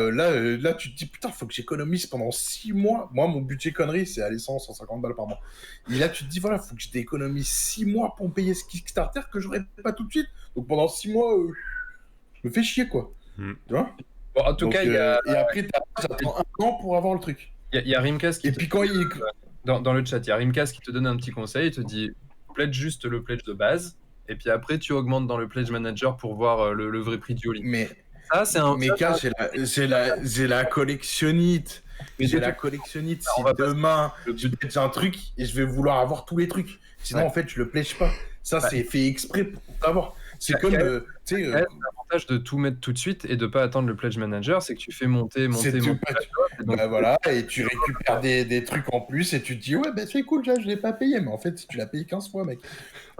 tu te dis, putain, faut que j'économise pendant 6 mois. Moi, mon budget connerie, c'est aller 150 balles par mois. Et là, tu te dis, voilà, faut que je économise 6 mois pour me payer ce Kickstarter que j'aurais pas tout de suite. Donc pendant 6 mois, je me fais chier, quoi. Tu vois. Bon, en tout cas, il y a... Et après, j'attends 1 an pour avoir le truc. Il y a Rimcast qui et puis quand il... dans le chat, il y a Rimcast qui te donne un petit conseil. Il te dit, pledge juste le pledge de base. Et puis après, tu augmentes dans le pledge manager pour voir le vrai prix du all-in. Mais... Ça, c'est un... j'ai la collectionnite. J'ai la collectionnite. Si demain, je pledge un truc et je vais vouloir avoir tous les trucs. Sinon, en fait, je le pledge pas. Ça, c'est fait exprès pour t'avoir. C'est comme, tu sais, L'avantage de tout mettre tout de suite et de pas attendre le pledge manager, c'est que tu fais monter c'est tout. la cote, et donc Bah voilà, et tu récupères des trucs en plus et tu te dis ouais bah c'est cool, je l'ai pas payé, mais en fait tu l'as payé 15 fois mec.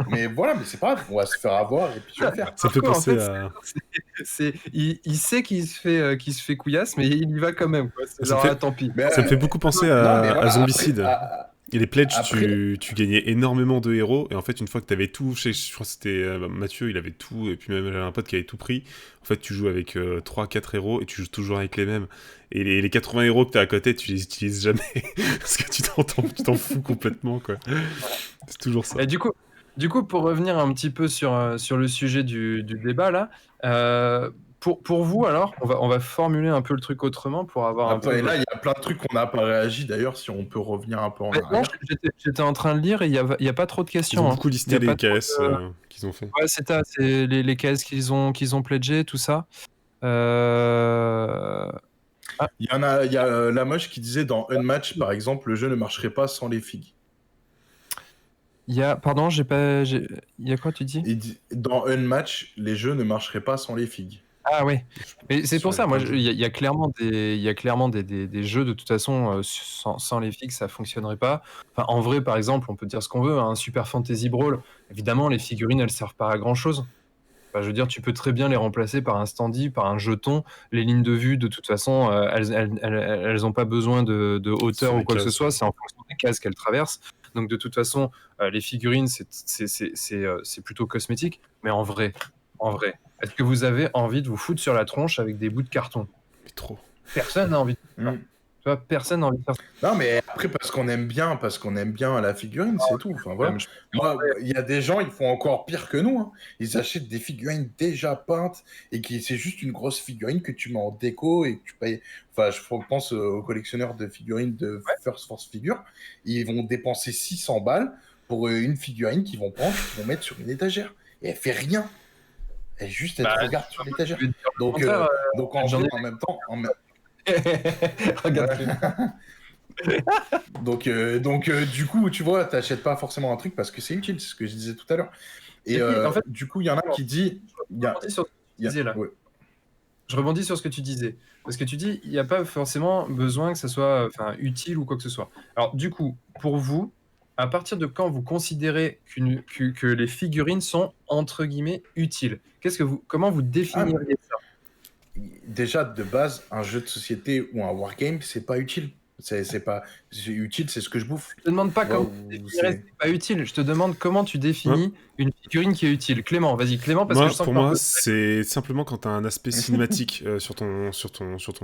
Mais voilà, mais c'est pas grave, on va se faire avoir et puis tu vas le faire. Ça me fait Marco, en penser fait, à. il sait qu'il se fait couillasse, mais il y va quand même, quoi. C'est Ça me genre, fait- ah, tant pis. Mais, Ça me fait beaucoup penser non, mais à voilà, Zombicide. Et les pledges, après- tu gagnais énormément de héros, et en fait, une fois que tu avais tout, je crois que c'était Mathieu, il avait tout, et puis même j'avais un pote qui avait tout pris, en fait, tu joues avec 3-4 héros, et tu joues toujours avec les mêmes. Et les 80 héros que tu as à côté, tu les utilises jamais, parce que tu t'en fous complètement, quoi. C'est toujours ça. Et du coup, pour revenir un petit peu sur le sujet du débat, là, pour vous, alors, on va formuler un peu le truc autrement pour avoir un Attends, peu... et là il y a plein de trucs qu'on n'a pas réagi d'ailleurs, si on peut revenir un peu en Mais non, arrière. j'étais en train de lire et il y a pas trop de Ils questions. ont hein. beaucoup Il y listé a les pas trop KS de- qu'ils ont fait. Ouais, c'est ça, c'est les cases qu'ils ont pledgé, tout ça. Il y a la moche qui disait dans Unmatch par exemple, le jeu ne marcherait pas sans les figues. Pardon, il y a quoi, tu dis? Dans Unmatch, les jeux ne marcheraient pas sans les figues. Ah ouais. Mais c'est pour ça, moi, il il y a clairement des jeux, de toute façon, sans les figues, ça fonctionnerait pas. Enfin, en vrai, par exemple, on peut dire ce qu'on veut, un Super Fantasy Brawl, évidemment, les figurines, elles servent pas à grand-chose. Enfin, je veux dire, tu peux très bien les remplacer par un standy, par un jeton. Les lignes de vue, de toute façon, elles ont pas besoin de hauteur Sur ou les quoi que ce cases, soit, ouais. c'est en fonction des cases qu'elles traversent. Donc, de toute façon, les figurines, c'est plutôt cosmétique. Mais en vrai, est-ce que vous avez envie de vous foutre sur la tronche avec des bouts de carton? Mais trop. Personne n'a envie de faire ça. Tu vois, personne n'a envie de faire ça. Non, mais après, parce qu'on aime bien la figurine, c'est tout. Enfin, voilà. Même, Moi, il y a des gens, ils font encore pire que nous. Hein. Ils achètent des figurines déjà peintes et c'est juste une grosse figurine que tu mets en déco et que tu payes. Enfin, je pense aux collectionneurs de figurines de First Force Figure. Ils vont dépenser 600 balles pour une figurine qu'ils vont prendre, qu'ils vont mettre sur une étagère. Et elle fait rien. Elle te regarde sur l'étagère. Donc, en même temps, Regarde. Donc, du coup, tu vois, t'achètes pas forcément un truc parce que c'est utile, c'est ce que je disais tout à l'heure. Et puis, en fait, du coup, il y en a qui dit... Je rebondis sur ce que tu disais, là. Ouais. Je rebondis sur ce que tu disais. Parce que tu dis, il n'y a pas forcément besoin que ça soit utile ou quoi que ce soit. Alors, du coup, pour vous, à partir de quand vous considérez que les figurines sont, entre guillemets, utiles? Comment vous définiriez ça? Déjà, de base, un jeu de société ou un wargame, c'est pas utile. C'est utile, c'est ce que je bouffe. Je te demande pas comment tu définirais c'est pas utile. Je te demande comment tu définis une figurine qui est utile. Clément, vas-y, Clément, parce que je sens pour que moi, c'est simplement quand tu as un aspect cinématique sur ton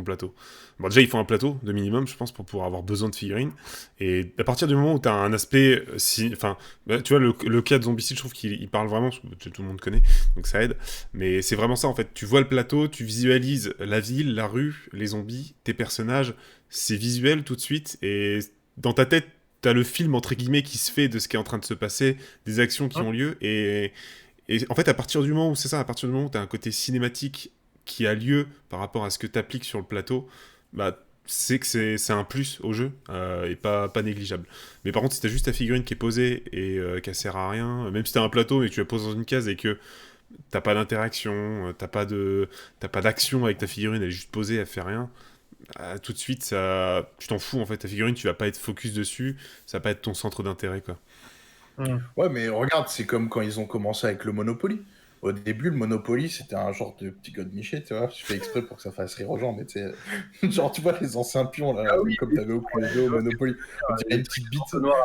plateau. Bon, déjà, il faut un plateau de minimum, je pense, pour pouvoir avoir besoin de figurines. Et à partir du moment où tu as un aspect... tu vois, le cas de Zombicide, je trouve qu'il parle vraiment, tout le monde connaît, donc ça aide. Mais c'est vraiment ça, en fait. Tu vois le plateau, tu visualises la ville, la rue, les zombies, tes personnages. C'est visuel tout de suite, et dans ta tête, t'as le film entre guillemets qui se fait de ce qui est en train de se passer, des actions qui ont lieu, et en fait à partir du moment où t'as un côté cinématique qui a lieu par rapport à ce que t'appliques sur le plateau, bah c'est que c'est un plus au jeu, et pas négligeable. Mais par contre, si t'as juste ta figurine qui est posée et qu'elle sert à rien, même si t'as un plateau mais que tu la poses dans une case et que t'as pas d'interaction, t'as pas d'action avec ta figurine, elle est juste posée, elle fait rien, tout de suite, tu t'en fous en fait. Ta figurine, tu vas pas être focus dessus, ça va pas être ton centre d'intérêt, quoi. Ouais, mais regarde, c'est comme quand ils ont commencé avec le Monopoly. Au début, le Monopoly, c'était un genre de petit godemiché, tu vois. Je fais exprès pour que ça fasse rire aux gens, mais tu sais, genre, tu vois, les anciens pions, là, comme t'avais au Cluedo, au Monopoly, on dirait une petite bite,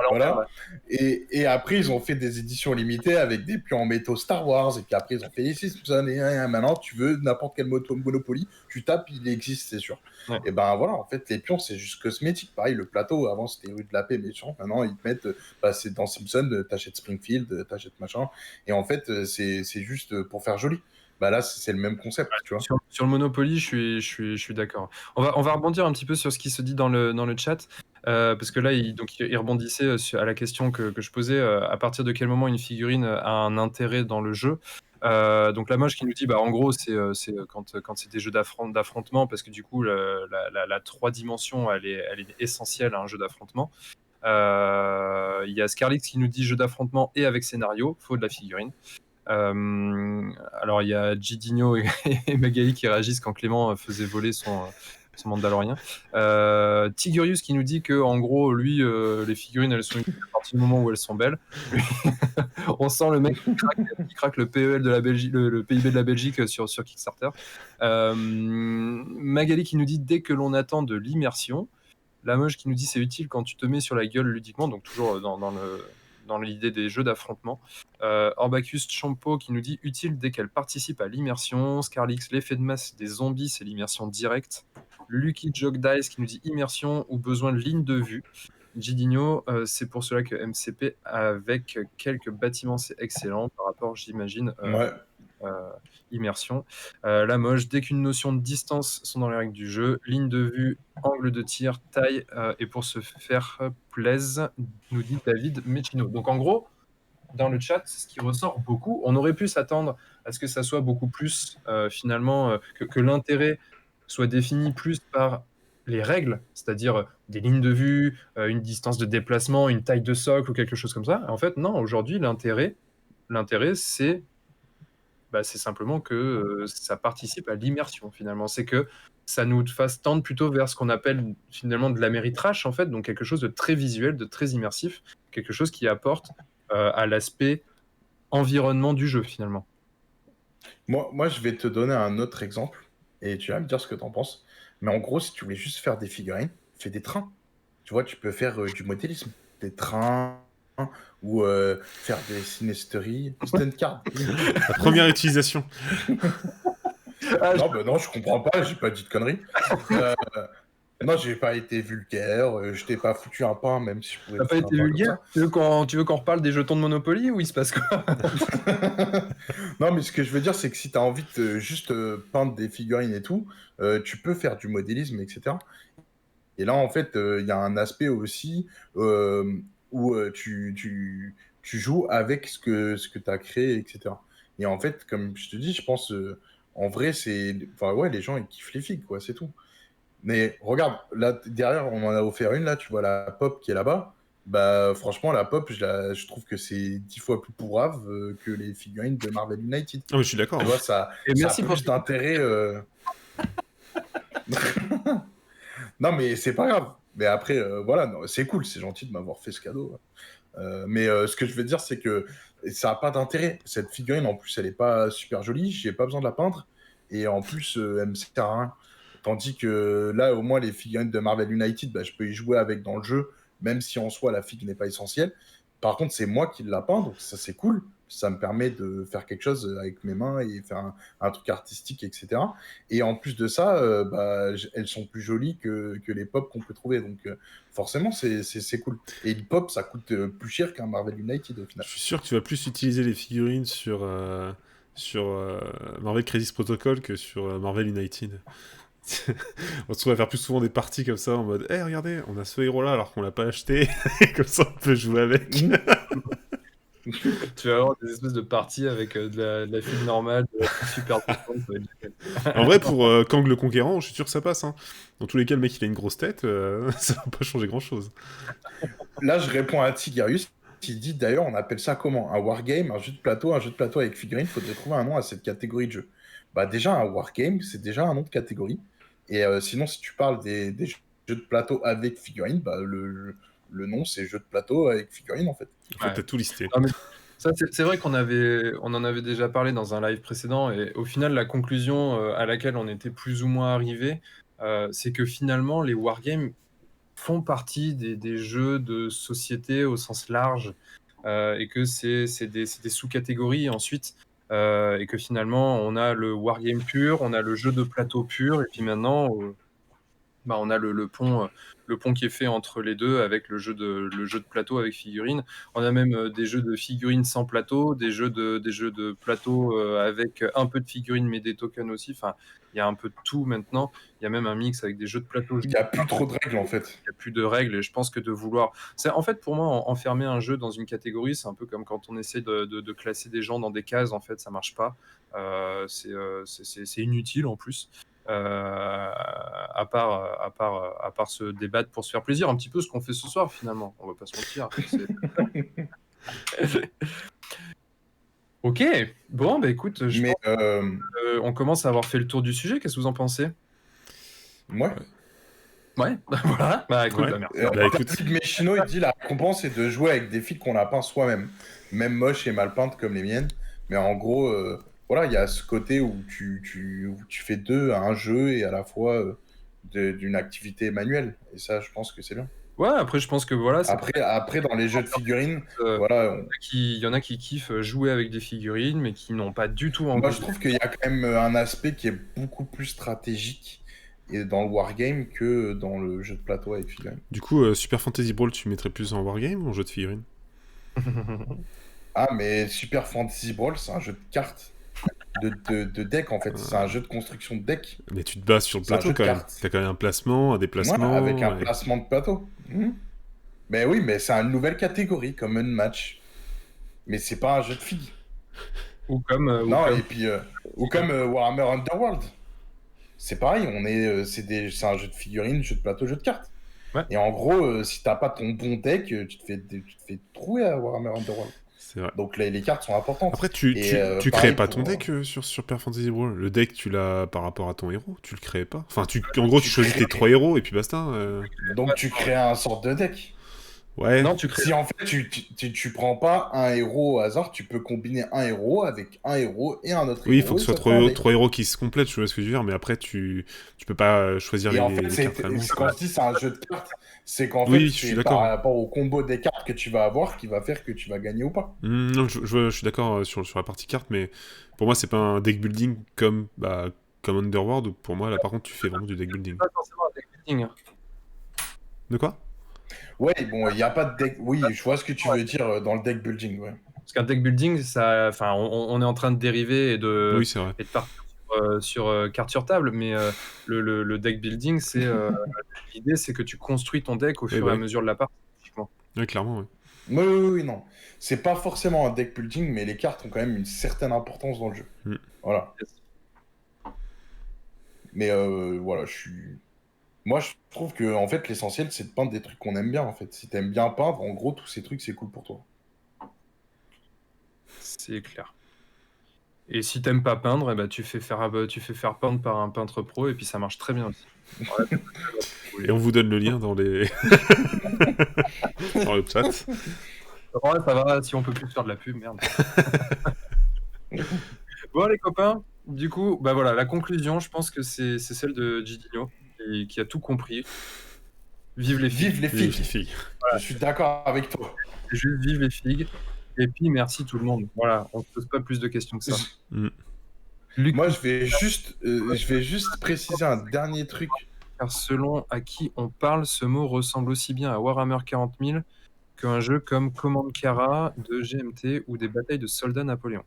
voilà. Et après, ils ont fait des éditions limitées avec des pions en métaux Star Wars, et puis après, ils ont fait ici, et maintenant, tu veux n'importe quel Monopoly, tu tapes, il existe, c'est sûr. Ouais. Et ben voilà, en fait, les pions, c'est juste cosmétique. Pareil, le plateau, avant, c'était rue de la paix, méchant. Maintenant, ils te mettent, c'est dans Simpson, t'achètes Springfield, t'achètes machin. Et en fait, c'est juste pour faire joli. Bah là, c'est le même concept, tu vois. Sur le Monopoly, je suis d'accord. On va rebondir un petit peu sur ce qui se dit dans le chat, parce que là, il rebondissait à la question que je posais, à partir de quel moment une figurine a un intérêt dans le jeu. Donc la moche qui nous dit, bah, en gros, c'est quand c'est des jeux d'affrontement, parce que du coup, la 3 dimensions, elle est essentielle à un jeu d'affrontement. Il y a Scarlix qui nous dit jeu d'affrontement et avec scénario, faut de la figurine. Alors il y a Gidinho et, et Magali qui réagissent quand Clément faisait voler son Mandalorien. Tigurius qui nous dit que en gros lui les figurines elles sont utiles à partir du moment où elles sont belles. On sent le mec qui craque le PEL de la Belgique, le PIB de la Belgique sur Kickstarter. Magali qui nous dit dès que l'on attend de l'immersion. Lamoche qui nous dit c'est utile quand tu te mets sur la gueule ludiquement, donc toujours dans l'idée des jeux d'affrontement. Orbacus Champo qui nous dit utile dès qu'elle participe à l'immersion. Scarlix, l'effet de masse des zombies, c'est l'immersion directe. Lucky Jog Dice qui nous dit immersion ou besoin de ligne de vue. Gidinho, c'est pour cela que MCP avec quelques bâtiments c'est excellent par rapport, j'imagine, Ouais. immersion. Lamoche, dès qu'une notion de distance sont dans les règles du jeu, ligne de vue, angle de tir, taille, et pour se faire plaise, nous dit David Mechino. Donc en gros, dans le chat, ce qui ressort beaucoup, on aurait pu s'attendre à ce que ça soit beaucoup plus, finalement, que l'intérêt soit défini plus par les règles, c'est-à-dire des lignes de vue, une distance de déplacement, une taille de socle ou quelque chose comme ça. En fait, non, aujourd'hui, l'intérêt, c'est simplement que ça participe à l'immersion finalement. C'est que ça nous fasse tendre plutôt vers ce qu'on appelle finalement de l'améritrash en fait, donc quelque chose de très visuel, de très immersif, quelque chose qui apporte à l'aspect environnement du jeu finalement. Moi, je vais te donner un autre exemple et tu vas me dire ce que t'en penses. Mais en gros, si tu voulais juste faire des figurines, fais des trains. Tu vois, tu peux faire du modélisme, des trains ou faire des cinésteries, stand card. La première utilisation. Non, bah non, je comprends pas, j'ai pas dit de conneries. Non, j'ai pas été vulgaire, je t'ai pas foutu un pain, même si je pouvais T'as pas te foutre été un pain comme vulgaire? ça. Tu veux qu'on reparle des jetons de Monopoly ou il se passe quoi? Non, mais ce que je veux dire, c'est que si tu as envie de juste peindre des figurines et tout, tu peux faire du modélisme, etc. Et là, en fait, il y a un aspect aussi où tu joues avec ce que tu as créé, etc. Et en fait, comme je te dis, je pense, en vrai, c'est. Enfin, ouais, les gens, ils kiffent les figues, quoi, c'est tout. Mais regarde, là, derrière, on en a offert une, là, tu vois la pop qui est là-bas. Bah, franchement, la pop, je trouve que c'est 10 fois plus pourrave que les figurines de Marvel United. Ah, mais je suis d'accord. Tu vois, ça Et a merci pour plus d'intérêt. Non, mais c'est pas grave. Mais après, voilà, non, c'est cool, c'est gentil de m'avoir fait ce cadeau. Mais ce que je veux dire, c'est que ça n'a pas d'intérêt. Cette figurine, en plus, elle n'est pas super jolie, j'ai pas besoin de la peindre. Et en plus, elle me sert à rien. Tandis que là, au moins, les figurines de Marvel United, bah, je peux y jouer avec dans le jeu, même si en soi, la figue n'est pas essentielle. Par contre, c'est moi qui la peins, donc ça, c'est cool. Ça me permet de faire quelque chose avec mes mains et faire un truc artistique, etc. Et en plus de ça, bah, elles sont plus jolies que les pop qu'on peut trouver. Donc, forcément, c'est cool. Et le pop, ça coûte plus cher qu'un Marvel United au final. Je suis sûr que tu vas plus utiliser les figurines sur Marvel Crisis Protocol que sur Marvel United. On se trouve à faire plus souvent des parties comme ça en mode hey, regardez, on a ce héros là alors qu'on l'a pas acheté, comme ça on peut jouer avec. Tu vas avoir des espèces de parties avec de la figue normale, de la figue super puissante, ça va être génial. En vrai, pour Kang le Conquérant, je suis sûr que ça passe. Hein. Dans tous les cas, le mec il a une grosse tête, ça va pas changer grand chose. Là, je réponds à Tigarius qui dit d'ailleurs, on appelle ça comment? Un wargame, un jeu de plateau avec figurines. Il faudrait trouver un nom à cette catégorie de jeu. Bah, déjà, un wargame, c'est déjà un nom de catégorie. Et sinon, si tu parles des jeux de plateau avec figurines, bah, le nom, c'est jeu de plateau avec figurines en fait. En fait, t'as tout listé. Non, mais ça, c'est vrai qu'on en avait déjà parlé dans un live précédent, et au final, la conclusion à laquelle on était plus ou moins arrivé, c'est que finalement, les wargames font partie des jeux de société au sens large, et que c'est des sous-catégories ensuite, et que finalement, on a le wargame pur, on a le jeu de plateau pur, et puis maintenant, on a le pont qui est fait entre les deux avec le jeu de plateau avec figurines. On a même des jeux de figurines sans plateau, des jeux de plateau avec un peu de figurines mais des tokens aussi. Enfin, il y a un peu de tout maintenant. Il y a même un mix avec des jeux de plateau. Il n'y a plus trop de règles en fait. Il n'y a plus de règles, et je pense que de vouloir. En fait, pour moi, enfermer un jeu dans une catégorie, c'est un peu comme quand on essaie de classer des gens dans des cases. En fait, ça marche pas. C'est inutile en plus. À part se débattre pour se faire plaisir, un petit peu ce qu'on fait ce soir finalement, on va pas se mentir. Ok, bon, bah écoute, je Mais pense qu'on commence à avoir fait le tour du sujet. Qu'est-ce que vous en pensez? ouais. Ouais, voilà. Bah écoute, Ouais. bah merci. Bah écoute, David Mechino, il dit la récompense est de jouer avec des filles qu'on a peint soi-même, même moches et mal peintes comme les miennes. Mais en gros, voilà, il y a ce côté où tu fais deux à un jeu et à la fois d'une activité manuelle. Et ça, je pense que c'est bien. Ouais, après, je pense que voilà, c'est Après, dans les jeux de figurines, euh, voilà, il y en a qui kiffent jouer avec des figurines, mais qui n'ont pas du tout moi envie je trouve qu'il y a quand même un aspect qui est beaucoup plus stratégique et dans le wargame que dans le jeu de plateau avec figurines. du coup, Super Fantasy Brawl, tu mettrais plus en wargame ou en jeu de figurines? Ah, mais Super Fantasy Brawl, c'est un jeu de cartes, de deck en fait. C'est un jeu de construction de deck. Mais tu te bases sur le C'est un plateau jeu de quand même. cartes. T'as quand même un placement, un Ouais, avec déplacement. un placement de plateau. Mais oui, mais c'est une nouvelle catégorie comme un match. Mais c'est pas un jeu de filles. Ou comme, Non, et puis, ou comme Warhammer Underworld. C'est pareil, c'est un jeu de figurines, jeu de plateau, jeu de cartes. Ouais. Et en gros, si t'as pas ton bon deck, tu te fais trouer à Warhammer Underworld. C'est vrai. Donc les cartes sont importantes. Après, tu crées pareil pas pour, ton deck sur Super Fantasy Brawl. Le deck, tu l'as par rapport à ton héros. Tu le crées pas. Enfin, en gros, tu choisis tes 3 héros et puis basta. Donc tu crées un sorte de deck. Ouais. Non, tu crées. Si en fait tu prends pas un héros au hasard, tu peux combiner un héros avec un héros et un autre Oui, il héros. faut que ce soit trois héros qui se complètent, je vois ce que je veux dire, mais après, tu peux pas choisir Et en les fait, cartes réellement. quand je dis c'est un jeu de cartes, c'est qu'en Oui, fait, je suis c'est d'accord. par rapport au combo des cartes que tu vas avoir qui va faire que tu vas gagner ou pas. Non, je suis d'accord sur la partie carte, mais pour moi, c'est pas un deck building comme Underworld, où pour moi, là, par contre, tu fais vraiment du deck building. Pas forcément un deck building. De quoi? Ouais, bon, il n'y a pas de deck. Oui, je vois ce que tu veux dire dans le deck building, ouais. Parce qu'un deck building, ça, enfin, on est en train de dériver et Oui, c'est vrai. de partir sur carte sur table, mais le deck building, c'est l'idée, c'est que tu construis ton deck au Oui, fur bah et à oui. mesure de la partie. Typiquement. Oui, clairement, oui. Oui, non. C'est pas forcément un deck building, mais les cartes ont quand même une certaine importance dans le jeu. Voilà. Mais voilà, moi, je trouve que en fait, l'essentiel, c'est de peindre des trucs qu'on aime bien, en fait. Si t'aimes bien peindre, en gros, tous ces trucs, c'est cool pour toi. C'est clair. Et si t'aimes pas peindre, eh ben, tu fais faire peindre par un peintre pro et puis ça marche très bien aussi. Et on vous donne le lien dans les dans le chat. Ouais, ça va, si on peut plus faire de la pub, merde. Bon, les copains, du coup, bah voilà, la conclusion, je pense que c'est celle de Gidino qui a tout compris. Vive les figues. Vive les Oui, figues. figues. Voilà. Je suis d'accord avec toi. C'est juste vive les figues. Et puis merci tout le monde. Voilà, on se pose pas plus de questions que ça. Luc, moi, je vais juste préciser un dernier truc. Car selon à qui on parle, ce mot ressemble aussi bien à Warhammer 40 000 qu'un jeu comme Command Kara de GMT ou des batailles de soldats Napoléon.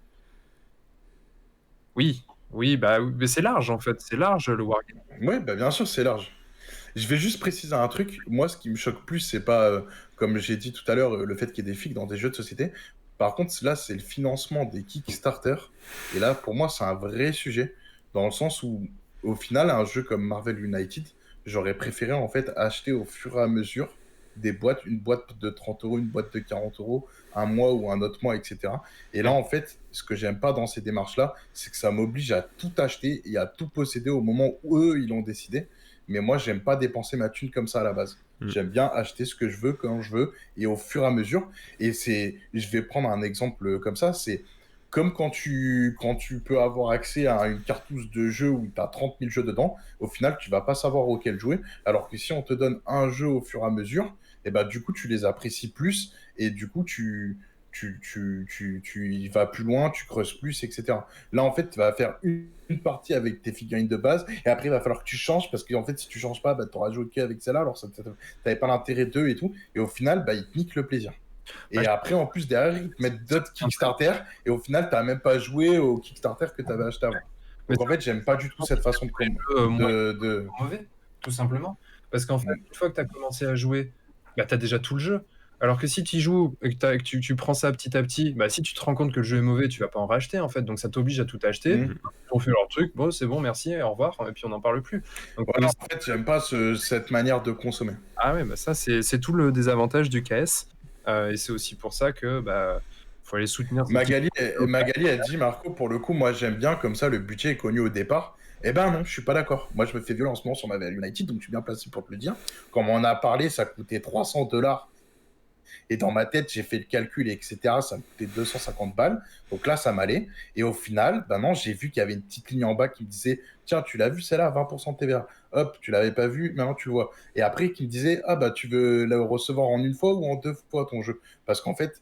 Oui, mais c'est large en fait, c'est large le wargame. Oui, bah bien sûr, c'est large. Je vais juste préciser un truc. Moi, ce qui me choque plus, c'est pas, comme j'ai dit tout à l'heure, le fait qu'il y ait des figues dans des jeux de société. Par contre, là, c'est le financement des Kickstarter. Et là, pour moi, c'est un vrai sujet. Dans le sens où, au final, un jeu comme Marvel United, j'aurais préféré en fait acheter au fur et à mesure des boîtes, une boîte de 30 euros, une boîte de 40 euros, un mois ou un autre mois, etc. Et là, en fait, ce que j'aime pas dans ces démarches-là, c'est que ça m'oblige à tout acheter et à tout posséder au moment où eux, ils l'ont décidé. Mais moi, j'aime pas dépenser ma thune comme ça à la base. J'aime bien acheter ce que je veux quand je veux et au fur et à mesure. Et je vais prendre un exemple comme ça, c'est comme quand tu peux avoir accès à une cartouche de jeu où tu as 30 000 jeux dedans, au final, tu vas pas savoir auquel jouer. Alors que si on te donne un jeu au fur et à mesure, et bah, du coup, tu les apprécies plus et du coup, tu y vas plus loin, tu creuses plus, etc. Là, en fait, tu vas faire une partie avec tes figurines de base, et après, il va falloir que tu changes, parce qu'en fait, si tu changes pas, bah, tu auras joué avec celle-là, alors tu n'avais pas l'intérêt d'eux et tout, et au final, bah, ils te niquent le plaisir. Et après, en plus, derrière, ils te mettent d'autres Kickstarter, et au final, tu n'as même pas joué au Kickstarter que tu avais acheté avant. Donc, en fait, j'aime pas du tout cette façon de... mauvais, tout simplement. Parce qu'en fait, une fois que tu as commencé à jouer, bah, tu as déjà tout le jeu. Alors que si tu y joues et que tu prends ça petit à petit, bah, si tu te rends compte que le jeu est mauvais, tu vas pas en racheter en fait. Donc ça t'oblige à tout acheter. On fait leur truc, bon c'est bon, merci, au revoir, et puis on n'en parle plus. Donc, voilà, en fait, j'aime pas cette manière de consommer. Ah ouais, bah ça c'est tout le désavantage du KS. Et c'est aussi pour ça que faut aller soutenir. Magali a dit, Marco, pour le coup, moi j'aime bien, comme ça le budget est connu au départ. Eh ben non, je suis pas d'accord. Moi je me fais violence en ce moment sur ma United, donc je suis bien placé pour te le dire. Quand on en a parlé, ça coûtait $300. Et dans ma tête, j'ai fait le calcul, etc. Ça me coûtait 250 balles. Donc là, ça m'allait. Et au final, ben non, j'ai vu qu'il y avait une petite ligne en bas qui me disait, tiens, tu l'as vu celle-là, 20% de TVA. Hop, tu l'avais pas vu, maintenant tu le vois. Et après, qui me disait, ah bah tu veux le recevoir en une fois ou en 2 fois ton jeu. Parce qu'en fait,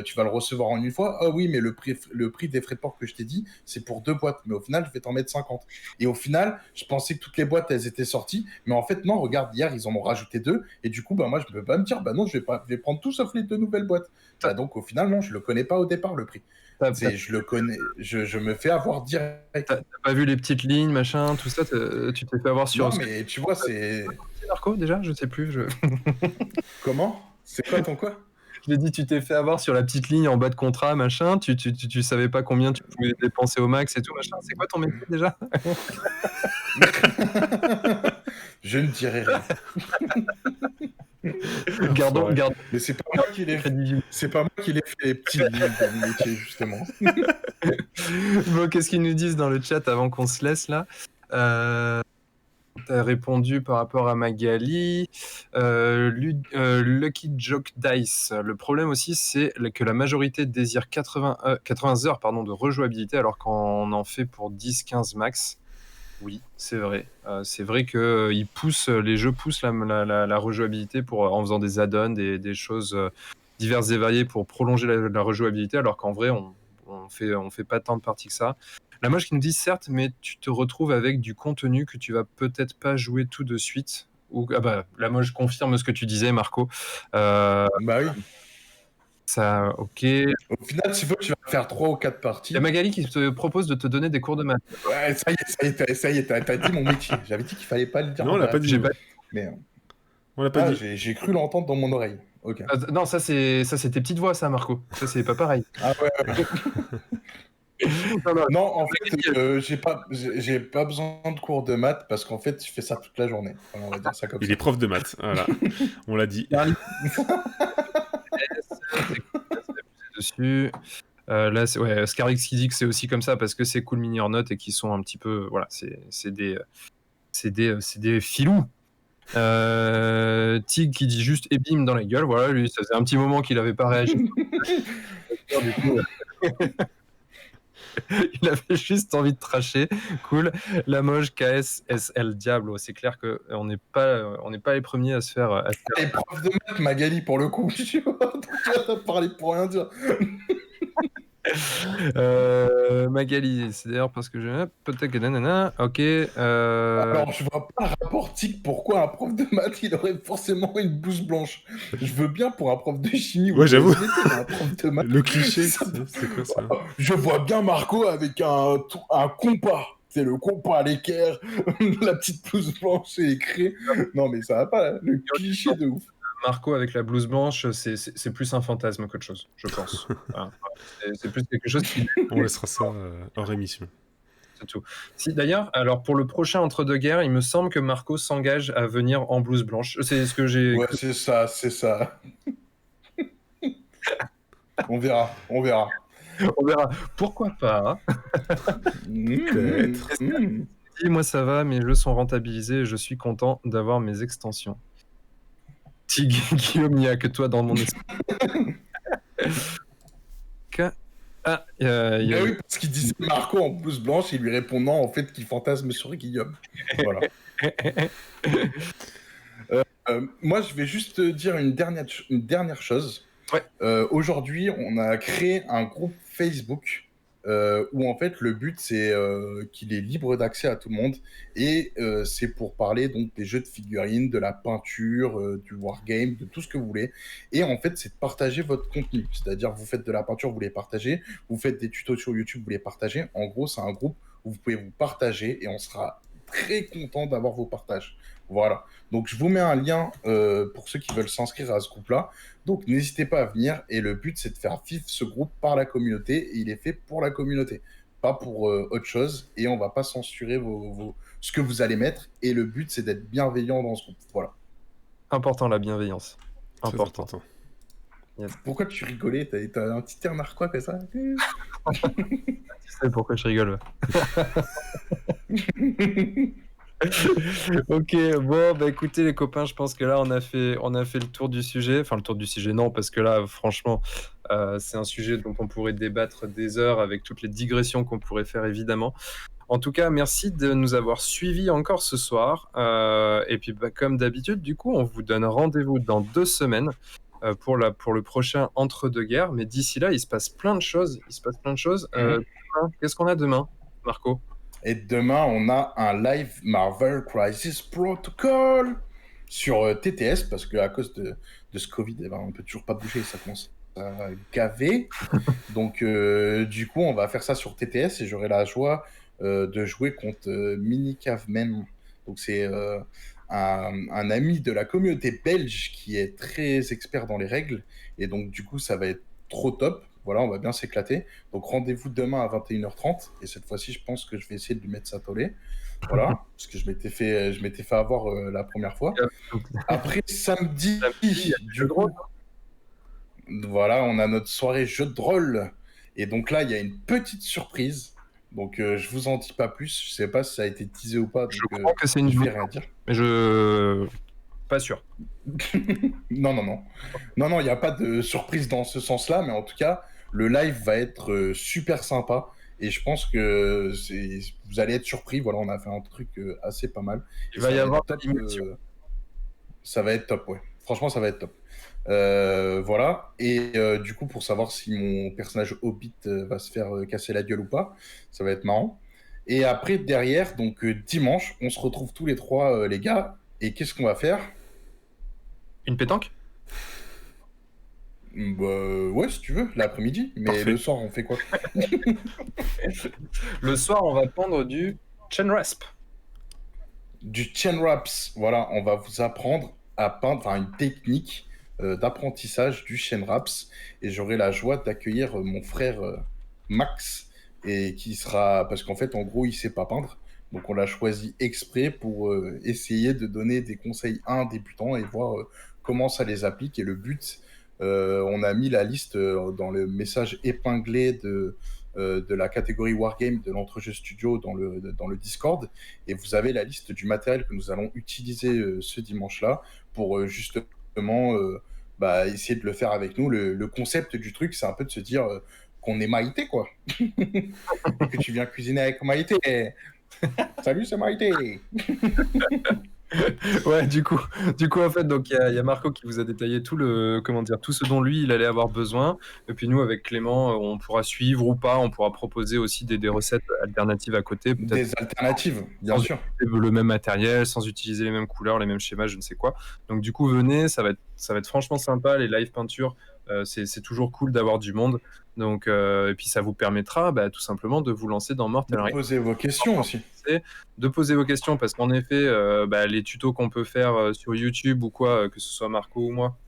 tu vas le recevoir en une fois. Ah oui, mais le prix des frais de port que je t'ai dit, c'est pour 2 boîtes. Mais au final, je vais t'en mettre 50. Et au final, je pensais que toutes les boîtes, elles étaient sorties. Mais en fait, non, regarde, hier, ils en ont rajouté 2. Et du coup, bah, moi, je peux pas me dire, bah non, je vais prendre tout sauf les 2 nouvelles boîtes. Bah, donc, au final, non, je le connais pas au départ, le prix. Je le connais, je me fais avoir direct. T'as pas vu les petites lignes, machin, tout ça, tu t'es fait avoir sur... Non, mais tu vois, c'est... Marco, déjà, je sais plus. Comment? C'est quoi ton quoi? Je l'ai dit, tu t'es fait avoir sur la petite ligne en bas de contrat, machin, tu savais pas combien tu pouvais dépenser au max et tout, machin. C'est quoi ton métier déjà? Je ne dirai rien. Gardons. Mais c'est pas moi qui l'ai fait. C'est pas moi qui l'ai fait les petites lignes de mon métier, justement. Bon, qu'est-ce qu'ils nous disent dans le chat avant qu'on se laisse là? T'as répondu par rapport à Magali. Lucky Joke Dice. Le problème aussi, c'est que la majorité désire 80 heures de rejouabilité, alors qu'on en fait pour 10-15 max. Oui, c'est vrai. C'est vrai que les jeux poussent la rejouabilité en faisant des add-ons, des choses diverses et variées pour prolonger la rejouabilité, alors qu'en vrai, on fait pas tant de parties que ça. La moche qui nous dit certes, mais tu te retrouves avec du contenu que tu vas peut-être pas jouer tout de suite. La moche confirme ce que tu disais, Marco. Bah oui. Ça, ok. Au final, tu vas faire 3 ou 4 parties. Il y a Magali qui te propose de te donner des cours de maths. Ouais, ça y est, t'as dit mon métier. J'avais dit qu'il fallait pas le dire. Non, on l'a pas dit. Mais on l'a pas dit. J'ai cru l'entendre dans mon oreille. Ok. Non, ça c'est tes petites voix, ça, Marco. Ça c'est pas pareil. Ah ouais. Non, en fait, j'ai pas besoin de cours de maths parce qu'en fait, je fais ça toute la journée. Enfin, on va dire ça comme ça. Il est prof de maths, voilà. On l'a dit. Dessus. Là, Scarix qui dit que c'est aussi comme ça parce que c'est Cool Mini or Not et qui sont un petit peu, voilà, c'est des filous. Tig qui dit juste et bim dans la gueule. Voilà, lui, ça faisait un petit moment qu'il avait pas réagi. Du coup, il avait juste envie de tracher. Cool. La moche KS SL Diablo. C'est clair que on n'est pas les premiers à se faire. Les profs de maths, Magali, pour le coup. Tu vas parler pour rien dire. Magali, c'est d'ailleurs parce que je... Peut-être que nanana, ok. Alors, je vois pas le rapport tic pourquoi un prof de maths, il aurait forcément une blouse blanche. Je veux bien pour un prof de chimie. Ouais, j'avoue. Un prof de maths. Le cliché, c'est quoi ça? Je vois bien Marco avec un compas. C'est le compas à l'équerre, la petite blouse blanche et les craies. Non, mais ça va pas, là. Le cliché de ouf. Marco avec la blouse blanche, c'est plus un fantasme qu'autre chose, je pense. Voilà. C'est plus quelque chose qui... On laissera ça hors émission. C'est tout. Si, d'ailleurs, alors pour le prochain entre-deux-guerres, il me semble que Marco s'engage à venir en blouse blanche. C'est ce que j'ai... Ouais, c'est ça. On verra. On verra. Pourquoi pas, hein. Peut-être. Moi, ça va, mes jeux sont rentabilisés et je suis content d'avoir mes extensions. Guillaume, il n'y a que toi dans mon esprit. Oui, parce qu'il disait Marco en blouse blanche, il lui répondant en fait qu'il fantasme sur Guillaume. Voilà. Moi, je vais juste dire une dernière chose. Ouais. Aujourd'hui, on a créé un groupe Facebook où en fait le but c'est qu'il est libre d'accès à tout le monde et c'est pour parler donc des jeux de figurines, de la peinture, du wargame, de tout ce que vous voulez. Et en fait, c'est de partager votre contenu. C'est-à-dire, vous faites de la peinture, vous les partagez. Vous faites des tutos sur YouTube, vous les partagez. En gros, c'est un groupe où vous pouvez vous partager et on sera très content d'avoir vos partages. Voilà. Donc, je vous mets un lien pour ceux qui veulent s'inscrire à ce groupe-là. Donc, n'hésitez pas à venir. Et le but, c'est de faire vivre ce groupe par la communauté. Et il est fait pour la communauté, pas pour autre chose. Et on va pas censurer ce que vous allez mettre. Et le but, c'est d'être bienveillant dans ce groupe. Voilà. Important, la bienveillance. Très important. Yes. Pourquoi tu rigolais? T'as un petit air narquois comme ça? Tu sais pourquoi je rigole. Ok, bon, bah écoutez les copains, je pense que là on a fait le tour du sujet. Enfin, le tour du sujet, non, parce que là, franchement, c'est un sujet dont on pourrait débattre des heures avec toutes les digressions qu'on pourrait faire, évidemment. En tout cas, merci de nous avoir suivis encore ce soir. Et puis, bah, comme d'habitude, du coup, on vous donne rendez-vous dans 2 semaines pour le prochain Entre-deux-guerres. Mais d'ici là, il se passe plein de choses. Il se passe plein de choses. Demain, qu'est-ce qu'on a demain, Marco? Et demain, on a un live Marvel Crisis Protocol sur TTS, parce qu'à cause de ce Covid, eh ben, on peut toujours pas bouger, ça commence à gaver. Donc, du coup, on va faire ça sur TTS et j'aurai la joie de jouer contre Mini Caveman. Donc, c'est un ami de la communauté belge qui est très expert dans les règles. Et donc, du coup, ça va être trop top. Voilà, on va bien s'éclater. Donc, rendez-vous demain à 21h30. Et cette fois-ci, je pense que je vais essayer de lui mettre sa tollée. Voilà, parce que je m'étais fait avoir la première fois. Après, samedi, du coup, voilà, on a notre soirée jeu de rôle. Et donc là, il y a une petite surprise. Donc, je vous en dis pas plus. Je sais pas si ça a été teasé ou pas. Donc, Je crois que c'est une je vais vidéo, rien dire. mais je pas sûr. Non, non, non. Non, non, il n'y a pas de surprise dans ce sens-là. Mais en tout cas, le live va être super sympa. Et je pense que vous allez être surpris. Voilà, on a fait un truc assez pas mal. Il Et va ça y va avoir être top. de l'immersion. Ça va être top, ouais. Franchement, ça va être top. Voilà. Et du coup, pour savoir si mon personnage Hobbit va se faire casser la gueule ou pas, ça va être marrant. Et après, derrière, donc dimanche, on se retrouve tous les trois, les gars. Et qu'est-ce qu'on va faire? Une pétanque? Bah, ouais, si tu veux, l'après-midi. Mais Parfait. le soir, on fait quoi? Le soir, on va prendre du chain rasp. Du chain wraps. Voilà, on va vous apprendre à peindre, enfin, une technique d'apprentissage du chain wraps. Et j'aurai la joie d'accueillir mon frère Max, et qui sera, parce qu'en fait, en gros, il sait pas peindre. Donc, on l'a choisi exprès pour essayer de donner des conseils à un débutant et voir comment ça les applique. Et le but, on a mis la liste dans le message épinglé de la catégorie Wargame de l'Entrejeu Studio dans le Discord. Et vous avez la liste du matériel que nous allons utiliser ce dimanche-là pour justement essayer de le faire avec nous. Le concept du truc, c'est un peu de se dire qu'on est Maïté, quoi. Et que tu viens cuisiner avec Maïté. Salut, c'est Maïté. Ouais, du coup, en fait, donc il y a Marco qui vous a détaillé tout tout ce dont lui il allait avoir besoin. Et puis nous, avec Clément, on pourra suivre ou pas, on pourra proposer aussi des recettes alternatives à côté, peut-être Des alternatives, bien sans sûr. utiliser le même matériel, sans utiliser les mêmes couleurs, les mêmes schémas, je ne sais quoi. Donc du coup, venez, ça va être franchement sympa, les live peintures. C'est toujours cool d'avoir du monde. Donc, et puis ça vous permettra tout simplement de vous lancer dans Mortal De Kombat. poser vos questions aussi. De poser vos questions, parce qu'en effet, les tutos qu'on peut faire sur YouTube ou quoi, que ce soit Marco ou moi,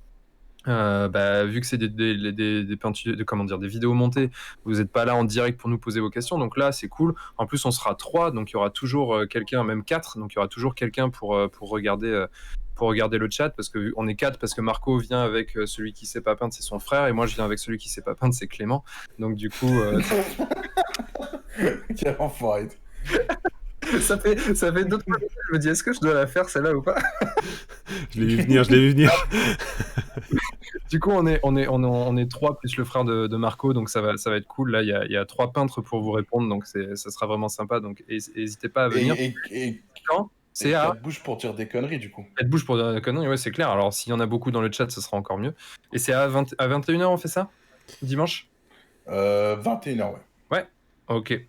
vu que c'est des peintures, des vidéos montées, vous n'êtes pas là en direct pour nous poser vos questions, donc là c'est cool. En plus on sera 3, donc il y aura toujours quelqu'un, même 4, donc il y aura toujours quelqu'un pour regarder le chat, parce que on est 4, parce que Marco vient avec celui qui sait pas peindre, c'est son frère, et moi je viens avec celui qui sait pas peindre, c'est Clément. Donc du coup Quel enfoiré. ça fait 2-3 minutes, je me dis est-ce que je dois la faire celle-là ou pas. Je l'ai vu venir. Du coup, on est 3 plus le frère de Marco, donc ça va être cool. Là, il y a 3 peintres pour vous répondre, donc ça sera vraiment sympa. Donc n'hésitez pas à venir. Et Quand c'est à quatre bouches pour dire des conneries, du coup. 4 bouches pour dire des conneries, ouais, c'est clair. Alors, s'il y en a beaucoup dans le chat, ce sera encore mieux. Et c'est à 21h, on fait ça? Dimanche? 21h, ouais. Ouais, ok.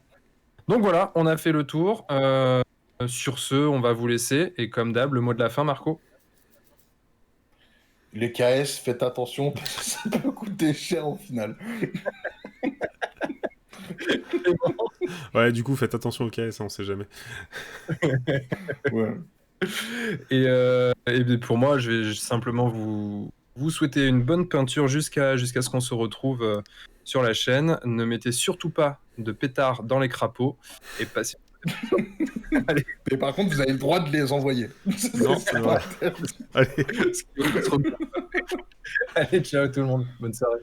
Donc voilà, on a fait le tour. Sur ce, on va vous laisser. Et comme d'hab, le mot de la fin, Marco? Les KS, faites attention, parce que ça peut coûter cher au final. Ouais, du coup, faites attention au KS, on sait jamais. Ouais. Et pour moi, je vais simplement vous souhaiter une bonne peinture jusqu'à ce qu'on se retrouve sur la chaîne. Ne mettez surtout pas de pétards dans les crapauds et passez Mais par contre, vous avez le droit de les envoyer. Non, c'est vrai. Allez. Allez, ciao tout le monde. Bonne soirée.